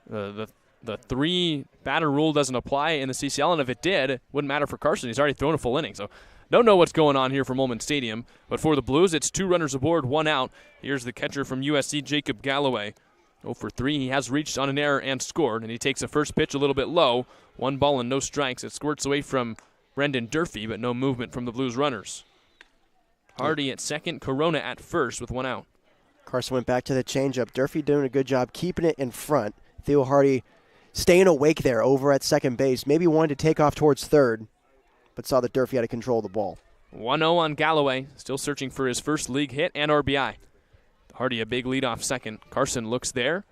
The the 3-batter rule doesn't apply in the CCL, and if it did, it wouldn't matter for Carson. He's already thrown a full inning, so don't know what's going on here from Ullman Stadium. But for the Blues, it's 2 runners aboard, 1 out. Here's the catcher from USC, Jacob Galloway. 0 for 3. He has reached on an error and scored, and he takes the first pitch a little bit low. 1 ball and no strikes. It squirts away from Brendan Durfee, but no movement from the Blues runners. Hardy at second, Corona at first with 1 out. Carson went back to the changeup. Durfee doing a good job keeping it in front. Theo Hardy staying awake there over at second base. Maybe wanted to take off towards third, but saw that Durfee had to control the ball. 1-0 on Galloway, still searching for his first league hit and RBI. Hardy a big lead off second. Carson looks there,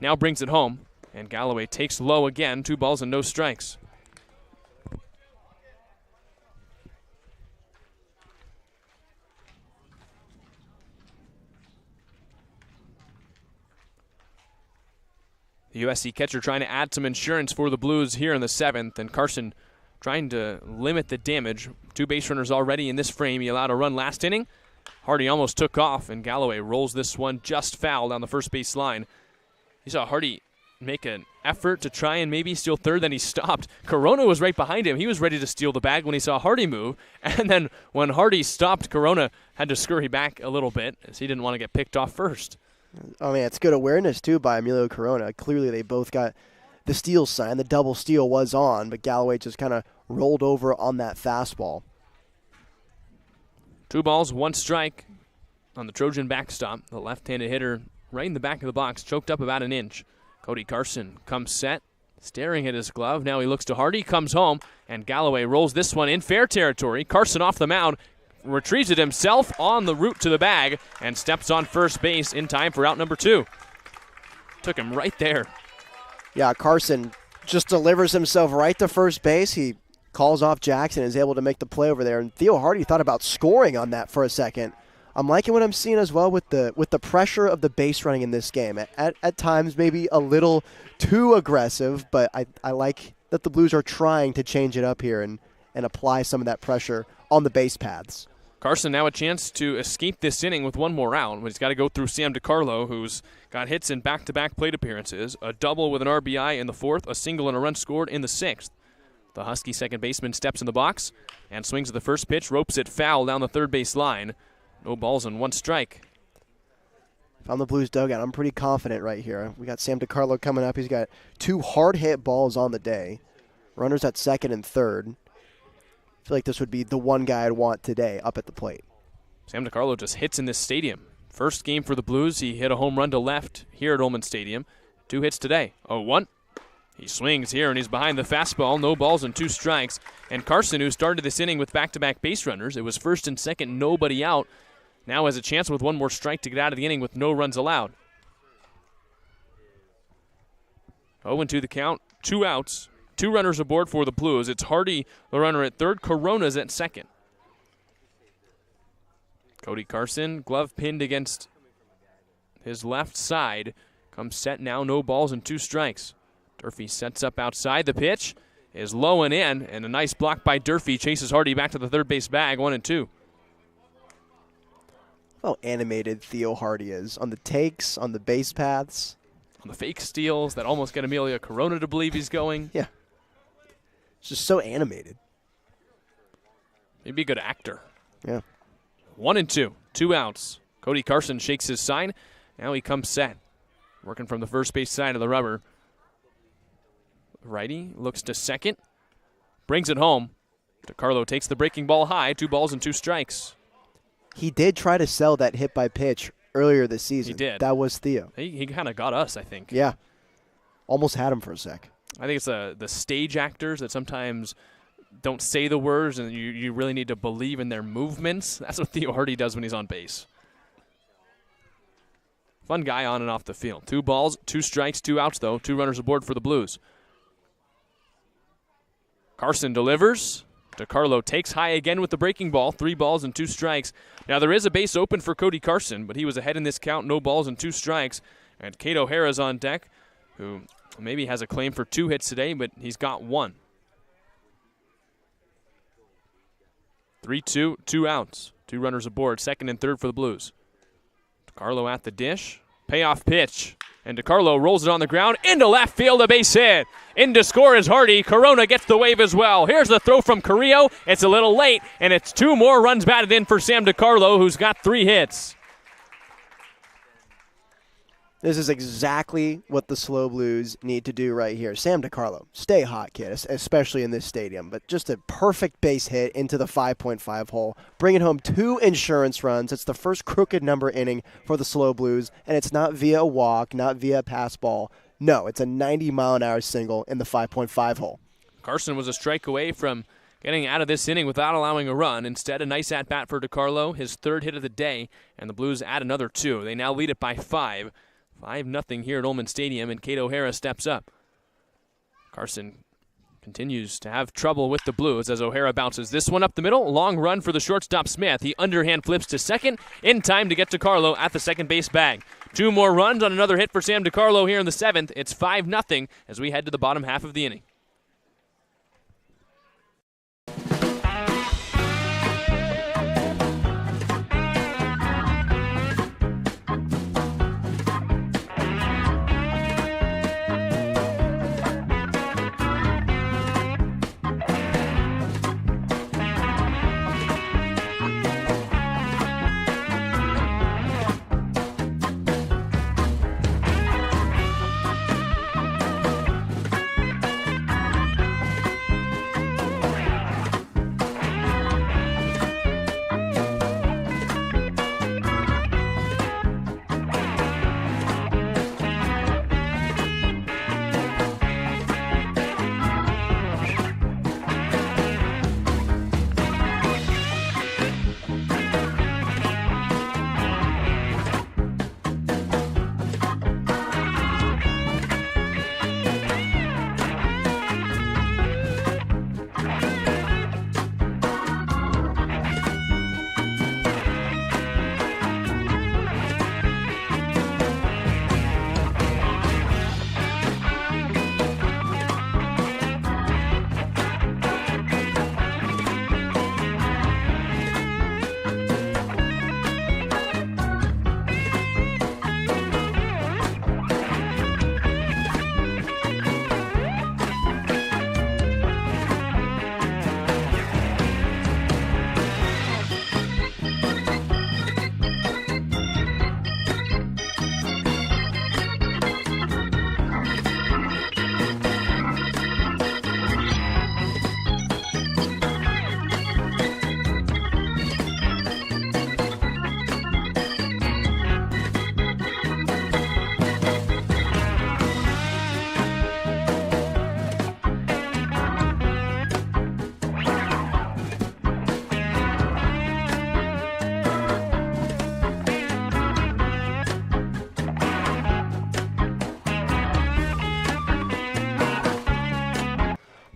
now brings it home, and Galloway takes low again, 2 balls and no strikes. The USC catcher trying to add some insurance for the Blues here in the 7th, and Carson trying to limit the damage. 2 base runners already in this frame. He allowed a run last inning. Hardy almost took off, and Galloway rolls this one just foul down the first base line. You saw Hardy make an effort to try and maybe steal third, then he stopped. Corona was right behind him. He was ready to steal the bag when he saw Hardy move, and then when Hardy stopped, Corona had to scurry back a little bit as he didn't want to get picked off first. Oh, man, it's good awareness, too, by Emilio Corona. Clearly, they both got the steal sign. The double steal was on, but Galloway just kind of rolled over on that fastball. 2 balls, 1 strike on the Trojan backstop. The left-handed hitter right in the back of the box, choked up about an inch. Cody Carson comes set, staring at his glove. Now he looks to Hardy, comes home, and Galloway rolls this one in fair territory. Carson off the mound, retrieves it himself on the route to the bag, and steps on first base in time for out number 2. Took him right there. Yeah, Carson just delivers himself right to first base. He calls off Jackson and is able to make the play over there. And Theo Hardy thought about scoring on that for a second. I'm liking what I'm seeing as well with the pressure of the base running in this game. At times maybe a little too aggressive, but I like that the Blues are trying to change it up here and apply some of that pressure on the base paths. Carson now a chance to escape this inning with 1 more out, but he's got to go through Sam DiCarlo, who's got hits in back-to-back plate appearances, a double with an RBI in the 4th, a single and a run scored in the 6th. The Husky second baseman steps in the box and swings at the first pitch, ropes it foul down the third base line. No balls and 1 strike. If I'm the Blues dugout, I'm pretty confident right here. We got Sam DiCarlo coming up. He's got 2 hard-hit balls on the day. Runners at second and third. I feel like this would be the one guy I'd want today up at the plate. Sam DiCarlo just hits in this stadium. First game for the Blues, he hit a home run to left here at Ullman Stadium. 2 hits today. 0-1. He swings here, and he's behind the fastball. No balls and 2 strikes. And Carson, who started this inning with back-to-back base runners, it was first and second, nobody out. Now has a chance with 1 more strike to get out of the inning with no runs allowed. 0-2 the count, 2 outs. 2 runners aboard for the Blues. It's Hardy, the runner at third. Corona's at second. Cody Carson, glove pinned against his left side. Comes set now, no balls and 2 strikes. Durfee sets up outside. The pitch is low and in, and a nice block by Durfee chases Hardy back to the third base bag, 1-2. How animated Theo Hardy is on the takes, on the base paths. On the fake steals that almost get Emilio Corona to believe he's going. Yeah. It's just so animated. He'd be a good actor. Yeah. 1-2, 2 outs. Cody Carson shakes his sign. Now he comes set. Working from the first base side of the rubber. Righty looks to second. Brings it home. DiCarlo takes the breaking ball high. 2 balls and 2 strikes. He did try to sell that hit by pitch earlier this season. He did. That was Theo. He kind of got us, I think. Yeah. Almost had him for a sec. I think it's the stage actors that sometimes don't say the words, and you really need to believe in their movements. That's what Theo Hardy does when he's on base. Fun guy on and off the field. 2 balls, 2 strikes, 2 outs, though. 2 runners aboard for the Blues. Carson delivers. DiCarlo takes high again with the breaking ball. 3 balls and 2 strikes. Now there is a base open for Cody Carson, but he was ahead in this count. No balls and 2 strikes. And Kate O'Hara's on deck, who maybe has a claim for 2 hits today, but he's got 1. 3-2, 2 outs. 2 runners aboard, second and third for the Blues. DiCarlo at the dish. Payoff pitch. And DiCarlo rolls it on the ground into left field, a base hit. In to score is Hardy. Corona gets the wave as well. Here's the throw from Carrillo. It's a little late, and it's 2 more runs batted in for Sam DiCarlo, who's got 3 hits. This is exactly what the SLO Blues need to do right here. Sam DiCarlo, stay hot, kid, especially in this stadium. But just a perfect base hit into the 5.5 hole, bringing home 2 insurance runs. It's the first crooked number inning for the SLO Blues, and it's not via a walk, not via a pass ball. No, it's a 90-mile-an-hour single in the 5.5 hole. Carson was a strike away from getting out of this inning without allowing a run. Instead, a nice at-bat for DiCarlo, his 3rd hit of the day, and the Blues add another 2. They now lead it by 5. 5-0 here at Ullman Stadium, and Kate O'Hara steps up. Carson continues to have trouble with the Blues as O'Hara bounces this one up the middle. Long run for the shortstop Smith. He underhand flips to second in time to get DiCarlo at the second base bag. 2 more runs on another hit for Sam DiCarlo here in the 7th. It's 5-0 as we head to the bottom half of the inning.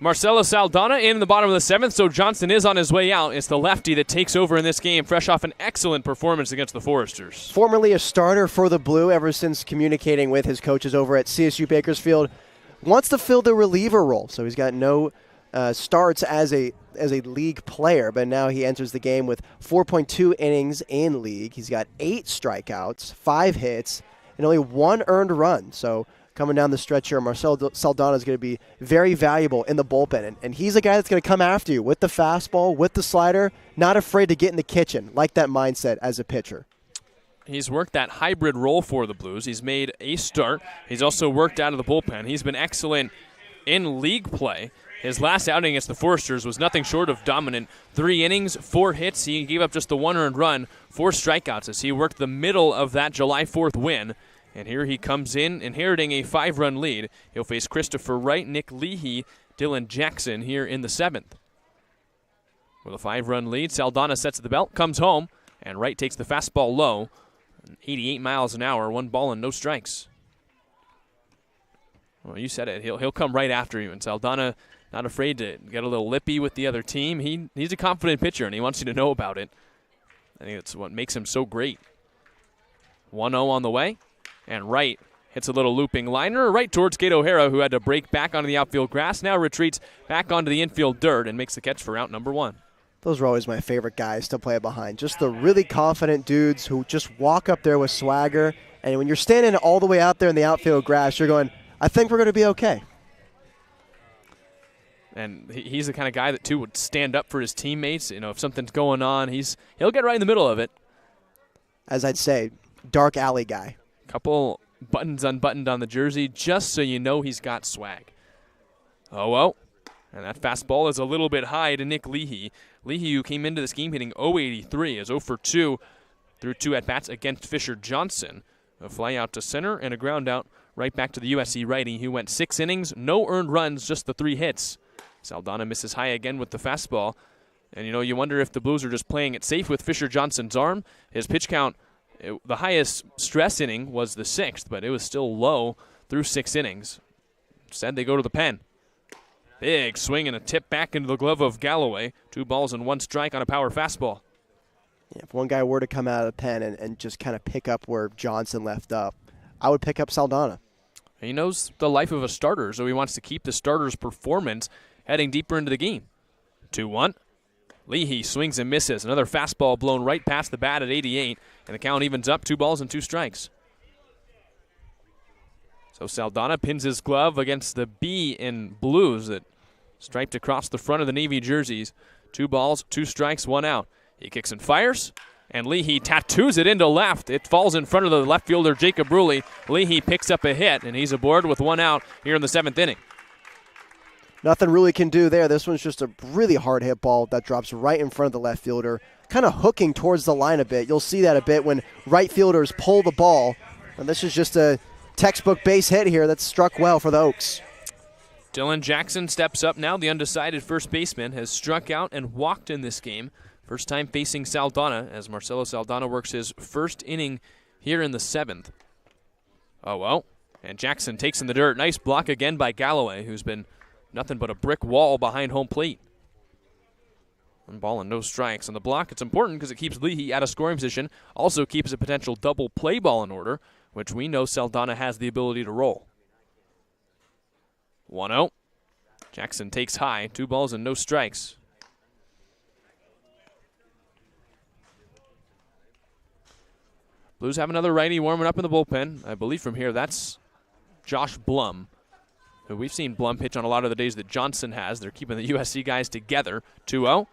Marcelo Saldana in the bottom of the 7th, so Johnson is on his way out. It's the lefty that takes over in this game, fresh off an excellent performance against the Foresters. Formerly a starter for the Blue ever since communicating with his coaches over at CSU Bakersfield, wants to fill the reliever role. So he's got no starts as a league player, but now he enters the game with 4.2 innings in league. He's got 8 strikeouts, 5 hits, and only 1 earned run. So coming down the stretch here, Marcelo Saldana is going to be very valuable in the bullpen. And he's a guy that's going to come after you with the fastball, with the slider, not afraid to get in the kitchen, like that mindset as a pitcher. He's worked that hybrid role for the Blues. He's made a start. He's also worked out of the bullpen. He's been excellent in league play. His last outing against the Foresters was nothing short of dominant. 3 innings, 4 hits. He gave up just the 1 earned run, 4 strikeouts as he worked the middle of that July 4th win. And here he comes in, inheriting a 5-run lead. He'll face Christopher Wright, Nick Leahy, Dylan Jackson here in the 7th. With a 5-run lead, Saldana sets the belt, comes home, and Wright takes the fastball low. 88 miles an hour, 1 ball and no strikes. Well, you said it. He'll come right after you, and Saldana not afraid to get a little lippy with the other team. He's a confident pitcher, and he wants you to know about it. I think that's what makes him so great. 1-0 on the way. And Wright hits a little looping liner right towards Kate O'Hara, who had to break back onto the outfield grass. Now retreats back onto the infield dirt and makes the catch for out number 1. Those are always my favorite guys to play behind. Just the really confident dudes who just walk up there with swagger And when you're standing all the way out there in the outfield grass, you're going, I think we're going to be okay. And he's the kind of guy that, too, would stand up for his teammates. You know, if something's going on, he'll get right in the middle of it. As I'd say, dark alley guy. Couple buttons unbuttoned on the jersey just so you know he's got swag. Oh, well. And that fastball is a little bit high to Nick Leahy. Leahy, who came into this game hitting .083, is 0 for 2 through 2 at-bats against Fisher Johnson. A fly out to center and a ground out right back to the USC righty, who went 6 innings, no earned runs, just the 3 hits. Saldana misses high again with the fastball. And, you know, you wonder if the Blues are just playing it safe with Fisher Johnson's arm. His pitch count, the highest stress inning was the 6th, but it was still low through 6 innings. Instead, they go to the pen. Big swing and a tip back into the glove of Galloway. 2 balls and 1 strike on a power fastball. Yeah, if one guy were to come out of the pen and just kind of pick up where Johnson left up, I would pick up Saldana. He knows the life of a starter, so he wants to keep the starter's performance heading deeper into the game. 2-1. Leahy swings and misses. Another fastball blown right past the bat at 88, and the count evens up, 2 balls and 2 strikes. So Saldana pins his glove against the B in blues that striped across the front of the Navy jerseys. 2 balls, 2 strikes, 1 out. He kicks and fires, and Leahy tattoos it into left. It falls in front of the left fielder, Jacob Bruley. Leahy picks up a hit, and he's aboard with 1 out here in the 7th inning. Nothing really can do there. This one's just a really hard hit ball that drops right in front of the left fielder, kind of hooking towards the line a bit. You'll see that a bit when right fielders pull the ball. And this is just a textbook base hit here that's struck well for the Oaks. Dylan Jackson steps up now. The undecided first baseman has struck out and walked in this game. First time facing Saldana as Marcelo Saldana works his first inning here in the 7th. Oh, well. And Jackson takes in the dirt. Nice block again by Galloway, who's been nothing but a brick wall behind home plate. 1 ball and no strikes on the block. It's important because it keeps Leahy out of scoring position. Also keeps a potential double play ball in order, which we know Saldana has the ability to roll. 1-0. Jackson takes high. 2 balls and no strikes. Blues have another righty warming up in the bullpen. I believe from here that's Josh Blum. We've seen Blum pitch on a lot of the days that Johnson has. They're keeping the USC guys together. 2-0.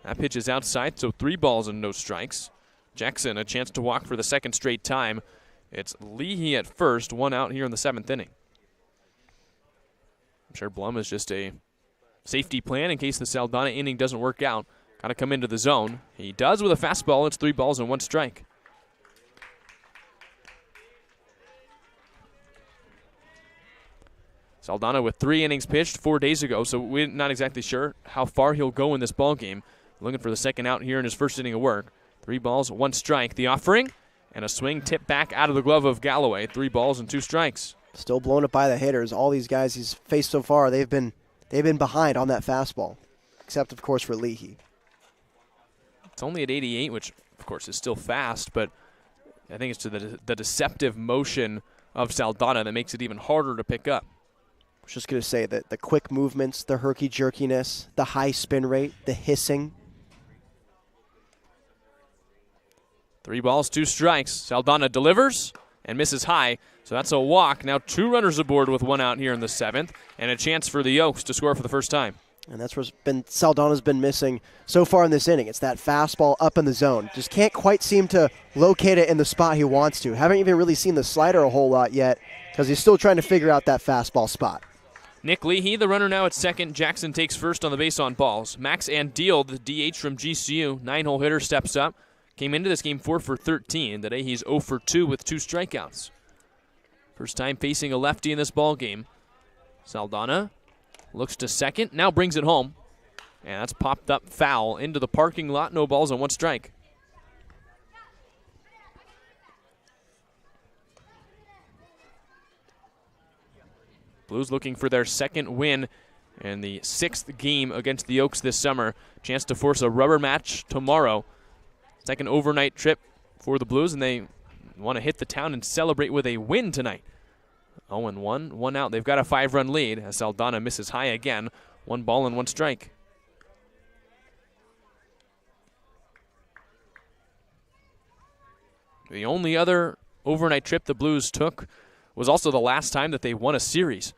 That pitch is outside, so 3 balls and no strikes. Jackson a chance to walk for the 2nd straight time. It's Leahy at first, 1 out here in the 7th inning. I'm sure Blum is just a safety plan in case the Saldana inning doesn't work out. Got to come into the zone. He does with a fastball. It's 3 balls and 1 strike. Saldana with 3 innings pitched 4 days ago, so we're not exactly sure how far he'll go in this ball game. Looking for the 2nd out here in his first inning of work. 3 balls, 1 strike. The offering, and a swing tip back out of the glove of Galloway. 3 balls and 2 strikes. Still blown up by the hitters. All these guys he's faced so far, they've been behind on that fastball, except of course for Leahy. It's only at 88, which of course is still fast, but I think it's to the deceptive motion of Saldana that makes it even harder to pick up. I was just going to say that the quick movements, the herky-jerkiness, the high spin rate, the hissing. 3 balls, 2 strikes. Saldana delivers and misses high, so that's a walk. Now 2 runners aboard with 1 out here in the 7th, and a chance for the Oaks to score for the first time. And that's what's been Saldana's been missing so far in this inning. It's that fastball up in the zone. Just can't quite seem to locate it in the spot he wants to. Haven't even really seen the slider a whole lot yet because he's still trying to figure out that fastball spot. Nick Leahy, the runner now at 2nd. Jackson takes first on the base on balls. Max Andeal, the DH from GCU, 9-hole hitter, steps up. Came into this game 4 for 13. Today he's 0 for 2 with 2 strikeouts. First time facing a lefty in this ball game. Saldana looks to 2nd, now brings it home. And that's popped up foul into the parking lot. No balls and 1 strike. Blues looking for their 2nd win in the 6th game against the Oaks this summer. Chance to force a rubber match tomorrow. 2nd overnight trip for the Blues, and they want to hit the town and celebrate with a win tonight. 0-1, 1 out. They've got a 5-run lead as Saldana misses high again. 1 ball and 1 strike. The only other overnight trip the Blues took was also the last time that they won a series.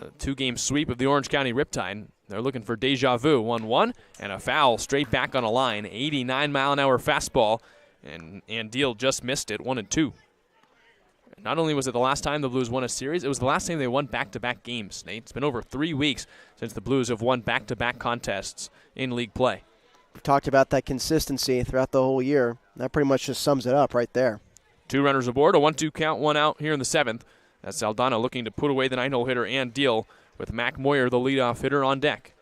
A 2-game sweep of the Orange County Riptide. They're looking for deja vu. 1-1 and a foul straight back on a line. 89-mile-an-hour fastball, and Deal just missed it. 1-2. Not only was it the last time the Blues won a series, it was the last time they won back-to-back games, Nate. It's been over 3 weeks since the Blues have won back-to-back contests in league play. We've talked about that consistency throughout the whole year. That pretty much just sums it up right there. 2 runners aboard, a 1-2 count, 1 out here in the 7th. That's Saldana looking to put away the 9-hole hitter and Deal, with Mac Moyer, the leadoff hitter, on deck.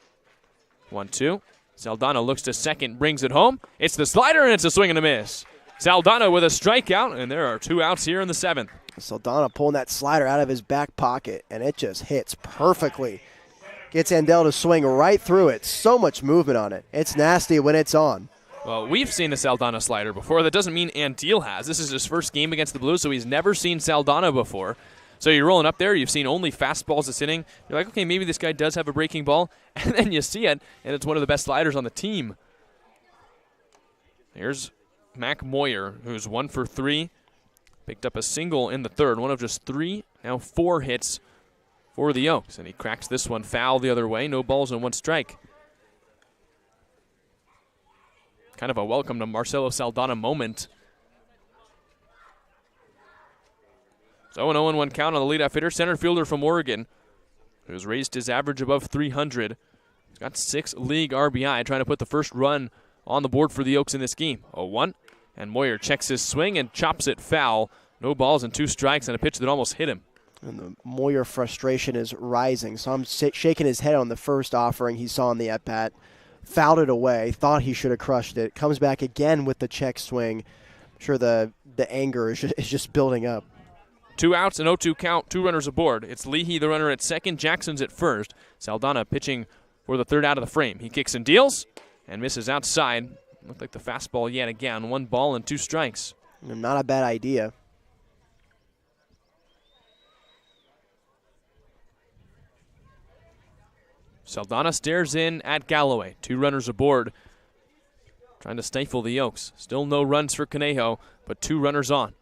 1-2. Saldana looks to second, brings it home. It's the slider, and it's a swing and a miss. Saldana with a strikeout, and there are 2 outs here in the 7th. Saldana pulling that slider out of his back pocket, and it just hits perfectly. Gets Andel to swing right through it. So much movement on it. It's nasty when it's on. Well, we've seen the Saldana slider before. That doesn't mean Antiel has. This is his first game against the Blues, so he's never seen Saldana before. So you're rolling up there, you've seen only fastballs this inning. You're like, okay, maybe this guy does have a breaking ball. And then you see it, and it's one of the best sliders on the team. Here's Mac Moyer, who's 1 for 3. Picked up a single in the 3rd, one of just 3, now 4 hits for the Oaks. And he cracks this one foul the other way. No balls and 1 strike. Kind of a welcome to Marcelo Saldana moment. So an 0-1 count on the leadoff hitter, center fielder from Oregon, who's raised his average above 300. He's got 6 league RBI, trying to put the first run on the board for the Oaks in this game. 0-1, and Moyer checks his swing and chops it foul. No balls and 2 strikes and a pitch that almost hit him. And the Moyer frustration is rising. So I'm shaking his head on the first offering he saw in the at-bat. Fouled it away, thought he should have crushed it. Comes back again with the check swing. I'm sure the anger is just building up. 2 outs, an 0-2 count, 2 runners aboard. It's Leahy, the runner, at second. Jackson's at first. Saldana pitching for the 3rd out of the frame. He kicks and deals and misses outside. Looked like the fastball yet again. 1 ball and 2 strikes. Not a bad idea. Saldana stares in at Galloway. 2 runners aboard, trying to stifle the Oaks. Still no runs for Conejo, but 2 runners on.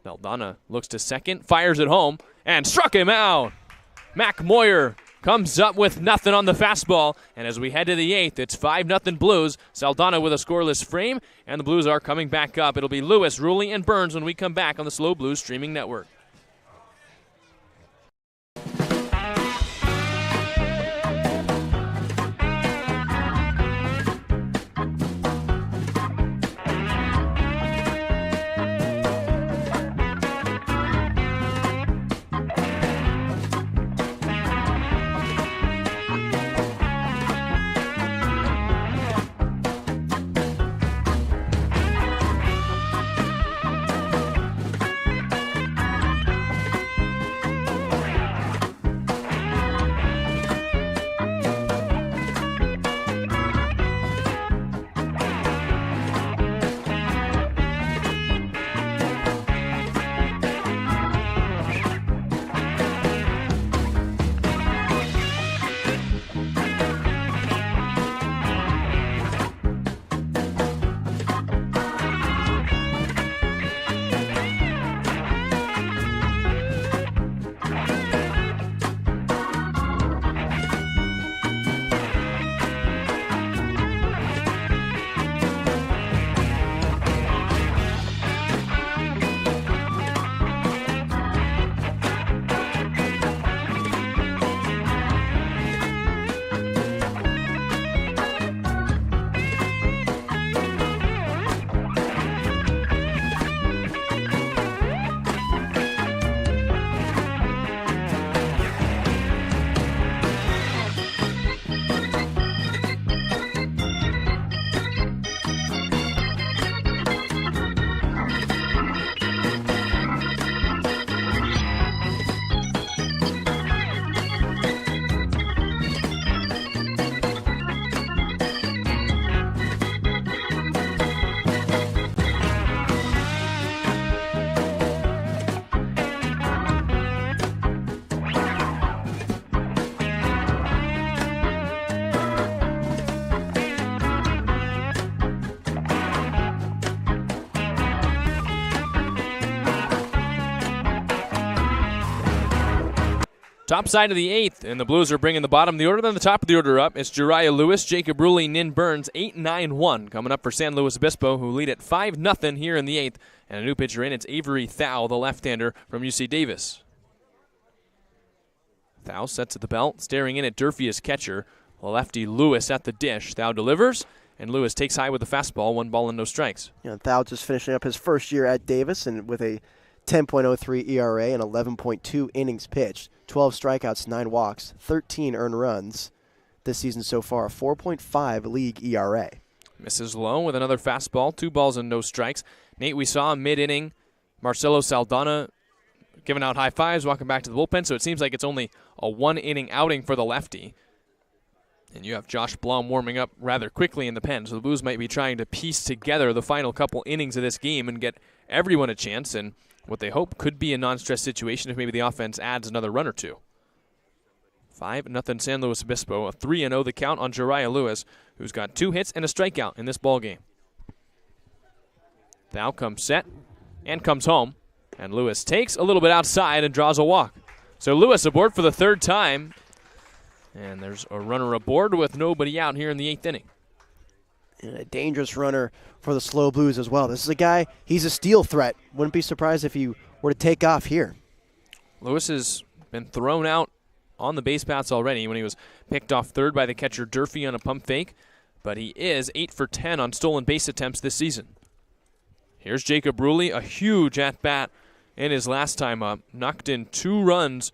Saldana looks to second, fires it home, and struck him out. Mac Moyer comes up with nothing on the fastball, and as we head to the 8th, it's 5-0 Blues. Saldana with a scoreless frame, and the Blues are coming back up. It'll be Lewis, Rulli, and Burns when we come back on the SLO Blues streaming network. Top side of the 8th, and the Blues are bringing the bottom of the order. Then the top of the order up, it's Jariah Lewis, Jacob Ruley, Nin Burns, 8-9-1. Coming up for San Luis Obispo, who lead at 5-0 here in the 8th. And a new pitcher in, it's Avery Thau, the left-hander from UC Davis. Thau sets at the belt, staring in at Durfee as catcher. Lefty Lewis at the dish. Thau delivers, and Lewis takes high with the fastball, 1 ball and no strikes. Yeah, Thau just finishing up his first year at Davis and with a 10.03 ERA and 11.2 innings pitched, 12 strikeouts, 9 walks, 13 earned runs this season so far, 4.5 league ERA. Misses low with another fastball, 2 balls and no strikes. Nate, we saw mid-inning Marcelo Saldana giving out high fives, walking back to the bullpen, so it seems like it's only a 1-inning outing for the lefty. And you have Josh Blum warming up rather quickly in the pen, so the Blues might be trying to piece together the final couple innings of this game and get everyone a chance, and what they hope could be a non-stress situation if maybe the offense adds another run or two. 5-0 San Luis Obispo, a 3-0 the count on Jariah Lewis, who's got 2 hits and a strikeout in this ball game. Thau comes set and comes home, and Lewis takes a little bit outside and draws a walk. So Lewis aboard for the 3rd time, and there's a runner aboard with nobody out here in the 8th inning. And a dangerous runner for the SLO Blues as well. This is a guy, he's a steal threat. Wouldn't be surprised if he were to take off here. Lewis has been thrown out on the base paths already when he was picked off 3rd by the catcher Durfee on a pump fake, but he is 8 for 10 on stolen base attempts this season. Here's Jacob Ruley, a huge at-bat in his last time up. Knocked in 2 runs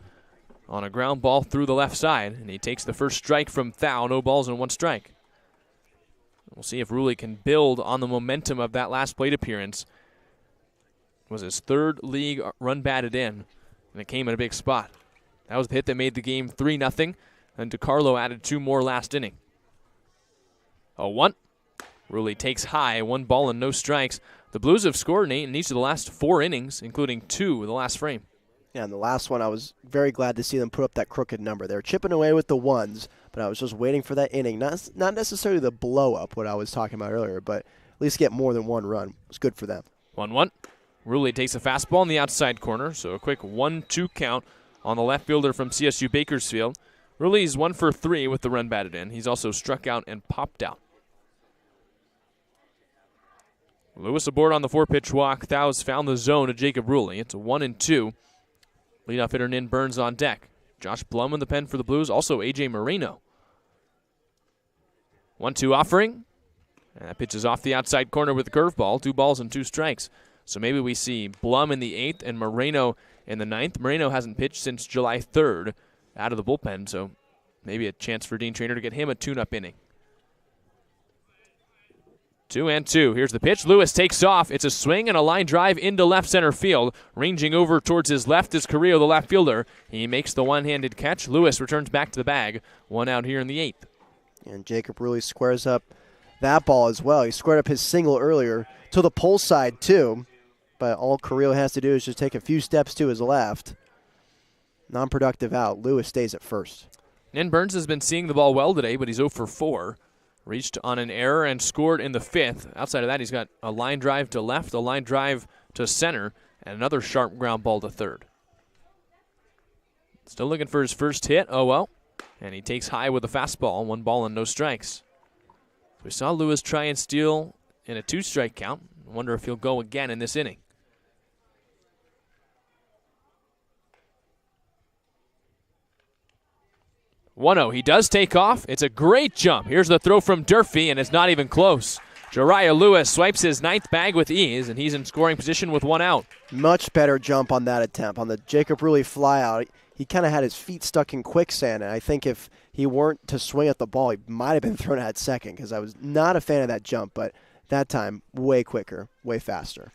on a ground ball through the left side, and he takes the first strike from Thau, no balls and 1 strike. We'll see if Ruley can build on the momentum of that last plate appearance. It was his 3rd league run batted in, and it came in a big spot. That was the hit that made the game 3-0, and DiCarlo added 2 more last inning. 0-1. Ruley takes high, 1 ball and no strikes. The Blues have scored, Nate, in each of the last 4 innings, including 2 in the last frame. Yeah, and the last one, I was very glad to see them put up that crooked number. They were chipping away with the ones, but I was just waiting for that inning. Not necessarily the blow-up, what I was talking about earlier, but at least get more than 1 run. It was good for them. 1-1. Ruley takes a fastball in the outside corner, so a quick 1-2 count on the left fielder from CSU Bakersfield. Ruley's 1 for 3 with the run batted in. He's also struck out and popped out. Lewis aboard on the 4-pitch walk. Thau's found the zone to Jacob Ruley. It's a 1-2. Leadoff hitter Nin Burns on deck. Josh Blum in the pen for the Blues. Also A.J. Moreno. 1-2 offering. And that pitch is off the outside corner with the curveball. 2 balls and 2 strikes. So maybe we see Blum in the 8th and Moreno in the 9th. Moreno hasn't pitched since July 3rd out of the bullpen, so maybe a chance for Dean Traynor to get him a tune-up inning. 2-2. Here's the pitch. Lewis takes off. It's a swing and a line drive into left center field. Ranging over towards his left is Carrillo, the left fielder. He makes the one-handed catch. Lewis returns back to the bag. 1 out here in the 8th. And Jacob really squares up that ball as well. He squared up his single earlier to the pole side too. But all Carrillo has to do is just take a few steps to his left. Non-productive out. Lewis stays at first. Nin Burns has been seeing the ball well today, but he's 0 for 4. Reached on an error and scored in the 5th. Outside of that, he's got a line drive to left, a line drive to center, and another sharp ground ball to 3rd. Still looking for his first hit. Oh, well. And he takes high with a fastball. 1 ball and no strikes. We saw Lewis try and steal in a 2-strike count. I wonder if he'll go again in this inning. 1-0. He does take off. It's a great jump. Here's the throw from Durfee, and it's not even close. Jariah Lewis swipes his 9th bag with ease, and he's in scoring position with 1 out. Much better jump on that attempt. On the Jacob Ruley flyout, he kind of had his feet stuck in quicksand, and I think if he weren't to swing at the ball, he might have been thrown out at second, because I was not a fan of that jump, but that time, way quicker, way faster.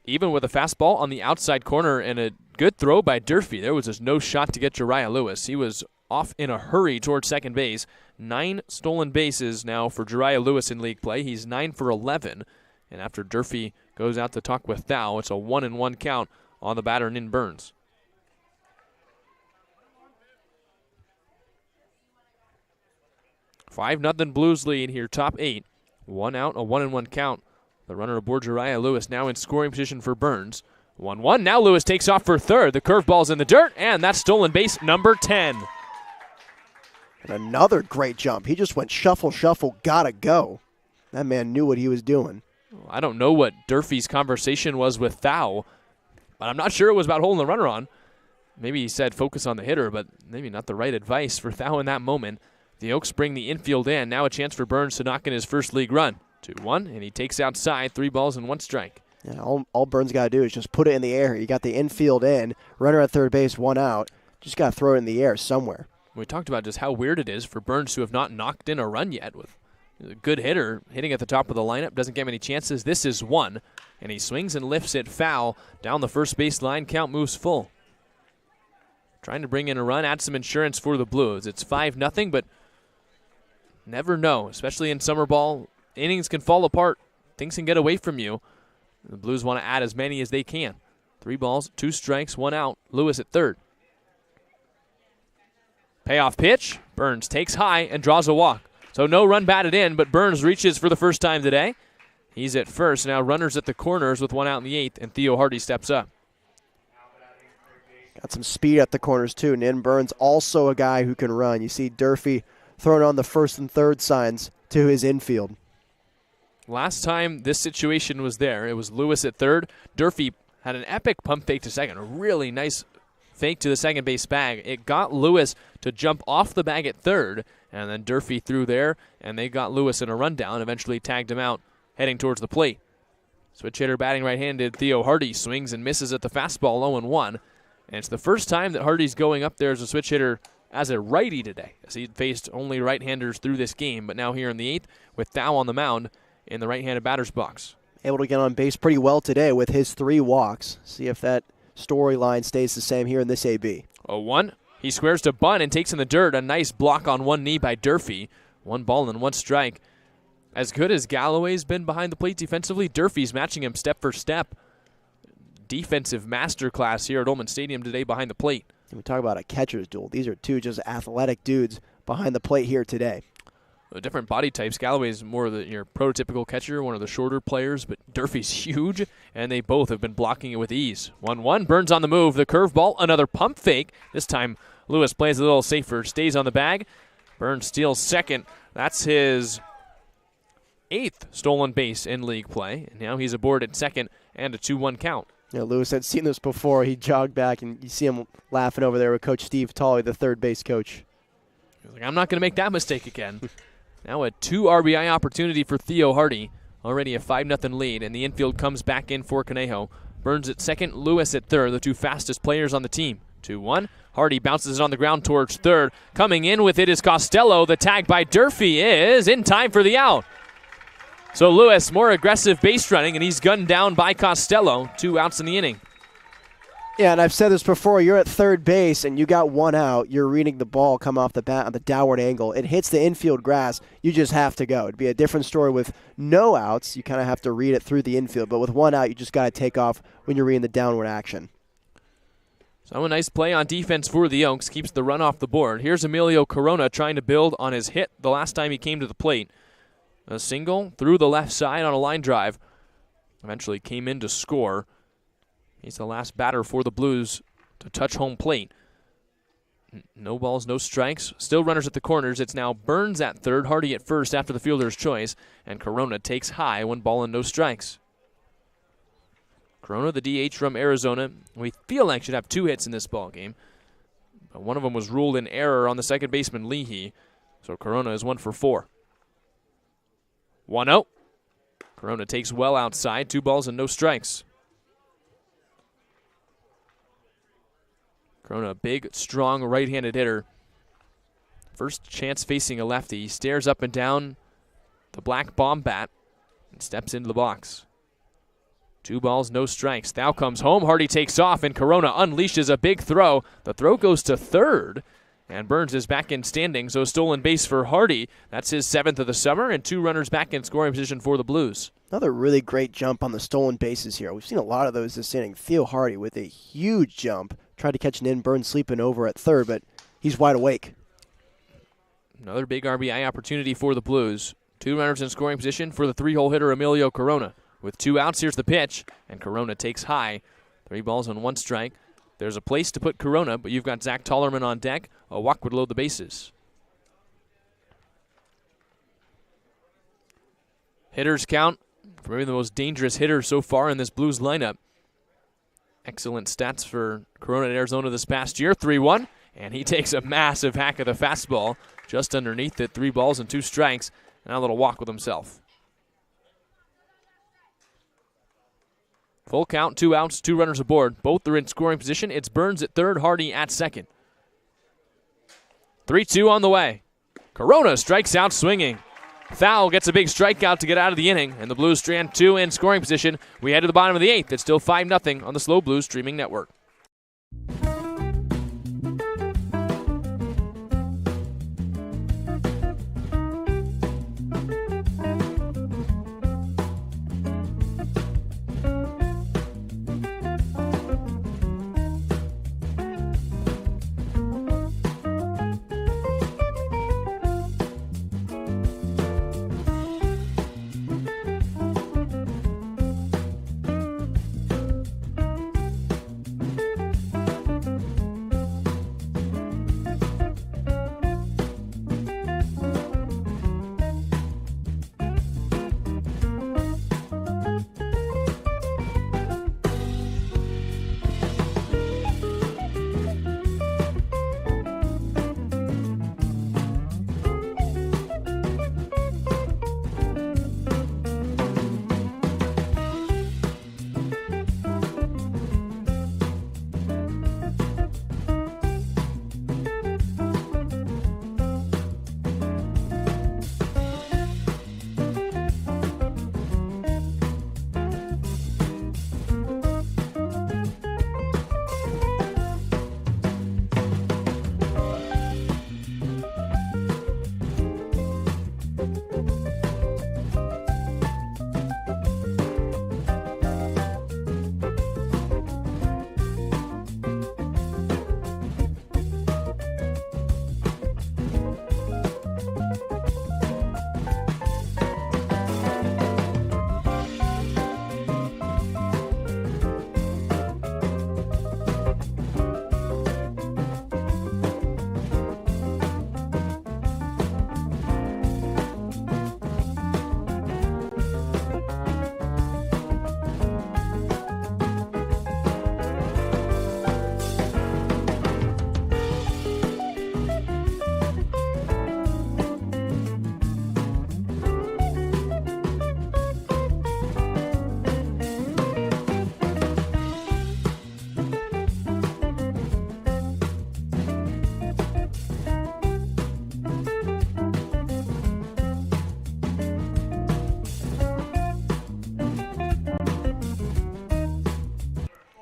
Even with a fastball on the outside corner and a good throw by Durfee, there was just no shot to get Jariah Lewis. He was off in a hurry towards second base. 9 stolen bases now for Jariah Lewis in league play. He's 9 for 11. And after Durfee goes out to talk with Thau, it's a 1-1 count on the batter, Nin Burns. Five nothing Blues lead here, top 8. 1 out, a 1-1 count. The runner aboard Jariah Lewis now in scoring position for Burns. 1-1. Now Lewis takes off for third. The curveball's in the dirt, and that's stolen base number 10. And another great jump. He just went shuffle, shuffle, gotta go. That man knew what he was doing. I don't know what Durfee's conversation was with Thau, but I'm not sure it was about holding the runner on. Maybe he said focus on the hitter, but maybe not the right advice for Thau in that moment. The Oaks bring the infield in. Now a chance for Burns to knock in his first league run. 2-1, and he takes outside, 3 balls and 1 strike. Yeah, all Burns got to do is just put it in the air. You got the infield in, runner at third base, 1 out. Just got to throw it in the air somewhere. We talked about just how weird it is for Burns to have not knocked in a run yet. With a good hitter hitting at the top of the lineup, doesn't get many chances. This is 1, and he swings and lifts it foul down the first base line. Count moves full. Trying to bring in a run, add some insurance for the Blues. It's 5-0, but never know, especially in summer ball. Innings can fall apart. Things can get away from you. The Blues want to add as many as they can. 3 balls, 2 strikes, 1 out. Lewis at third. Payoff pitch. Burns takes high and draws a walk. So no run batted in, but Burns reaches for the first time today. He's at first. Now runners at the corners with 1 out in the 8th, and Theo Hardy steps up. Got some speed at the corners, too. Nin Burns, also a guy who can run. You see Durfee throwing on the first and third signs to his infield. Last time this situation was there, it was Lewis at third. Durfee had an epic pump fake to second, a really nice fake to the second base bag. It got Lewis to jump off the bag at third, and then Durfee threw there, and they got Lewis in a rundown, eventually tagged him out, heading towards the plate. Switch hitter batting right-handed Theo Hardy swings and misses at the fastball 0-1. And it's the first time that Hardy's going up there as a switch hitter as a righty today, as he faced only right-handers through this game, but now here in the 8th with Thau on the mound in the right-handed batter's box. Able to get on base pretty well today with his 3 walks. See if that storyline stays the same here in this AB. 0-1. He squares to bunt and takes in the dirt. A nice block on one knee by Durfee. 1 ball and 1 strike. As good as Galloway's been behind the plate defensively, Durfee's matching him step for step. Defensive masterclass here at Ullman Stadium today behind the plate. We talk about a catcher's duel. These are 2 just athletic dudes behind the plate here today. Different body types. Galloway's more of your prototypical catcher, one of the shorter players, but Durfee's huge, and they both have been blocking it with ease. 1-1, Burns on the move. The curveball, another pump fake. This time Lewis plays a little safer, stays on the bag. Burns steals second. That's his 8th stolen base in league play. And now he's aboard at second and a 2-1 count. You know, Lewis had seen this before. He jogged back, and you see him laughing over there with Coach Steve Tolley, the third base coach. He's like, I'm not going to make that mistake again. Now a 2 RBI opportunity for Theo Hardy. Already a 5-0 lead, and the infield comes back in for Conejo. Burns at second, Lewis at third, the 2 fastest players on the team. 2-1. Hardy bounces it on the ground towards third. Coming in with it is Costello. The tag by Durfee is in time for the out. So Lewis, more aggressive base running, and he's gunned down by Costello. 2 outs in the inning. Yeah, and I've said this before. You're at third base, and you got 1 out. You're reading the ball come off the bat on the downward angle. It hits the infield grass. You just have to go. It'd be a different story with no outs. You kind of have to read it through the infield. But with 1 out, you just got to take off when you're reading the downward action. So a nice play on defense for the Oaks. Keeps the run off the board. Here's Emilio Corona trying to build on his hit the last time he came to the plate. A single through the left side on a line drive. Eventually came in to score. He's the last batter for the Blues to touch home plate. No balls, no strikes. Still runners at the corners. It's now Burns at third, Hardy at first after the fielder's choice, and Corona takes high, 1 ball and no strikes. Corona, the DH from Arizona, we feel like should have 2 hits in this ball game, but one of them was ruled in error on the second baseman Leahy, so Corona is 1 for 4. 1-0. Corona takes well outside, 2 balls and no strikes. Corona, a big, strong right-handed hitter. First chance facing a lefty. He stares up and down the black bomb bat and steps into the box. 2 balls, no strikes. Thau comes home. Hardy takes off, and Corona unleashes a big throw. The throw goes to third, and Burns is back in standing, so stolen base for Hardy. That's his 7th of the summer, and 2 runners back in scoring position for the Blues. Another really great jump on the stolen bases here. We've seen a lot of those this inning. Theo Hardy with a huge jump. Tried to catch Nin Burns sleeping over at third, but he's wide awake. Another big RBI opportunity for the Blues. 2 runners in scoring position for the 3-hole hitter Emilio Corona. With 2 outs, here's the pitch, and Corona takes high. 3 balls and 1 strike. There's a place to put Corona, but you've got Zach Tollerman on deck. A walk would load the bases. Hitters count for maybe the most dangerous hitter so far in this Blues lineup. Excellent stats for Corona at Arizona this past year. 3-1, and he takes a massive hack of the fastball just underneath it. 3 balls and 2 strikes, and a little walk with himself. Full count, 2 outs, 2 runners aboard. Both are in scoring position. It's Burns at third, Hardy at second. 3-2 on the way. Corona strikes out swinging. Foul gets a big strikeout to get out of the inning, and the Blues strand 2 in scoring position. We head to the bottom of the 8th. It's still 5-0 on the SLO Blues streaming network.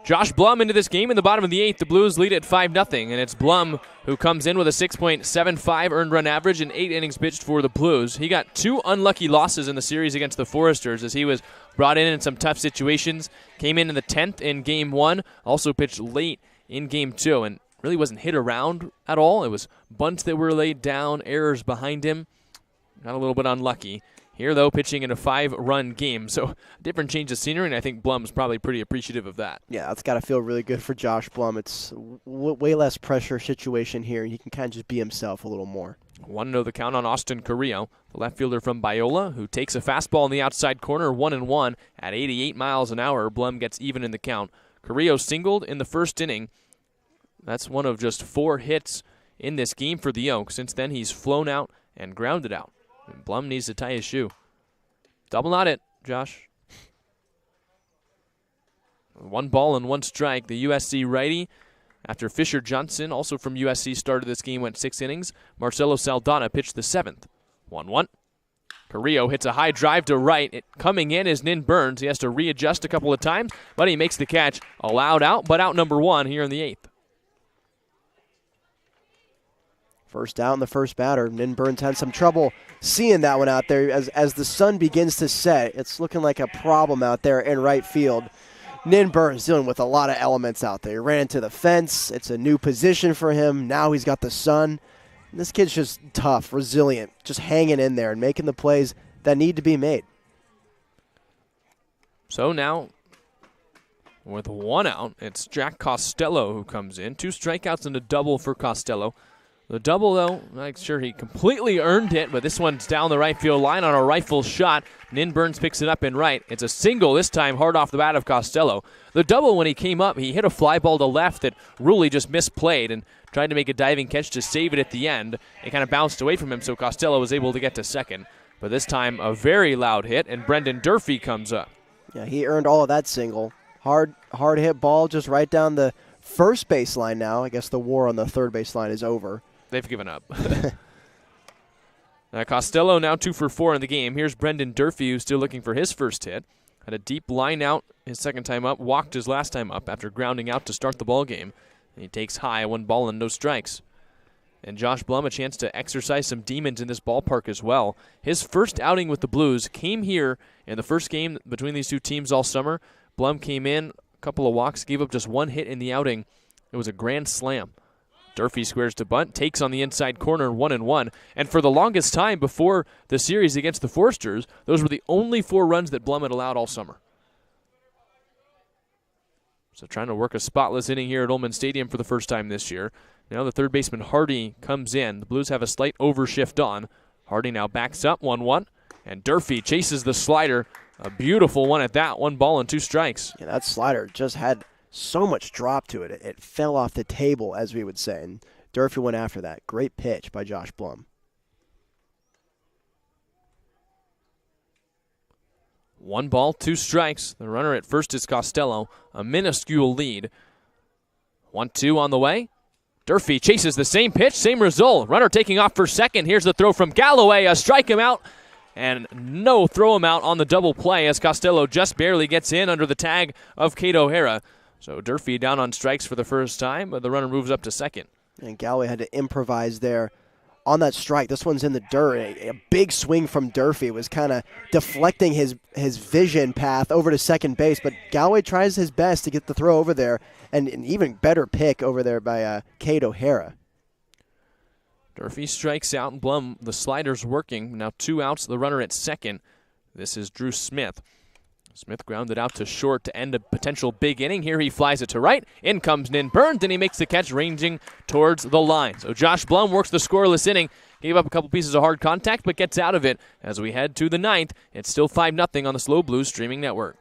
Josh Blum into this game in the bottom of the 8th. The Blues lead at 5-0, and it's Blum who comes in with a 6.75 earned run average and 8 innings pitched for the Blues. He got 2 unlucky losses in the series against the Foresters as he was brought in some tough situations. Came in the 10th in Game 1, also pitched late in Game 2, and really wasn't hit around at all. It was bunts that were laid down, errors behind him. Got a little bit unlucky. Here, though, pitching in a 5-run game. So, a different change of scenery, and I think Blum's probably pretty appreciative of that. Yeah, that's got to feel really good for Josh Blum. It's way less pressure situation here. He can kind of just be himself a little more. 1-0 the count on Austin Carrillo, the left fielder from Biola, who takes a fastball in the outside corner, 1-1 at 88 miles an hour. Blum gets even in the count. Carrillo singled in the first inning. That's one of just 4 hits in this game for the Oaks. Since then, he's flown out and grounded out. And Blum needs to tie his shoe. Double not it, Josh. 1 ball and 1 strike. The USC righty, after Fisher Johnson, also from USC, started this game, went 6 innings. Marcelo Saldana pitched the 7th. 1-1. Carrillo hits a high drive to right. Coming in is Nin Burns. He has to readjust a couple of times, but he makes the catch. Allowed out, but out number 1 here in the 8th. First out in the first batter. Nin Burns had some trouble seeing that one out there. As the sun begins to set, it's looking like a problem out there in right field. Nin Burns dealing with a lot of elements out there. He ran into the fence. It's a new position for him. Now he's got the sun. And this kid's just tough, resilient, just hanging in there and making the plays that need to be made. So now With one out, it's Jack Costello who comes in. 2 strikeouts and a double for Costello. The double, though, not sure he completely earned it, but this one's down the right field line on a rifle shot. Nin Burns picks it up in right. It's a single this time, hard off the bat of Costello. The double, when he came up, he hit a fly ball to left that Rulli just misplayed and tried to make a diving catch to save it at the end. It kind of bounced away from him, so Costello was able to get to second. But this time, a very loud hit, and Brendan Durfee comes up. Yeah, he earned all of that single. Hard hit ball just right down the first baseline now. I guess the war on the third baseline is over. They've given up. Costello now 2 for 4 in the game. Here's Brendan Durfee, who's still looking for his first hit. Had a deep line out his second time up, walked his last time up after grounding out to start the ball game. And he takes high, 1 ball and no strikes. And Josh Blum a chance to exercise some demons in this ballpark as well. His first outing with the Blues came here in the first game between these two teams all summer. Blum came in, a couple of walks, gave up just 1 hit in the outing. It was a grand slam. Durfee squares to bunt, takes on the inside corner, 1-1. And for the longest time before the series against the Forsters, those were the only 4 runs that Blum had allowed all summer. So trying to work a spotless inning here at Ullman Stadium for the first time this year. Now the third baseman Hardy comes in. The Blues have a slight overshift on. Hardy now backs up, 1-1. And Durfee chases the slider. A beautiful one at that, 1 ball and 2 strikes. Yeah, that slider just had so much drop to it. It fell off the table, as we would say. And Durfee went after that. Great pitch by Josh Blum. 1 ball, 2 strikes. The runner at first is Costello. A minuscule lead. 1-2 on the way. Durfee chases the same pitch, same result. Runner taking off for second. Here's the throw from Galloway. A strike him out. And no throw him out on the double play as Costello just barely gets in under the tag of Kate O'Hara. So Durfee down on strikes for the first time, but the runner moves up to second. And Galloway had to improvise there on that strike. This one's in the dirt. A big swing from Durfee was kind of deflecting his vision path over to second base, but Galloway tries his best to get the throw over there, and an even better pick over there by Kate O'Hara. Durfee strikes out, and Blum, the slider's working. Now 2 outs, the runner at second. This is Drew Smith. Smith grounded out to short to end a potential big inning. Here he flies it to right. In comes Nin Burns, and he makes the catch ranging towards the line. So Josh Blum works the scoreless inning. Gave up a couple pieces of hard contact, but gets out of it. As we head to the 9th, it's still 5-0 on the SLO Blues streaming network.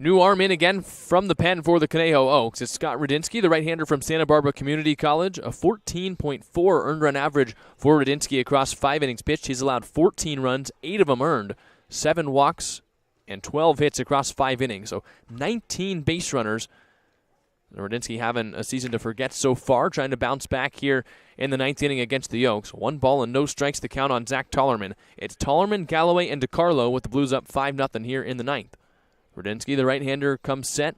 New arm in again from the pen for the Conejo Oaks. It's Scott Rudinsky, the right-hander from Santa Barbara Community College. A 14.4 earned run average for Rudinsky across 5 innings pitched. He's allowed 14 runs, 8 of them earned, 7 walks, and 12 hits across 5 innings. So 19 base runners. Rudinsky having a season to forget so far, trying to bounce back here in the 9th inning against the Oaks. 1 ball and no strikes to count on Zach Tollerman. It's Tollerman, Galloway, and DiCarlo with the Blues up 5-0 here in the 9th. Rudinsky, the right-hander, comes set.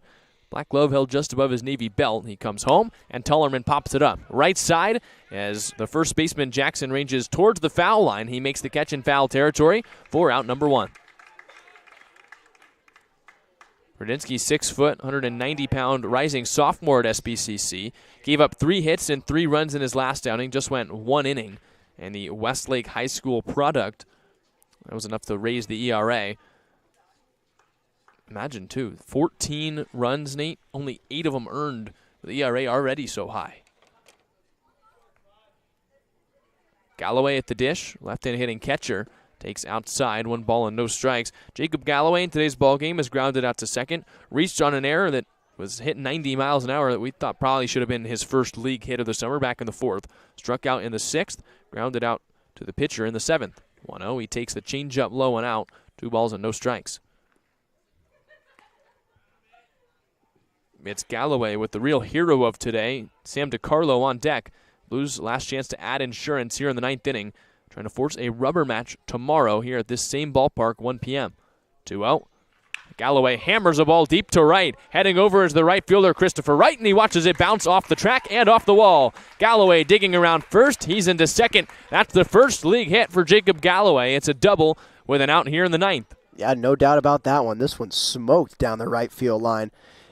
Black glove held just above his navy belt. He comes home, and Tollerman pops it up. Right side, as the first baseman Jackson ranges towards the foul line. He makes the catch in foul territory for out number 1. Rudinsky, 6 foot, 190-pound rising sophomore at SBCC. Gave up 3 hits and 3 runs in his last outing, just went 1 inning. And the Westlake High School product, that was enough to raise the ERA. Imagine, too, 14 runs, Nate, only 8 of them earned, with the ERA already so high. Galloway at the dish, left-hand hitting catcher, takes outside, 1 ball and no strikes. Jacob Galloway in today's ballgame is grounded out to second, reached on an error that was hit 90 miles an hour that we thought probably should have been his first league hit of the summer back in the 4th. Struck out in the 6th, grounded out to the pitcher in the 7th. 1-0, he takes the changeup low and out, 2 balls and no strikes. It's Galloway with the real hero of today, Sam DiCarlo on deck. Blues last chance to add insurance here in the 9th inning, trying to force a rubber match tomorrow here at this same ballpark, 1 p.m. 2-0. Galloway hammers a ball deep to right. Heading over is the right fielder, Christopher Wright, and he watches it bounce off the track and off the wall. Galloway digging around first. He's into second. That's the first league hit for Jacob Galloway. It's a double with an out here in the 9th. Yeah, no doubt about that one. This one smoked down the right field line.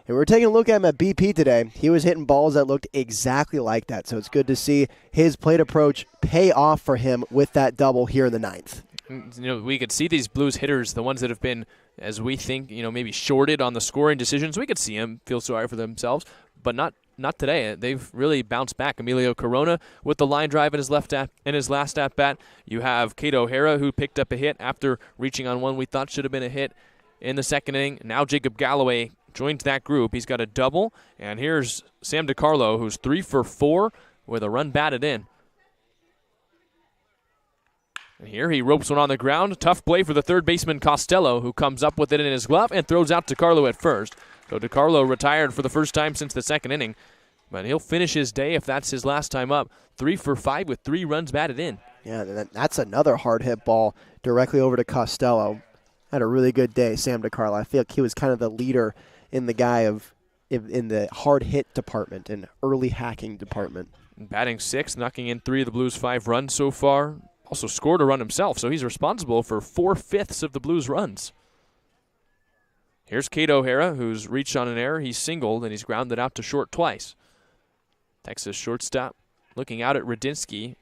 And we're taking a look at him at BP today. He was hitting balls that looked exactly like that. So it's good to see his plate approach pay off for him with that double here in the 9th. You know, we could see these Blues hitters, the ones that have been, as we think, you know, maybe shorted on the scoring decisions. We could see them feel sorry for themselves, but not today. They've really bounced back. Emilio Corona with the line drive in his last at bat. You have Kate O'Hara, who picked up a hit after reaching on one we thought should have been a hit in the 2nd inning. Now Jacob Galloway joins that group. He's got a double, and here's Sam DiCarlo, who's 3 for 4 with a run batted in. And here he ropes one on the ground. Tough play for the third baseman Costello, who comes up with it in his glove and throws out DiCarlo at first. So DiCarlo retired for the first time since the 2nd inning, but he'll finish his day if that's his last time up. 3 for 5 with 3 runs batted in. Yeah, that's another hard hit ball directly over to Costello. Had a really good day, Sam DiCarlo. I feel like he was kind of the leader in the hard hit department and early hacking department. Batting 6th, knocking in 3 of the Blues' 5 runs so far. Also scored a run himself, so he's responsible for 4/5 of the Blues' runs. Here's Kate O'Hara, who's reached on an error. He's singled, and he's grounded out to short twice. Texas shortstop looking out at Rudinsky.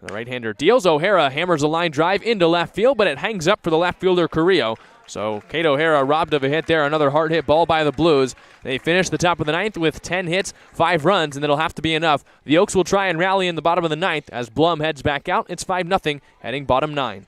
The right-hander deals. O'Hara hammers a line drive into left field, but it hangs up for the left fielder, Carrillo. So Kate O'Hara robbed of a hit there. Another hard hit ball by the Blues. They finish the top of the 9th with 10 hits, 5 runs, and that'll have to be enough. The Oaks will try and rally in the bottom of the 9th as Blum heads back out. It's 5-0, heading bottom 9.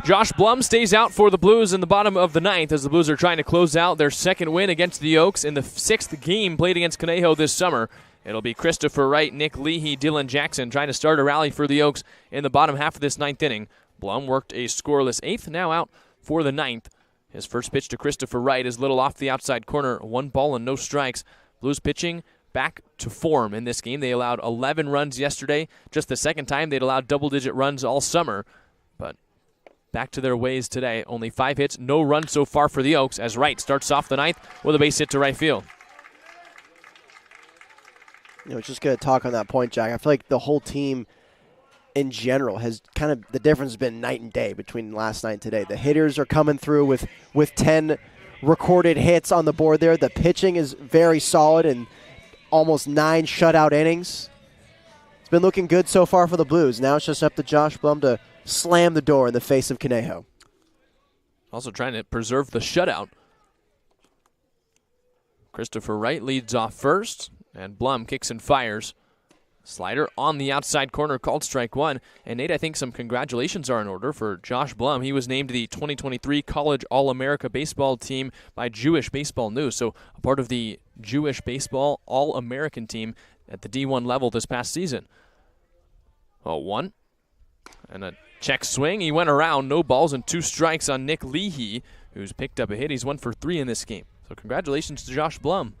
Josh Blum stays out for the Blues in the bottom of the ninth as the Blues are trying to close out their second win against the Oaks in the sixth game played against Conejo this summer. It'll be Christopher Wright, Nick Leahy, Dylan Jackson trying to start a rally for the Oaks in the bottom half of this ninth inning. Blum worked a scoreless eighth, now out for the ninth. His first pitch to Christopher Wright is a little off the outside corner, 1 ball and no strikes. Blues pitching back to form in this game. They allowed 11 runs yesterday, just the second time they'd allowed double-digit runs all summer. But back to their ways today. Only 5 hits, no runs so far for the Oaks as Wright starts off the ninth with a base hit to right field. Just going to talk on that point, Jack. I feel like the whole team in general has kind of, the difference has been night and day between last night and today. The hitters are coming through with 10 recorded hits on the board there. The pitching is very solid and almost 9 shutout innings. It's been looking good so far for the Blues. Now it's just up to Josh Blum to slam the door in the face of Conejo. Also trying to preserve the shutout. Christopher Wright leads off first, and Blum kicks and fires. Slider on the outside corner, called strike one. And Nate, I think some congratulations are in order for Josh Blum. He was named the 2023 College All-America Baseball team by Jewish Baseball News, so a part of the Jewish Baseball All-American team at the D1 level this past season. 0-1. And a check swing. He went around, no balls and 2 strikes on Nick Leahy, who's picked up a hit. He's 1 for 3 in this game. So congratulations to Josh Blum.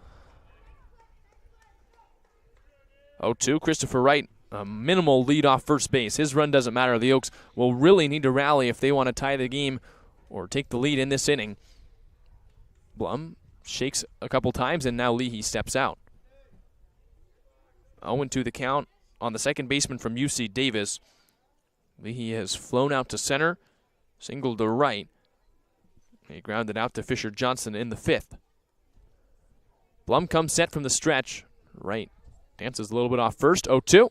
0-2, Christopher Wright, a minimal lead off first base. His run doesn't matter. The Oaks will really need to rally if they want to tie the game or take the lead in this inning. Blum shakes a couple times, and now Leahy steps out. 0-2 the count on the second baseman from UC Davis. Leahy has flown out to center, singled to right. He grounded out to Fisher Johnson in the fifth. Blum comes set from the stretch. Right dances a little bit off first. 0-2.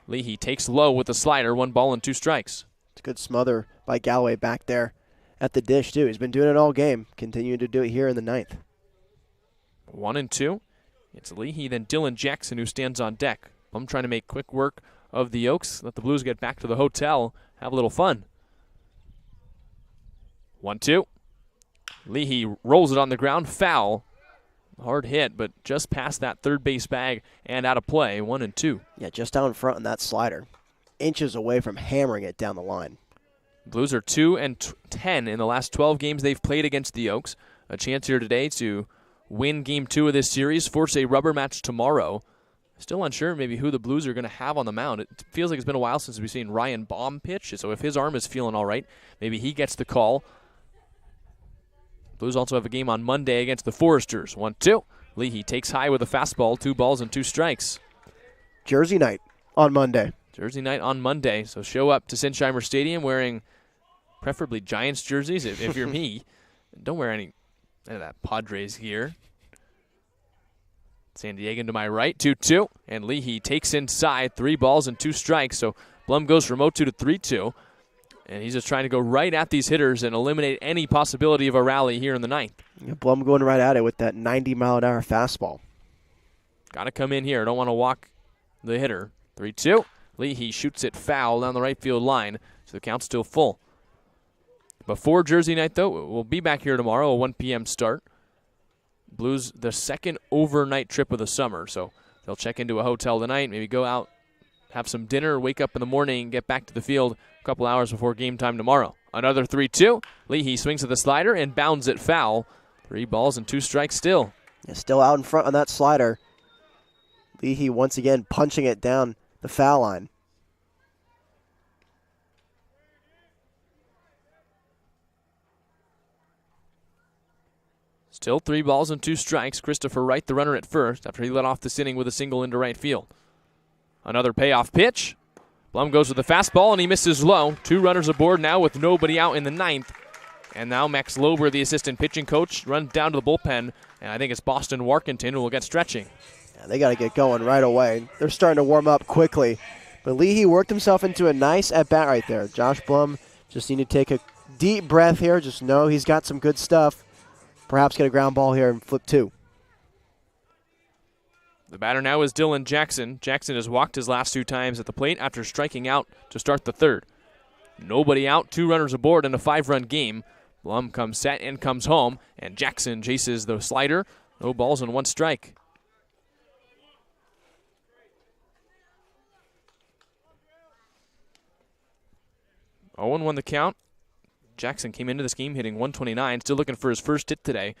Leahy takes low with the slider. 1 ball and 2 strikes. It's a good smother by Galloway back there at the dish, too. He's been doing it all game. Continuing to do it here in the ninth. 1-2. It's Leahy, then Dylan Jackson, who stands on deck. Blum trying to make quick work of the Oaks. Let the Blues get back to the hotel. Have a little fun. 1-2. Leahy rolls it on the ground. Foul. Hard hit, but just past that third base bag and out of play. 1-2. Yeah, just down in front on that slider. Inches away from hammering it down the line. Blues are 2-10 in the last 12 games they've played against the Oaks. A chance here today to win Game 2 of this series, force a rubber match tomorrow. Still unsure maybe who the Blues are going to have on the mound. It feels like it's been a while since we've seen Ryan Baum pitch, so if his arm is feeling all right, maybe he gets the call. Blues also have a game on Monday against the Foresters. 1-2. Leahy takes high with a fastball. 2 balls and 2 strikes. Jersey night on Monday. So show up to Sinsheimer Stadium wearing preferably Giants jerseys if you're me. Don't wear any of that Padres gear. San Diego to my right. 2-2. And Leahy takes inside. 3 balls and 2 strikes. So Blum goes from 0-2 to 3-2. And he's just trying to go right at these hitters and eliminate any possibility of a rally here in the ninth. Yeah, Blum going right at it with that 90-mile-an-hour fastball. Got to come in here. Don't want to walk the hitter. 3-2. Leahy shoots it foul down the right field line, so the count's still full. Before Jersey night, though, we'll be back here tomorrow, a 1 p.m. start. Blues, the second overnight trip of the summer, so they'll check into a hotel tonight, maybe go out, have some dinner, wake up in the morning, and get back to the field a couple hours before game time tomorrow. Another 3-2. Leahy swings at the slider and bounds it foul. 3 balls and 2 strikes still. Yeah, still out in front on that slider. Leahy once again punching it down the foul line. Still 3 balls and 2 strikes. Christopher Wright, the runner at first, after he led off this inning with a single into right field. Another payoff pitch. Blum goes with the fastball, and he misses low. 2 runners aboard now with nobody out in the ninth. And now Max Lober, the assistant pitching coach, runs down to the bullpen, and I think it's Boston Warkentin who will get stretching. Yeah, they got to get going right away. They're starting to warm up quickly. But Leahy worked himself into a nice at-bat right there. Josh Blum just need to take a deep breath here. Just know he's got some good stuff. Perhaps get a ground ball here and flip 2. The batter now is Dylan Jackson. Jackson has walked his last 2 times at the plate after striking out to start the third. nobody out, 2 runners aboard in a 5-run game. Blum comes set and comes home, and Jackson chases the slider. No balls and 1 strike. Owen won the count. Jackson came into this game hitting 129, still looking for his first hit today.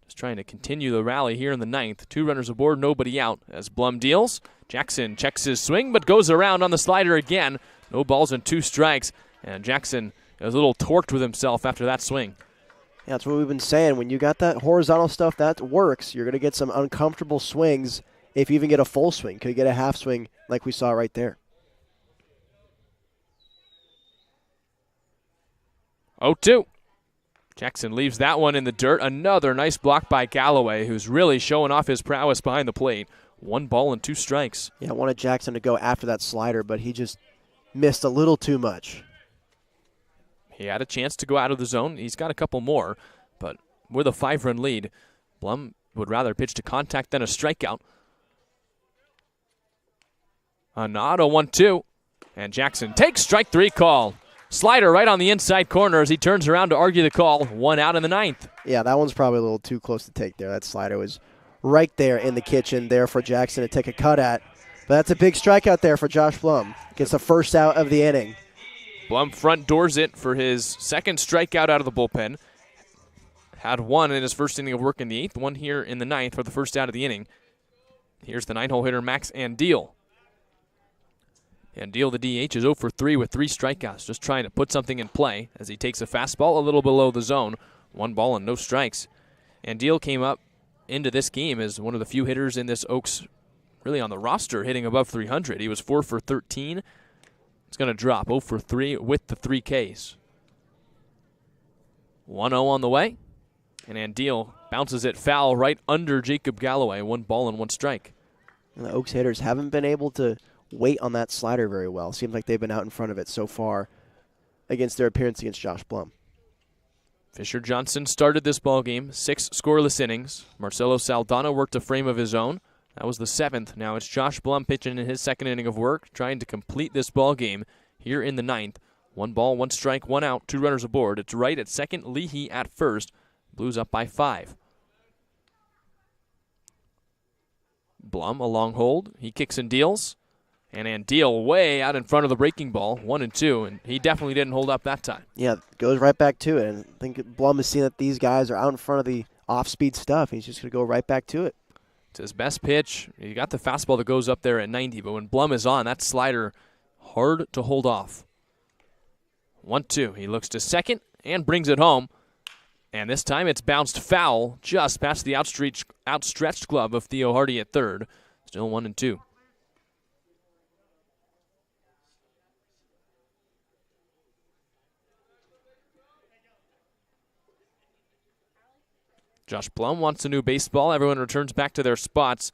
Just trying to continue the rally here in the 9th. 2 runners aboard, nobody out as Blum deals. Jackson checks his swing, but goes around on the slider again. No balls and 2 strikes, and Jackson is a little torqued with himself after that swing. Yeah, that's what we've been saying. When you got that horizontal stuff, that works. You're going to get some uncomfortable swings if you even get a full swing. Could you get a half swing like we saw right there? 0-2. Jackson leaves that one in the dirt. Another nice block by Galloway, who's really showing off his prowess behind the plate. 1 ball and 2 strikes. Yeah, I wanted Jackson to go after that slider, but he just missed a little too much. He had a chance to go out of the zone. He's got a couple more, but with a 5-run lead, Blum would rather pitch to contact than a strikeout. An auto 1-2, and Jackson takes strike 3 call. Slider right on the inside corner as he turns around to argue the call. 1 out in the 9th. Yeah, that one's probably a little too close to take there. That slider was right there in the kitchen there for Jackson to take a cut at. But that's a big strikeout there for Josh Blum. Gets the first out of the inning. Blum front doors it for his second strikeout out of the bullpen. Had 1 in his first inning of work in the 8th, 1 here in the 9th for the first out of the inning. Here's the 9-hole hitter, Max Andeal. Andeal, the DH, is 0 for 3 with 3 strikeouts, just trying to put something in play as he takes a fastball a little below the zone. 1 ball and no strikes. Andeal came up into this game as one of the few hitters in this Oaks really on the roster hitting above 300. He was 4 for 13. It's going to drop 0 for 3 with the 3 Ks. 1-0 on the way, and Andeal bounces it foul right under Jacob Galloway. 1 ball and 1 strike. And the Oaks hitters haven't been able to wait on that slider very well. Seems like they've been out in front of it so far against their appearance against Josh Blum. Fisher Johnson started this ball game, 6 scoreless innings. Marcelo Saldana worked a frame of his own. That was the 7th. Now it's Josh Blum pitching in his 2nd inning of work, trying to complete this ball game here in the 9th. 1 ball, 1 strike, 1 out, 2 runners aboard. It's Wright at second, Leahy at first. Blues up by 5. Blum, a long hold. He kicks and deals. And Andeal way out in front of the breaking ball, 1-2, and he definitely didn't hold up that time. Yeah, goes right back to it. And I think Blum has seen that these guys are out in front of the off-speed stuff. He's just going to go right back to it. It's his best pitch. He got the fastball that goes up there at 90, but when Blum is on, that slider hard to hold off. 1-2. He looks to second and brings it home. And this time it's bounced foul just past the outstretched glove of Theo Hardy at third. Still 1-2. Josh Blum wants a new baseball. Everyone returns back to their spots.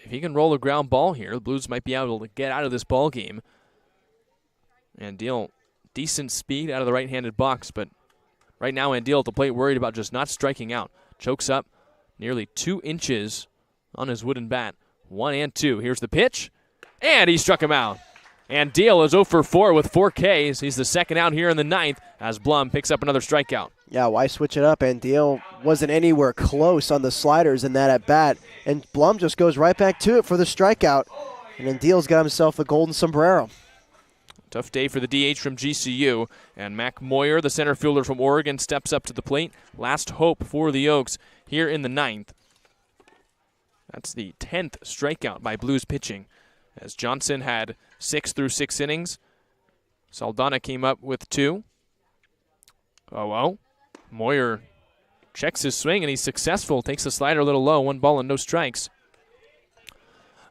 If he can roll a ground ball here, the Blues might be able to get out of this ball game and deal decent speed out of the right-handed box. But right now, Andeal at the plate worried about just not striking out. Chokes up nearly 2 inches on his wooden bat. 1-2. Here's the pitch, and he struck him out. Andeal is 0 for 4 with 4 Ks. He's the 2nd out here in the 9th as Blum picks up another strikeout. Yeah, why switch it up? Andeal wasn't anywhere close on the sliders in that at-bat, and Blum just goes right back to it for the strikeout, and Andeal's got himself a golden sombrero. Tough day for the DH from GCU, and Mac Moyer, the center fielder from Oregon, steps up to the plate. Last hope for the Oaks here in the 9th. That's the 10th strikeout by Blues pitching, as Johnson had 6 through 6 innings. Saldana came up with 2. 0-0. Moyer checks his swing, and he's successful. Takes the slider a little low. 1 ball and no strikes.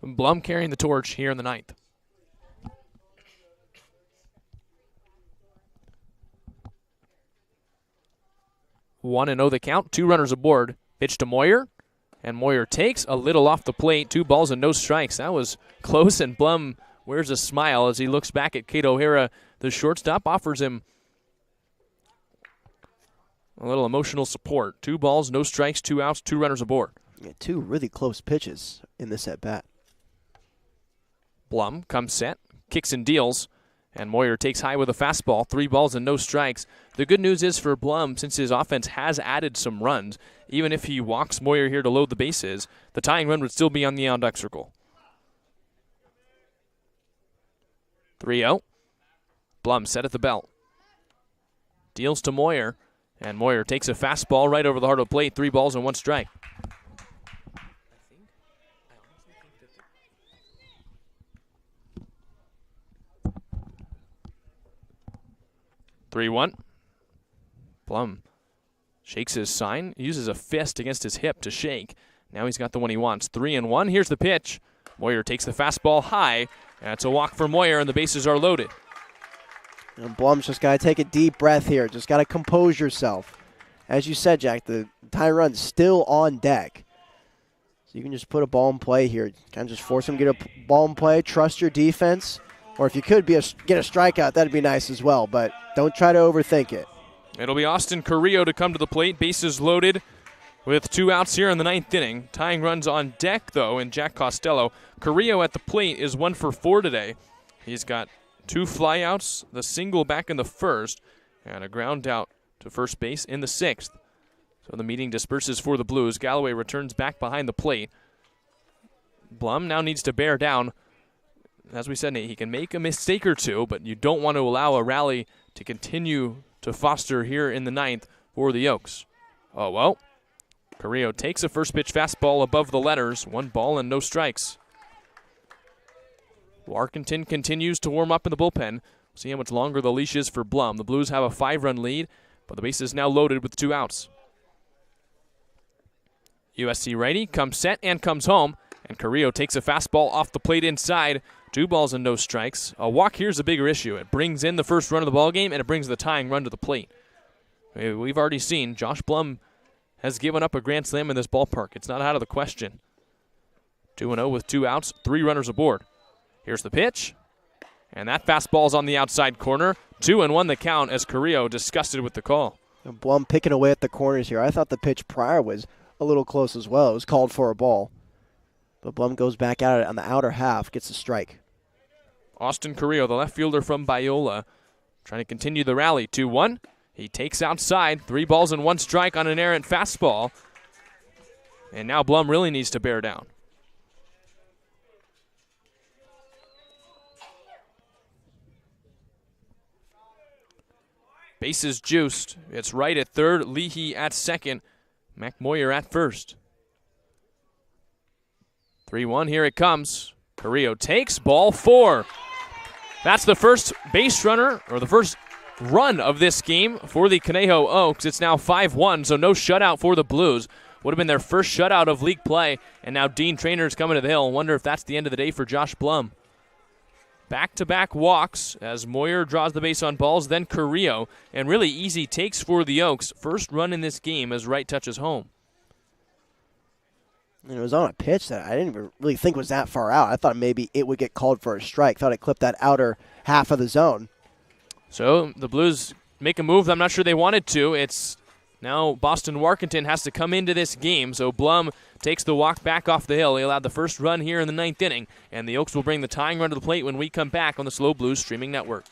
Blum carrying the torch here in the 9th. One and 0 the count. 2 runners aboard. Pitch to Moyer, and Moyer takes a little off the plate. 2 balls and no strikes. That was close, and Blum wears a smile as he looks back at Kate O'Hara. The shortstop offers him a little emotional support. 2 balls, no strikes, 2 outs, 2 runners aboard. Yeah, 2 really close pitches in this at-bat. Blum comes set, kicks and deals, And Moyer takes high with a fastball, 3 balls and no strikes. The good news is for Blum, since his offense has added some runs, even if he walks Moyer here to load the bases, the tying run would still be on the on-deck circle. 3-0. Blum set at the belt. Deals to Moyer, and Moyer takes a fastball right over the heart of the plate, 3 balls and 1 strike. 3-1. Blum shakes his sign, uses a fist against his hip to shake. Now he's got the one he wants. 3-1. Here's the pitch. Moyer takes the fastball high. That's a walk for Moyer, and the bases are loaded. And Blum's just got to take a deep breath here. Just got to compose yourself. As you said, Jack, the tying run's still on deck. So you can just put a ball in play here. Kind of just force him to get a ball in play. Trust your defense. Or if you could get a strikeout, that'd be nice as well. But don't try to overthink it. It'll be Austin Carrillo to come to the plate. Bases loaded with 2 outs here in the 9th inning. Tying runs on deck, though, in Jack Costello. Carrillo at the plate is 1 for 4 today. He's got 2 flyouts, the single back in the 1st, and a ground out to first base in the 6th. So the meeting disperses for the Blues. Galloway returns back behind the plate. Blum now needs to bear down. As we said, Nate, he can make a mistake or two, but you don't want to allow a rally to continue to foster here in the 9th for the Oaks. Oh, well. Carrillo takes a first pitch fastball above the letters. 1 ball and no strikes. Warkentin continues to warm up in the bullpen. See how much longer the leash is for Blum. The Blues have a 5-run lead, but the base is now loaded with 2 outs. USC righty comes set and comes home, and Carrillo takes a fastball off the plate inside. 2 balls and no strikes. A walk here's a bigger issue. It brings in the first run of the ballgame, and it brings the tying run to the plate. We've already seen Josh Blum has given up a grand slam in this ballpark. It's not out of the question. 2-0 with 2 outs, 3 runners aboard. Here's the pitch, and that fastball's on the outside corner. 2-1 the count as Carrillo disgusted with the call. And Blum picking away at the corners here. I thought the pitch prior was a little close as well. It was called for a ball. But Blum goes back at it on the outer half, gets a strike. Austin Carrillo, the left fielder from Biola, trying to continue the rally. 2-1. He takes outside. 3 balls and 1 strike on an errant fastball. And now Blum really needs to bear down. Bases juiced. It's Wright at third, Leahy at second, Mac Moyer at first. 3-1, here it comes. Carrillo takes, ball 4. That's the first base runner, or the first run of this game for the Conejo Oaks. It's now 5-1, so no shutout for the Blues. Would have been their first shutout of league play, and now Dean Trainer's coming to the hill. Wonder if that's the end of the day for Josh Blum. Back-to-back walks as Moyer draws the base on balls, then Carrillo, and really easy takes for the Oaks. First run in this game as Wright touches home. And it was on a pitch that I didn't even really think was that far out. I thought maybe it would get called for a strike. Thought it clipped that outer half of the zone. So the Blues make a move I'm not sure they wanted to. It's now Boston Warkentin has to come into this game. So Blum takes the walk back off the hill. He allowed the first run here in the 9th inning. And the Oaks will bring the tying run to the plate when we come back on the SLO Blues streaming network.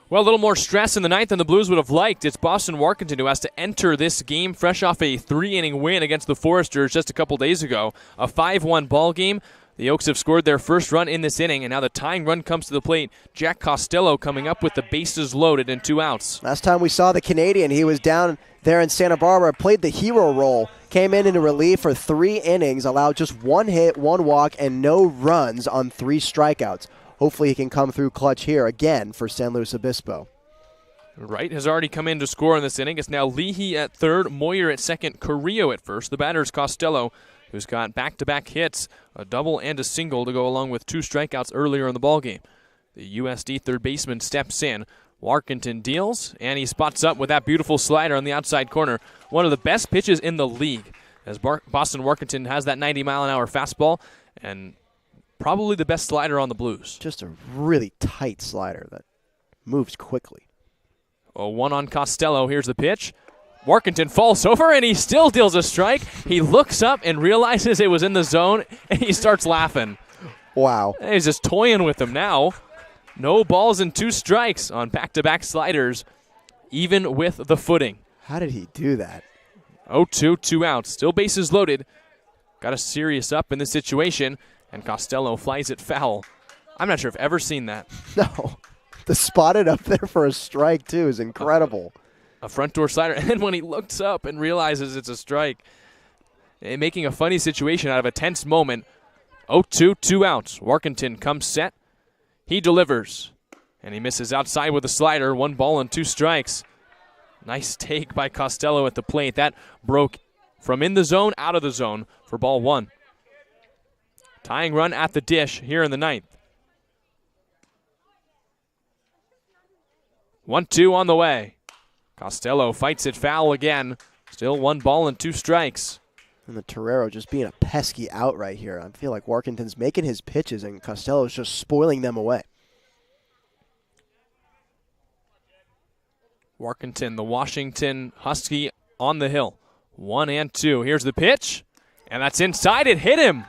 Well, a little more stress in the ninth than the Blues would have liked. It's Boston Warkentin who has to enter this game fresh off a 3-inning win against the Foresters just a couple days ago. A 5-1 ball game. The Oaks have scored their first run in this inning, and now the tying run comes to the plate. Jack Costello coming up with the bases loaded and 2 outs. Last time we saw the Canadian, he was down there in Santa Barbara, played the hero role, came in relief for 3 innings, allowed just 1 hit, 1 walk, and no runs on 3 strikeouts. Hopefully he can come through clutch here again for San Luis Obispo. Wright has already come in to score in this inning. It's now Leahy at third, Moyer at second, Carrillo at first. The batter is Costello, who's got back-to-back hits, a double and a single to go along with 2 strikeouts earlier in the ballgame. The USD third baseman steps in. Warkentin deals, and he spots up with that beautiful slider on the outside corner. One of the best pitches in the league, as Boston Warkentin has that 90-mile-an-hour fastball, and probably the best slider on the Blues. Just a really tight slider that moves quickly. 1 on Costello. Here's the pitch. Warkentin falls over, and he still deals a strike. He looks up and realizes it was in the zone, and he starts laughing. Wow. And he's just toying with him now. No balls and 2 strikes on back-to-back sliders, even with the footing. How did he do that? 0-2, 2 outs. Still bases loaded. Got a serious up in this situation, and Costello flies it foul. I'm not sure if I've ever seen that. No. The spotted up there for a strike, too, is incredible. A front door slider, and then when he looks up and realizes it's a strike, making a funny situation out of a tense moment. 0-2, 2 outs. Warkentin comes set. He delivers, and he misses outside with a slider. 1 ball and 2 strikes. Nice take by Costello at the plate. That broke from in the zone out of the zone for ball 1. Tying run at the dish here in the ninth. 1-2 on the way. Costello fights it foul again. Still 1 ball and 2 strikes. And the Torero just being a pesky out right here. I feel like Warkentin's making his pitches and Costello's just spoiling them away. Warkentin, the Washington Husky on the hill. 1-2. Here's the pitch. And that's inside. It hit him.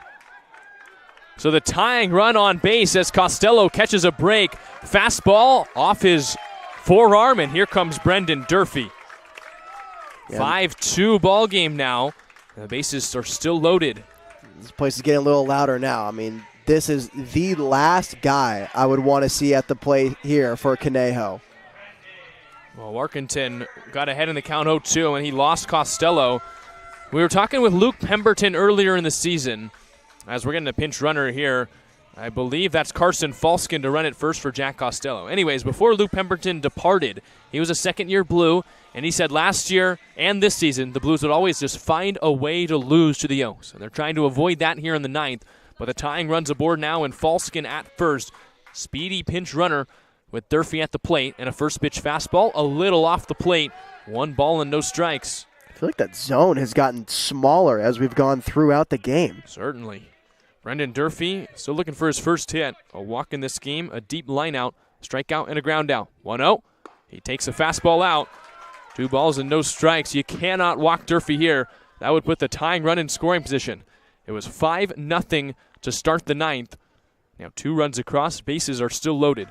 So the tying run on base as Costello catches a break. Fastball off his forearm, and here comes Brendan Durfee. 5-2 ball game now. The bases are still loaded. This place is getting a little louder now. I mean, this is the last guy I would want to see at the plate here for Conejo. Well, Warkentin got ahead in the count 0-2, and he lost Costello. We were talking with Luke Pemberton earlier in the season, as we're getting a pinch runner here. I believe that's Carson Falskin to run it first for Jack Costello. Anyways, before Luke Pemberton departed, he was a second-year Blue, and he said last year and this season the Blues would always just find a way to lose to the Oaks. And they're trying to avoid that here in the ninth, but the tying run's aboard now, and Falskin at first. Speedy pinch runner with Durfee at the plate, and a first-pitch fastball a little off the plate. 1 ball and no strikes. I feel like that zone has gotten smaller as we've gone throughout the game. Certainly. Brendan Durfee still looking for his first hit. A walk in this game, a deep line out, strikeout and a ground out. 1-0. He takes a fastball out. 2 balls and no strikes. You cannot walk Durfee here. That would put the tying run in scoring position. It was 5-0 to start the ninth. Now 2 runs across. Bases are still loaded.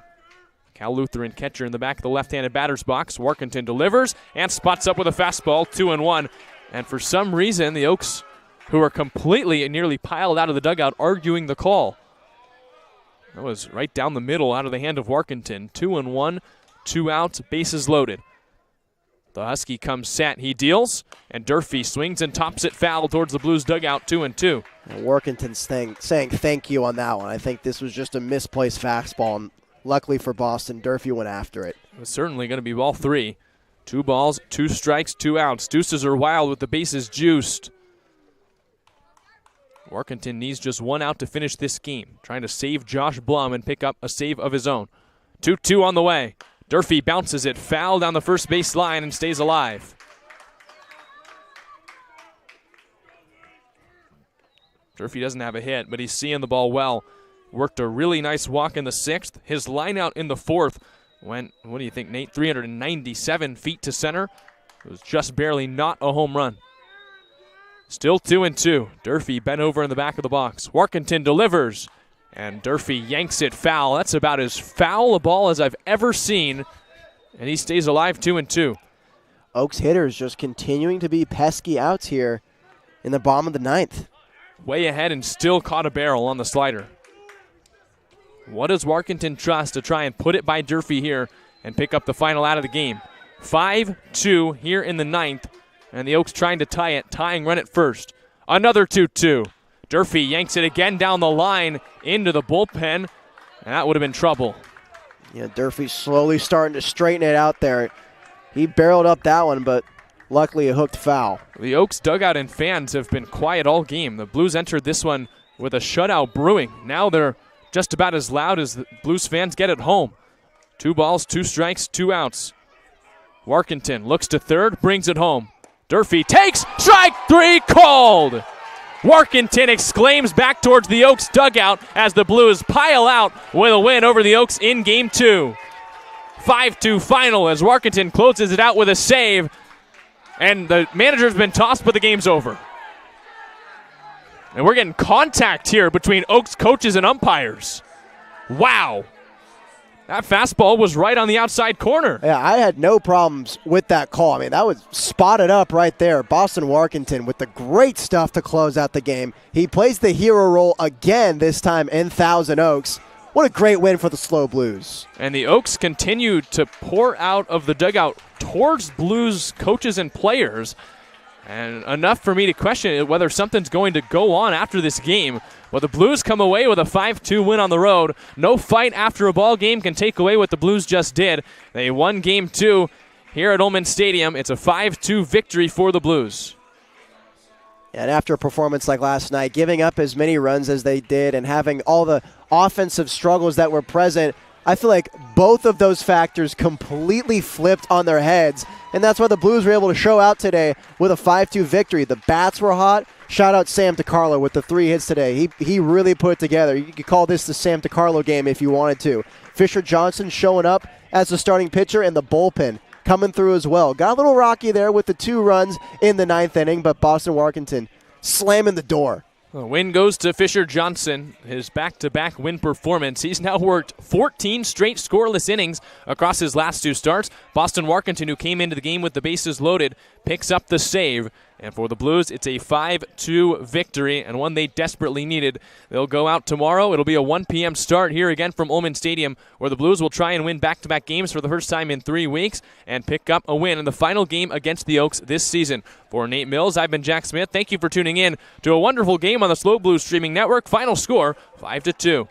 Cal Lutheran catcher in the back of the left-handed batter's box. Warkentin delivers and spots up with a fastball. 2-1. And for some reason, the Oaks, who are completely and nearly piled out of the dugout, arguing the call. That was right down the middle out of the hand of Warkentin. 2-1, 2 outs, bases loaded. The Husky comes set. He deals, and Durfee swings and tops it foul towards the Blues dugout. 2-2. Warkentin's saying thank you on that one. I think this was just a misplaced fastball, and luckily for Boston, Durfee went after it. It was certainly going to be ball 3. 2 balls, 2 strikes, 2 outs. Deuces are wild with the bases juiced. Warkentin needs just 1 out to finish this game, trying to save Josh Blum and pick up a save of his own. 2-2 on the way. Durfee bounces it foul down the first base line and stays alive. Durfee doesn't have a hit, but he's seeing the ball well. Worked a really nice walk in the 6th. His line out in the 4th went, what do you think, Nate, 397 feet to center. It was just barely not a home run. Still 2-2. Durfee bent over in the back of the box. Warkentin delivers, and Durfee yanks it foul. That's about as foul a ball as I've ever seen And he stays alive 2-2. Oaks hitters just continuing to be pesky outs here in the bottom of the ninth. Way ahead and still caught a barrel on the slider. What does Warkentin trust to try and put it by Durfee here and pick up the final out of the game? 5-2 here in the ninth, and the Oaks trying to tie it, tying run at first. Another 2-2. Durfee yanks it again down the line into the bullpen, and that would have been trouble. Yeah, Durfee slowly starting to straighten it out there. He barreled up that one, but luckily a hooked foul. The Oaks dugout and fans have been quiet all game. The Blues entered this one with a shutout brewing. Now they're just about as loud as the Blues fans get at home. 2 balls, 2 strikes, 2 outs. Warkentin looks to third, brings it home. Durfee takes strike 3 called. Warkentin exclaims back towards the Oaks dugout as the Blues pile out with a win over the Oaks in Game 2. 5-2 final as Warkentin closes it out with a save. And the manager's been tossed, but the game's over. And we're getting contact here between Oaks coaches and umpires. Wow. That fastball was right on the outside corner. Yeah, I had no problems with that call. I mean, that was spotted up right there. Boston Warkentin with the great stuff to close out the game. He plays the hero role again, this time in Thousand Oaks. What a great win for the SLO Blues. And the Oaks continue to pour out of the dugout towards Blues coaches and players. And enough for me to question whether something's going to go on after this game. Well, the Blues come away with a 5-2 win on the road. No fight after a ball game can take away what the Blues just did. They won Game 2 here at Ullman Stadium. It's a 5-2 victory for the Blues. And after a performance like last night, giving up as many runs as they did and having all the offensive struggles that were present, I feel like both of those factors completely flipped on their heads. And that's why the Blues were able to show out today with a 5-2 victory. The bats were hot. Shout out Sam DiCarlo with the 3 hits today. He really put it together. You could call this the Sam DiCarlo game if you wanted to. Fisher Johnson showing up as the starting pitcher, and the bullpen coming through as well. Got a little rocky there with the 2 runs in the 9th inning, but Boston Warkentin slamming the door. The win goes to Fisher Johnson, his back-to-back win performance. He's now worked 14 straight scoreless innings across his last 2 starts. Boston Warkentin, who came into the game with the bases loaded, picks up the save. And for the Blues, it's a 5-2 victory, and one they desperately needed. They'll go out tomorrow. It'll be a 1 p.m. start here again from Ullman Stadium, where the Blues will try and win back-to-back games for the first time in 3 weeks and pick up a win in the final game against the Oaks this season. For Nate Mills, I've been Jack Smith. Thank you for tuning in to a wonderful game on the SLO Blues streaming network. Final score, 5-2.